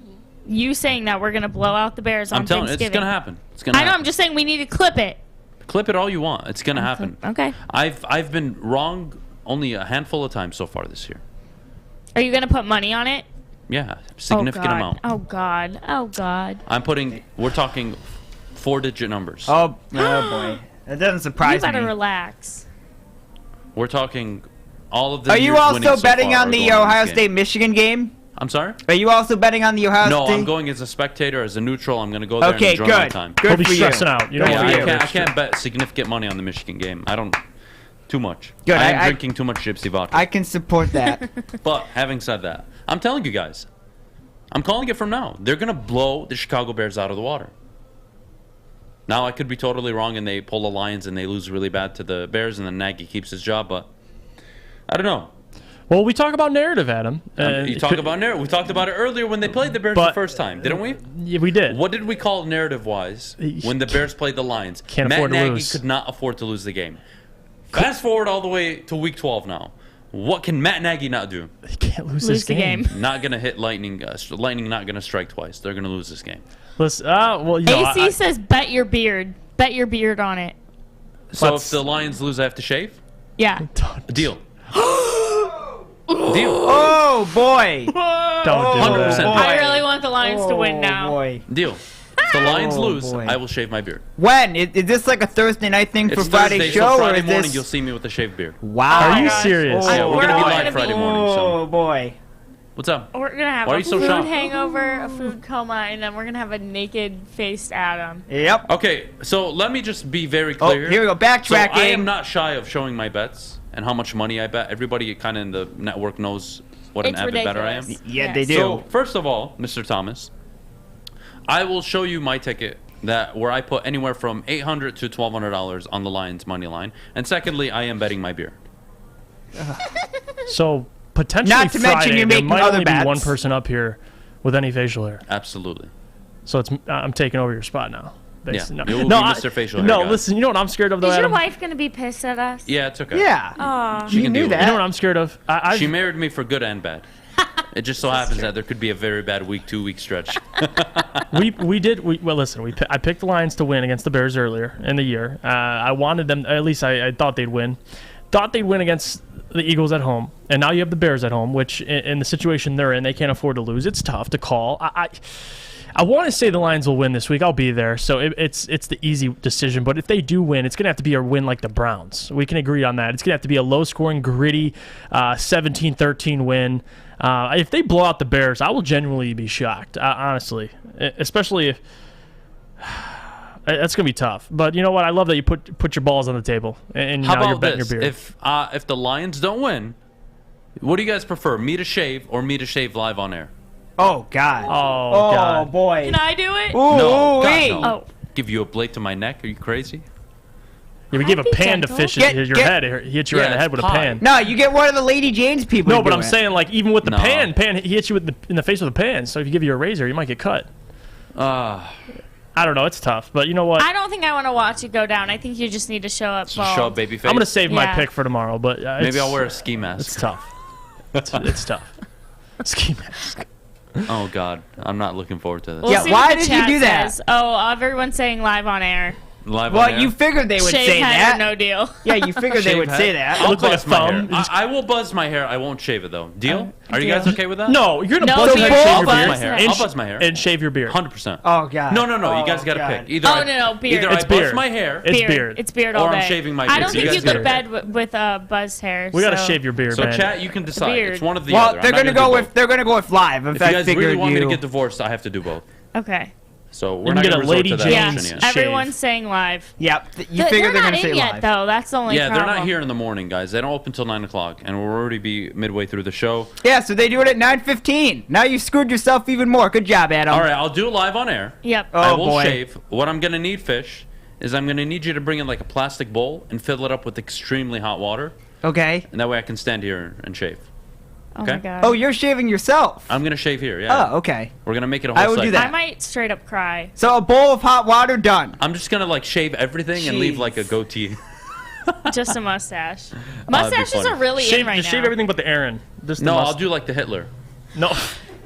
You saying that we're going to blow out the Bears on Thanksgiving. I'm telling you, it's going to happen. I know, I'm just saying we need to clip it. Clip it all you want. It's going to happen. Okay. I've been wrong only a handful of times so far this year. Are you going to put money on it? Yeah, significant amount. Oh, God. We're talking 4-digit numbers. Oh boy. That doesn't surprise me. You better relax. We're talking all of the Are you also betting on the Ohio State-Michigan game? I'm sorry? Are you also betting on the Ohio State? No, I'm going as a spectator, as a neutral. I'm going to go there and enjoy my time. Good for you. Stressing out. You know, I can't bet significant money on the Michigan game. I don't... Too much. Good. I'm drinking too much Gypsy vodka. I can support that. But having said that, I'm telling you guys, I'm calling it from now. They're going to blow the Chicago Bears out of the water. Now, I could be totally wrong, and they pull the Lions, and they lose really bad to the Bears, and then Nagy keeps his job, but I don't know. Well, we talk about narrative, Adam. You talk about narrative. We talked about it earlier when they played the Bears the first time, didn't we? Yeah, we did. What did we call narrative-wise when the Bears played the Lions? Can't afford to Matt Nagy lose. could not afford to lose the game. Fast forward all the way to Week 12 now. What can Matt Nagy not do? He can't lose Lose the game. Not going to hit lightning. Lightning not going to strike twice. They're going to lose this game. Listen, well, you know, AC says bet your beard. Bet your beard on it. So if the Lions lose, I have to shave? Yeah. Deal. Deal. Oh, boy. Don't do 100%. that. I really want the Lions to win now. Boy. Deal. If the Lions lose, boy. I will shave my beard. When? Is this like a Thursday night thing for It's Friday's Thursday, show? so Friday or is morning this... you'll see me with a shaved beard. Wow. Are you serious? Yeah, we're going to be We're live gonna Friday be- morning. So. Oh, boy. What's up? We're gonna have Why are a you so food shocked? hangover, a food coma, and then we're gonna have a naked-faced Adam. Yep. Okay, so let me just be very clear. here we go. Backtracking. So I am not shy of showing my bets and how much money I bet. Everybody kind of in the network knows what an It's avid better I am. ridiculous. Yeah, they do. So first of all, Mr. Thomas, I will show you my ticket where I put anywhere from $800 to $1,200 on the Lions money line. And secondly, I am betting my beer. So potentially Not to mention Friday, you're there making might other only be bets. one person up here with any facial hair. Absolutely. So I'm taking over your spot now. Basically. Yeah, No, you'll no, be I- Mr. Facial Hair No, guy. listen. You know what I'm scared of, though, Is your Adam? wife gonna be pissed at us? Yeah, it's okay. Yeah. Aw. She can knew deal with that. You know it. what I'm scared of? I She married me for good and bad. It just so happens that there could be a very bad week, 2 week stretch. Well, listen. I picked the Lions to win against the Bears earlier in the year. I wanted them. At least I thought they'd win. Thought they'd win against the Eagles at home, and now you have the Bears at home, which in the situation they're in, they can't afford to lose. It's tough to call. I want to say the Lions will win this week. I'll be there, so it's the easy decision. But if they do win, it's going to have to be a win like the Browns. We can agree on that. It's going to have to be a low-scoring, gritty 17-13 win. If they blow out the Bears, I will genuinely be shocked, honestly, especially if that's going to be tough. But you know what? I love that you put your balls on the table, and How now you're about betting this? your beer. If the Lions don't win, what do you guys prefer, me to shave or me to shave live on air? Oh, God. Oh, God. Boy. Can I do it? Ooh, No, ooh, God, wee. no. Oh. Give you a blade to my neck? Are you crazy? Yeah, we give a I'd be pan to gentle. fish Get- your get- head. He hits you right in the Yeah, head with a it's pie. pan. No, you get one of the Lady Jane's people. No, to but do I'm it. saying, like, even with the No. pan, he hits you in the face with a pan. So if you give you a razor, you might get cut. I don't know. It's tough, but you know what? I don't think I want to watch it go down. I think you just need to show up. Just bald. show a baby face. I'm gonna save my Yeah. pick for tomorrow, but Maybe I'll wear a ski mask. It's tough. It's tough. Ski mask. Oh God, I'm not looking forward to this. Yeah, see why what the did you chat do that? says. Oh, everyone's saying live on air. Live Well, on air. you figured they would Shave say head that. or no deal. Yeah, you figured they Shave would head? say that. I'll Looks like a buzz my hair. thumb. I will buzz my hair. I won't shave it though. Deal? Are you Deal. guys okay with that? No, you're gonna No, buzz so your you're head, both shave your buzz beard, my hair. I'll buzz my hair. and shave your beard. 100%. Oh, God. No. You guys Oh, gotta God. pick. Either No, beard. Either It's I buzz beard. my hair. It's beard. It's beard all Or day. I'm shaving my I beard. don't So think you you guys go to gotta bed with buzzed hair. We gotta so- shave your beard, So man. chat, you can decide. Beard. It's one of the Well, other. I'm they're not gonna do go both. with they're gonna go with live. If I you guys figured really want me to you. get divorced, I have to do both. Okay. So we're You not can gonna get a resort Lady to that Jane's option yet. shave. Everyone's saying live. Yep. You figure they're they're not gonna say in yet, live. though. That's the only Yeah, problem. they're not here in the morning, guys. They don't open till 9 o'clock, and we'll already be midway through the show. Yeah, so they do it at 9:15. Now you screwed yourself even more. Good job, Adam. All right, I'll do it live on air. Yep. I Oh, will boy. shave. What I'm gonna need, Fish, is I'm gonna need you to bring in like a plastic bowl and fill it up with extremely hot water, Okay. and that way I can stand here and shave. Oh Okay. my god. Oh, you're shaving yourself. I'm gonna shave here. Yeah. Oh, okay. We're gonna make it a whole I will do segment. that. I might straight up cry. So a bowl of hot water done. I'm just gonna like shave everything and leave Jeez. like a goatee. Just a mustache. That'd be Mustaches funny. are really in right Just now. shave everything but the Aaron. Just the No, I'll must- do like the Hitler. No.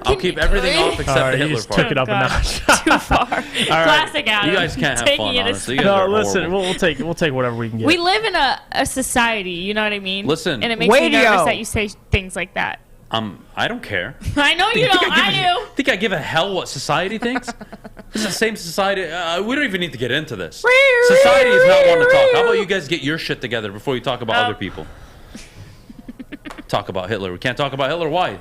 I'll keep everything off except All right, the you Hitler just part. took it up a God. notch. Too far. Classic Adam. You guys can't have Taking fun, it a honestly. You step. guys No, are listen, horrible. we'll take whatever we can get. We live in a society, you know what I mean? Listen. And it makes me Radio. nervous that you say things like that. I don't care. I know you don't. I do. Think I give a hell what society thinks? This is the same society. We don't even need to get into this. Society is not one to talk. How about you guys get your shit together before you talk about other people? Talk about Hitler. We can't talk about Hitler. Why?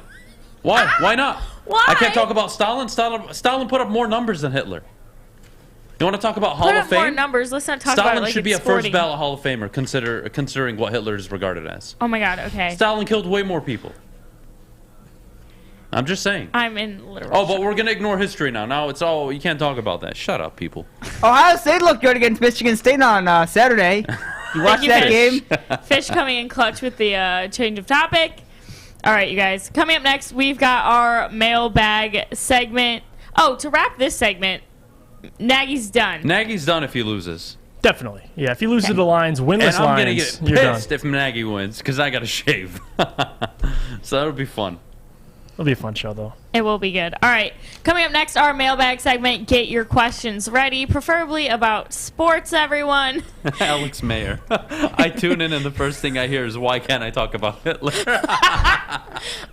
Why? Why not? Why? I can't talk about Stalin. Stalin put up more numbers than Hitler. You want to talk about Hall Put of up more Fame? numbers. Let's not talk Stalin about it like should be a it's first sporting. ballot Hall of Famer, considering what Hitler is regarded as. Oh my god, okay. Stalin killed way more people. I'm just saying. I'm in literal. Oh, but we're gonna ignore history now. Now it's all you can't talk about that. Shut up, people. Ohio State looked good against Michigan State on Saturday. You watched you, that Fish. game? Fish coming in clutch with the change of topic. All right, you guys. Coming up next, we've got our mailbag segment. Oh, to wrap this segment, Nagy's done. Nagy's done if he loses. Definitely. Yeah, if he loses to the Lions, winless And I'm going to Lions, get you're done. pissed if Nagy wins because I got to shave. So that'll be fun. It'll be a fun show, though. It will be good. All right. Coming up next, our mailbag segment. Get your questions ready, preferably about sports, everyone. Alex Mayer. I tune in and the first thing I hear is, why can't I talk about Hitler?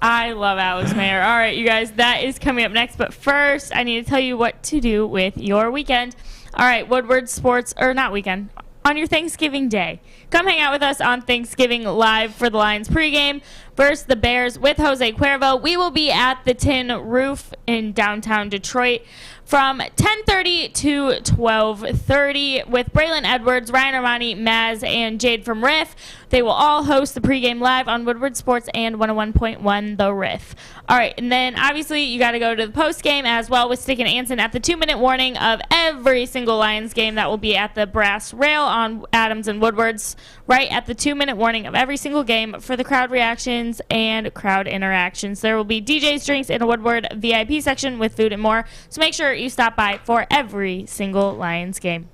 I love Alex Mayer. All right, you guys, that is coming up next. But first, I need to tell you what to do with your weekend. All right, Woodward Sports, or not weekend, on your Thanksgiving Day. Come hang out with us on Thanksgiving live for the Lions pregame versus the Bears with Jose Cuervo. We will be at the Tin Roof in downtown Detroit from 10:30 to 12:30 with Braylon Edwards, Ryan Armani, Maz, and Jade from Riff. They will all host the pregame live on Woodward Sports and 101.1 The Riff. All right, and then obviously you got to go to the postgame as well with Stick and Anson at the 2-minute warning of every single Lions game. That will be at the Brass Rail on Adams and Woodward's, right at the 2-minute warning of every single game for the crowd reactions and crowd interactions. There will be DJs, drinks, and a Woodward VIP section with food and more. So make sure you stop by for every single Lions game.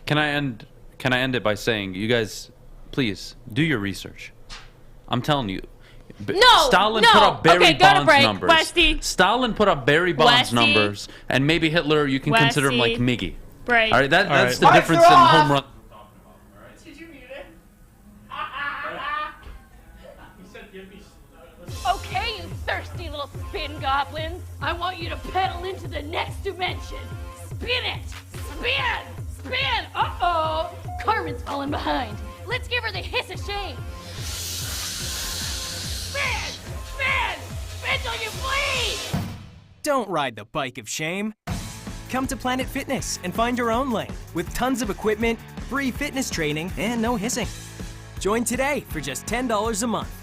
Can I end it by saying, you guys, please do your research. I'm telling you. Stalin put up Barry Bonds numbers. Westy. Stalin put up Barry Bonds Westy. numbers, and maybe Hitler, you can consider him like Miggy. Right. All right, that's the difference in home run. Okay, you thirsty little spin goblins. I want you to pedal into the next dimension. Spin it! Spin! Spin! Uh-oh! Carmen's falling behind. Let's give her the hiss of shame. Spin! Spin! Spin till you bleed! Don't ride the bike of shame. Come to Planet Fitness and find your own lane with tons of equipment, free fitness training, and no hissing. Join today for just $10 a month.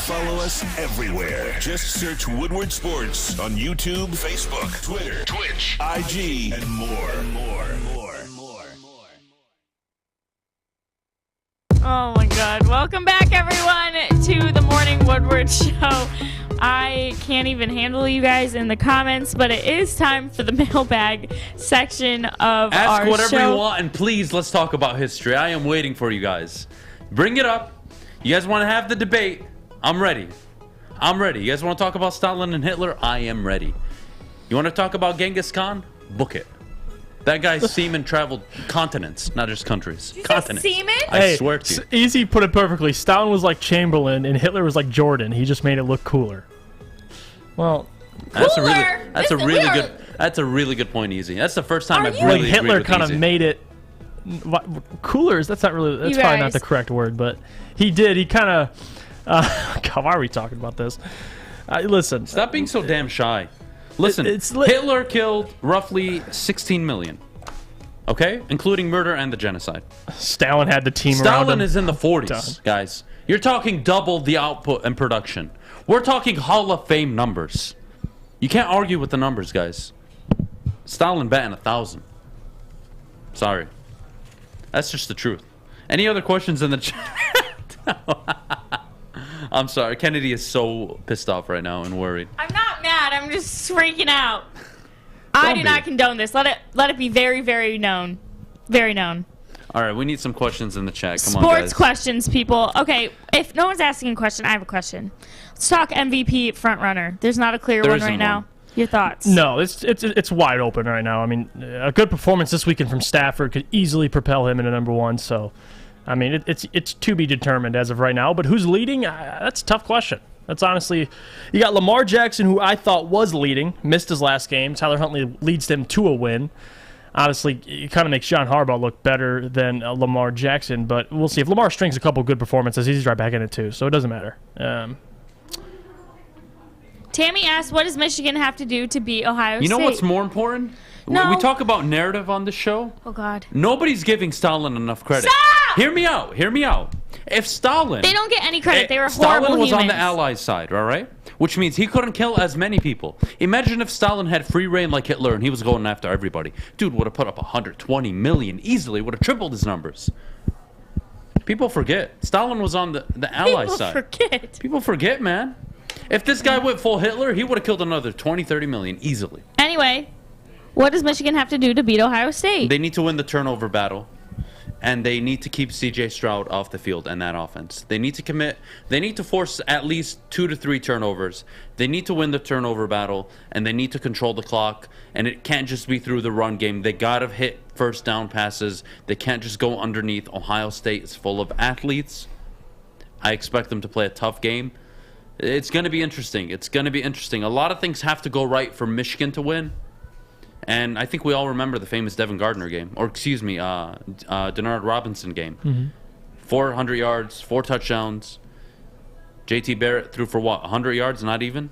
Follow us everywhere. Just search Woodward Sports on YouTube, Facebook, Twitter, Twitch, IG, and more. Oh my God. Welcome back, everyone, to the Morning Woodward Show. I can't even handle you guys in the comments, but it is time for the mailbag section of our show. Ask whatever you want, and please, let's talk about history. I am waiting for you guys. Bring it up. You guys want to have the debate? I'm ready. You guys want to talk about Stalin and Hitler? I am ready. You want to talk about Genghis Khan? Book it. That guy's semen traveled continents, not just countries. Continents. Semen? Hey, I swear to you. Easy put it perfectly. Stalin was like Chamberlain, and Hitler was like Jordan. He just made it look cooler. Well, that's a really good point, Easy. That's the first time I've really like Hitler agreed with kind of Easy. made it cooler. That's probably not the correct word, but he did. He kind of. God, why are we talking about this? Listen. Stop being so damn shy. Listen, Hitler killed roughly 16 million. Okay? Including murder and the genocide. Stalin had the team around him. Stalin is in the 40s, guys. You're talking double the output and production. We're talking Hall of Fame numbers. You can't argue with the numbers, guys. Stalin batting 1,000. Sorry. That's just the truth. Any other questions in the chat? I'm sorry. Kennedy is so pissed off right now and worried. I'm not mad. I'm just freaking out. I do not condone this. Let it be very, very known. Very known. All right, we need some questions in the chat. Come on, Sports guys. questions, people. Okay, if no one's asking a question, I have a question. Let's talk MVP frontrunner. There's not a clear one right now. Your thoughts? No, it's wide open right now. I mean, a good performance this weekend from Stafford could easily propel him into number one. So, I mean, it's to be determined as of right now. But who's leading? That's a tough question. That's honestly, you got Lamar Jackson, who I thought was leading, missed his last game. Tyler Huntley leads them to a win. Honestly, it kind of makes John Harbaugh look better than Lamar Jackson, but we'll see. If Lamar strings a couple good performances, he's right back in it too, so it doesn't matter. Tammy asked, what does Michigan have to do to beat Ohio State? You know what's more important? No. We talk about narrative on this show. Oh, God. Nobody's giving Stalin enough credit. Stop! Hear me out. If Stalin... They don't get any credit. They were Stalin horrible was humans. on the Allies side, all right? Which means he couldn't kill as many people. Imagine if Stalin had free reign like Hitler and he was going after everybody. Dude would have put up 120 million easily, would have tripled his numbers. People forget. Stalin was on the Ally side. People forget, man. If this guy went full Hitler, he would have killed another 20, 30 million easily. Anyway, what does Michigan have to do to beat Ohio State? They need to win the turnover battle, and they need to keep C.J. Stroud off the field and that offense. They need to commit. They need to force at least 2 to 3 turnovers. They need to win the turnover battle, and they need to control the clock. And it can't just be through the run game. They gotta hit first down passes. They can't just go underneath. Ohio State is full of athletes. I expect them to play a tough game. It's going to be interesting. It's going to be interesting. A lot of things have to go right for Michigan to win. And I think we all remember the famous Devin Gardner game. Or, excuse me, Denard Robinson game. Mm-hmm. 400 yards, 4 touchdowns. JT Barrett threw for what, 100 yards? Not even?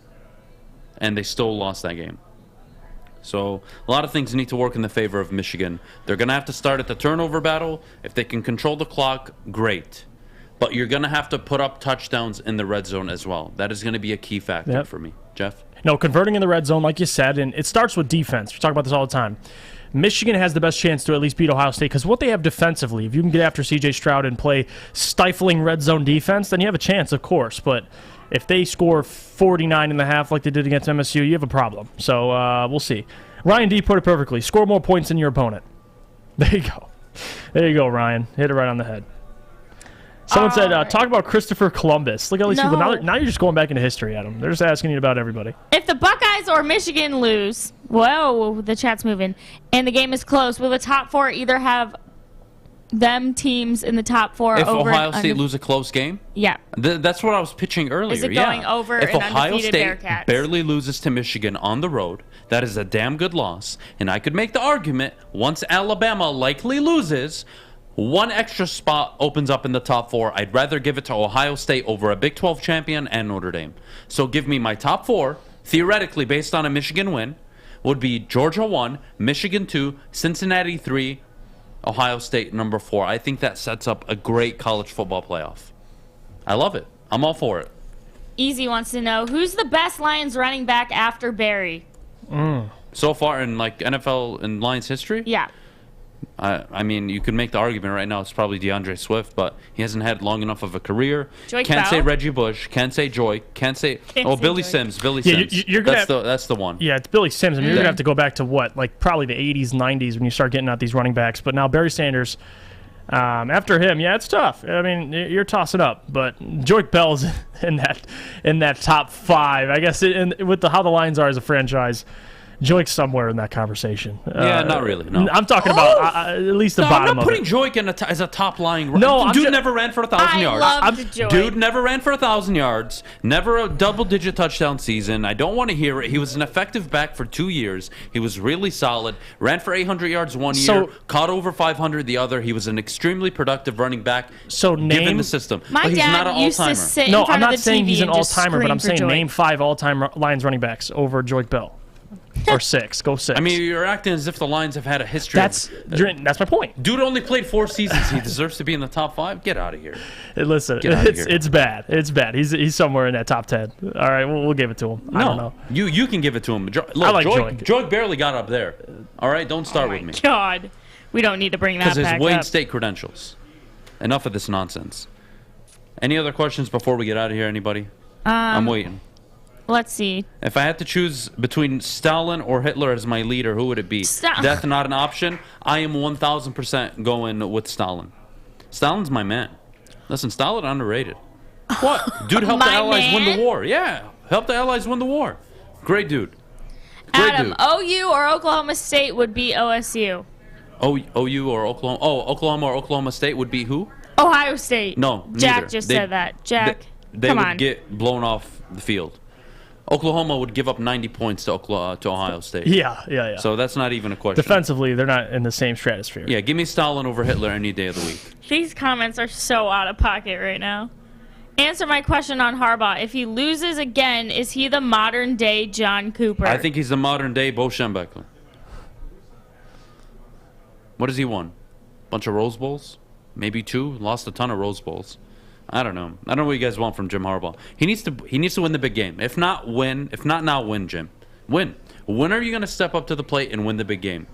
And they still lost that game. So a lot of things need to work in the favor of Michigan. They're going to have to start at the turnover battle. If they can control the clock, great. But you're going to have to put up touchdowns in the red zone as well. That is going to be a key factor for me. Jeff? No, converting in the red zone, like you said, and it starts with defense. We talk about this all the time. Michigan has the best chance to at least beat Ohio State because what they have defensively, if you can get after C.J. Stroud and play stifling red zone defense, then you have a chance, of course. But if they score 49.5 like they did against MSU, you have a problem. So we'll see. Ryan D. put it perfectly. Score more points than your opponent. There you go. There you go, Ryan. Hit it right on the head. Someone said, talk about Christopher Columbus. Look at all these people. Now you're just going back into history, Adam. They're just asking you about everybody. If the Buckeyes or Michigan lose, whoa, the chat's moving, and the game is close, will the top 4 either have them teams in the top 4 if over Ohio State lose a close game? Yeah. That's what I was pitching earlier. Is it going over if an Ohio undefeated State Bearcats? barely loses to Michigan on the road, that is a damn good loss. And I could make the argument, once Alabama likely loses, one extra spot opens up in the top 4. I'd rather give it to Ohio State over a Big 12 champion and Notre Dame. So give me my top 4, theoretically based on a Michigan win, would be Georgia 1, Michigan 2, Cincinnati 3, Ohio State number 4. I think that sets up a great college football playoff. I love it. I'm all for it. Easy wants to know, who's the best Lions running back after Barry? So far in like NFL and Lions history? Yeah. I mean, you could make the argument right now it's probably DeAndre Swift, but he hasn't had long enough of a career. Joy Can't Bell? say Reggie Bush. Can't say Joy. Can't say Billy Sims. Billy Yeah, Sims. you're gonna that's the one. Yeah, it's Billy Sims. I mean, you're going to have to go back to what? Like probably the 80s, 90s when you start getting out these running backs. But now Barry Sanders, after him, yeah, it's tough. I mean, you're tossing up. But Joy Bell's in that top 5. I guess with how the Lions are as a franchise, Joik's somewhere in that conversation. Yeah, not really. No. I'm talking about at least the bottom of it. I'm not putting Joik as a top lying. No, dude never ran for 1,000 yards. Joik. Dude never ran for 1,000 yards. Never a double-digit touchdown season. I don't want to hear it. He was an effective back for 2 years. He was really solid. Ran for 800 yards one year. Caught over 500 the other. He was an extremely productive running back. Given the system. My but he's dad not an used all-timer. to sit in No, front I'm of not the saying TV he's an and just all-timer, but scream I'm for saying Joik. name 5 all-time Lions running backs over Joik Bell. Or 6. Go 6. I mean, you're acting as if the Lions have had a history. That's my point. Dude only played 4 seasons. He deserves to be in the top 5. Get out of here. Listen, Get out of here. it's bad. It's bad. He's somewhere in that top 10. All right, we'll give it to him. I don't know. You can give it to him. Look, I like Joik barely got up there. All right, don't start with me. God, we don't need to bring that Because back his Wayne up. State credentials. Enough of this nonsense. Any other questions before we get out of here, anybody? I'm waiting. Let's see. If I had to choose between Stalin or Hitler as my leader, who would it be? Death not an option. I am 1,000% going with Stalin. Stalin's my man. Listen, Stalin underrated. What? Dude helped the Allies win the war. Yeah, helped the Allies win the war. Great dude. Adam, OU or Oklahoma State would be OSU. OU or Oklahoma? Oh, Oklahoma or Oklahoma State would be who? Ohio State. No, Jack neither. just said that. Jack, They come would on. get blown off the field. Oklahoma would give up 90 points to Ohio State. Yeah. So that's not even a question. Defensively, they're not in the same stratosphere. Yeah, give me Stalin over Hitler any day of the week. These comments are so out of pocket right now. Answer my question on Harbaugh. If he loses again, is he the modern day John Cooper? I think he's the modern day Bo Schembechler. What has he won? Bunch of Rose Bowls? Maybe 2? Lost a ton of Rose Bowls. I don't know. I don't know what you guys want from Jim Harbaugh. He needs to win the big game. If not, win. If not now, win, Jim. Win. When are you going to step up to the plate and win the big game?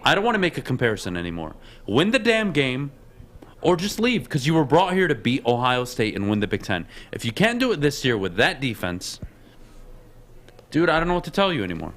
I don't want to make a comparison anymore. Win the damn game or just leave, because you were brought here to beat Ohio State and win the Big Ten. If you can't do it this year with that defense, dude, I don't know what to tell you anymore.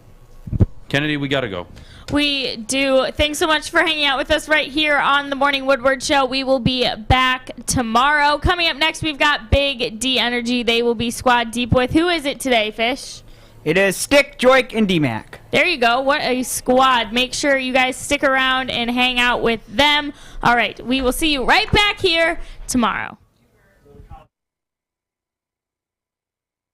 Kennedy, we got to go. We do. Thanks so much for hanging out with us right here on the Morning Woodward Show. We will be back tomorrow. Coming up next, we've got Big D Energy. They will be squad deep with. Who is it today, Fish? It is Stick, Joik, and D-Mac. There you go. What a squad. Make sure you guys stick around and hang out with them. All right. We will see you right back here tomorrow.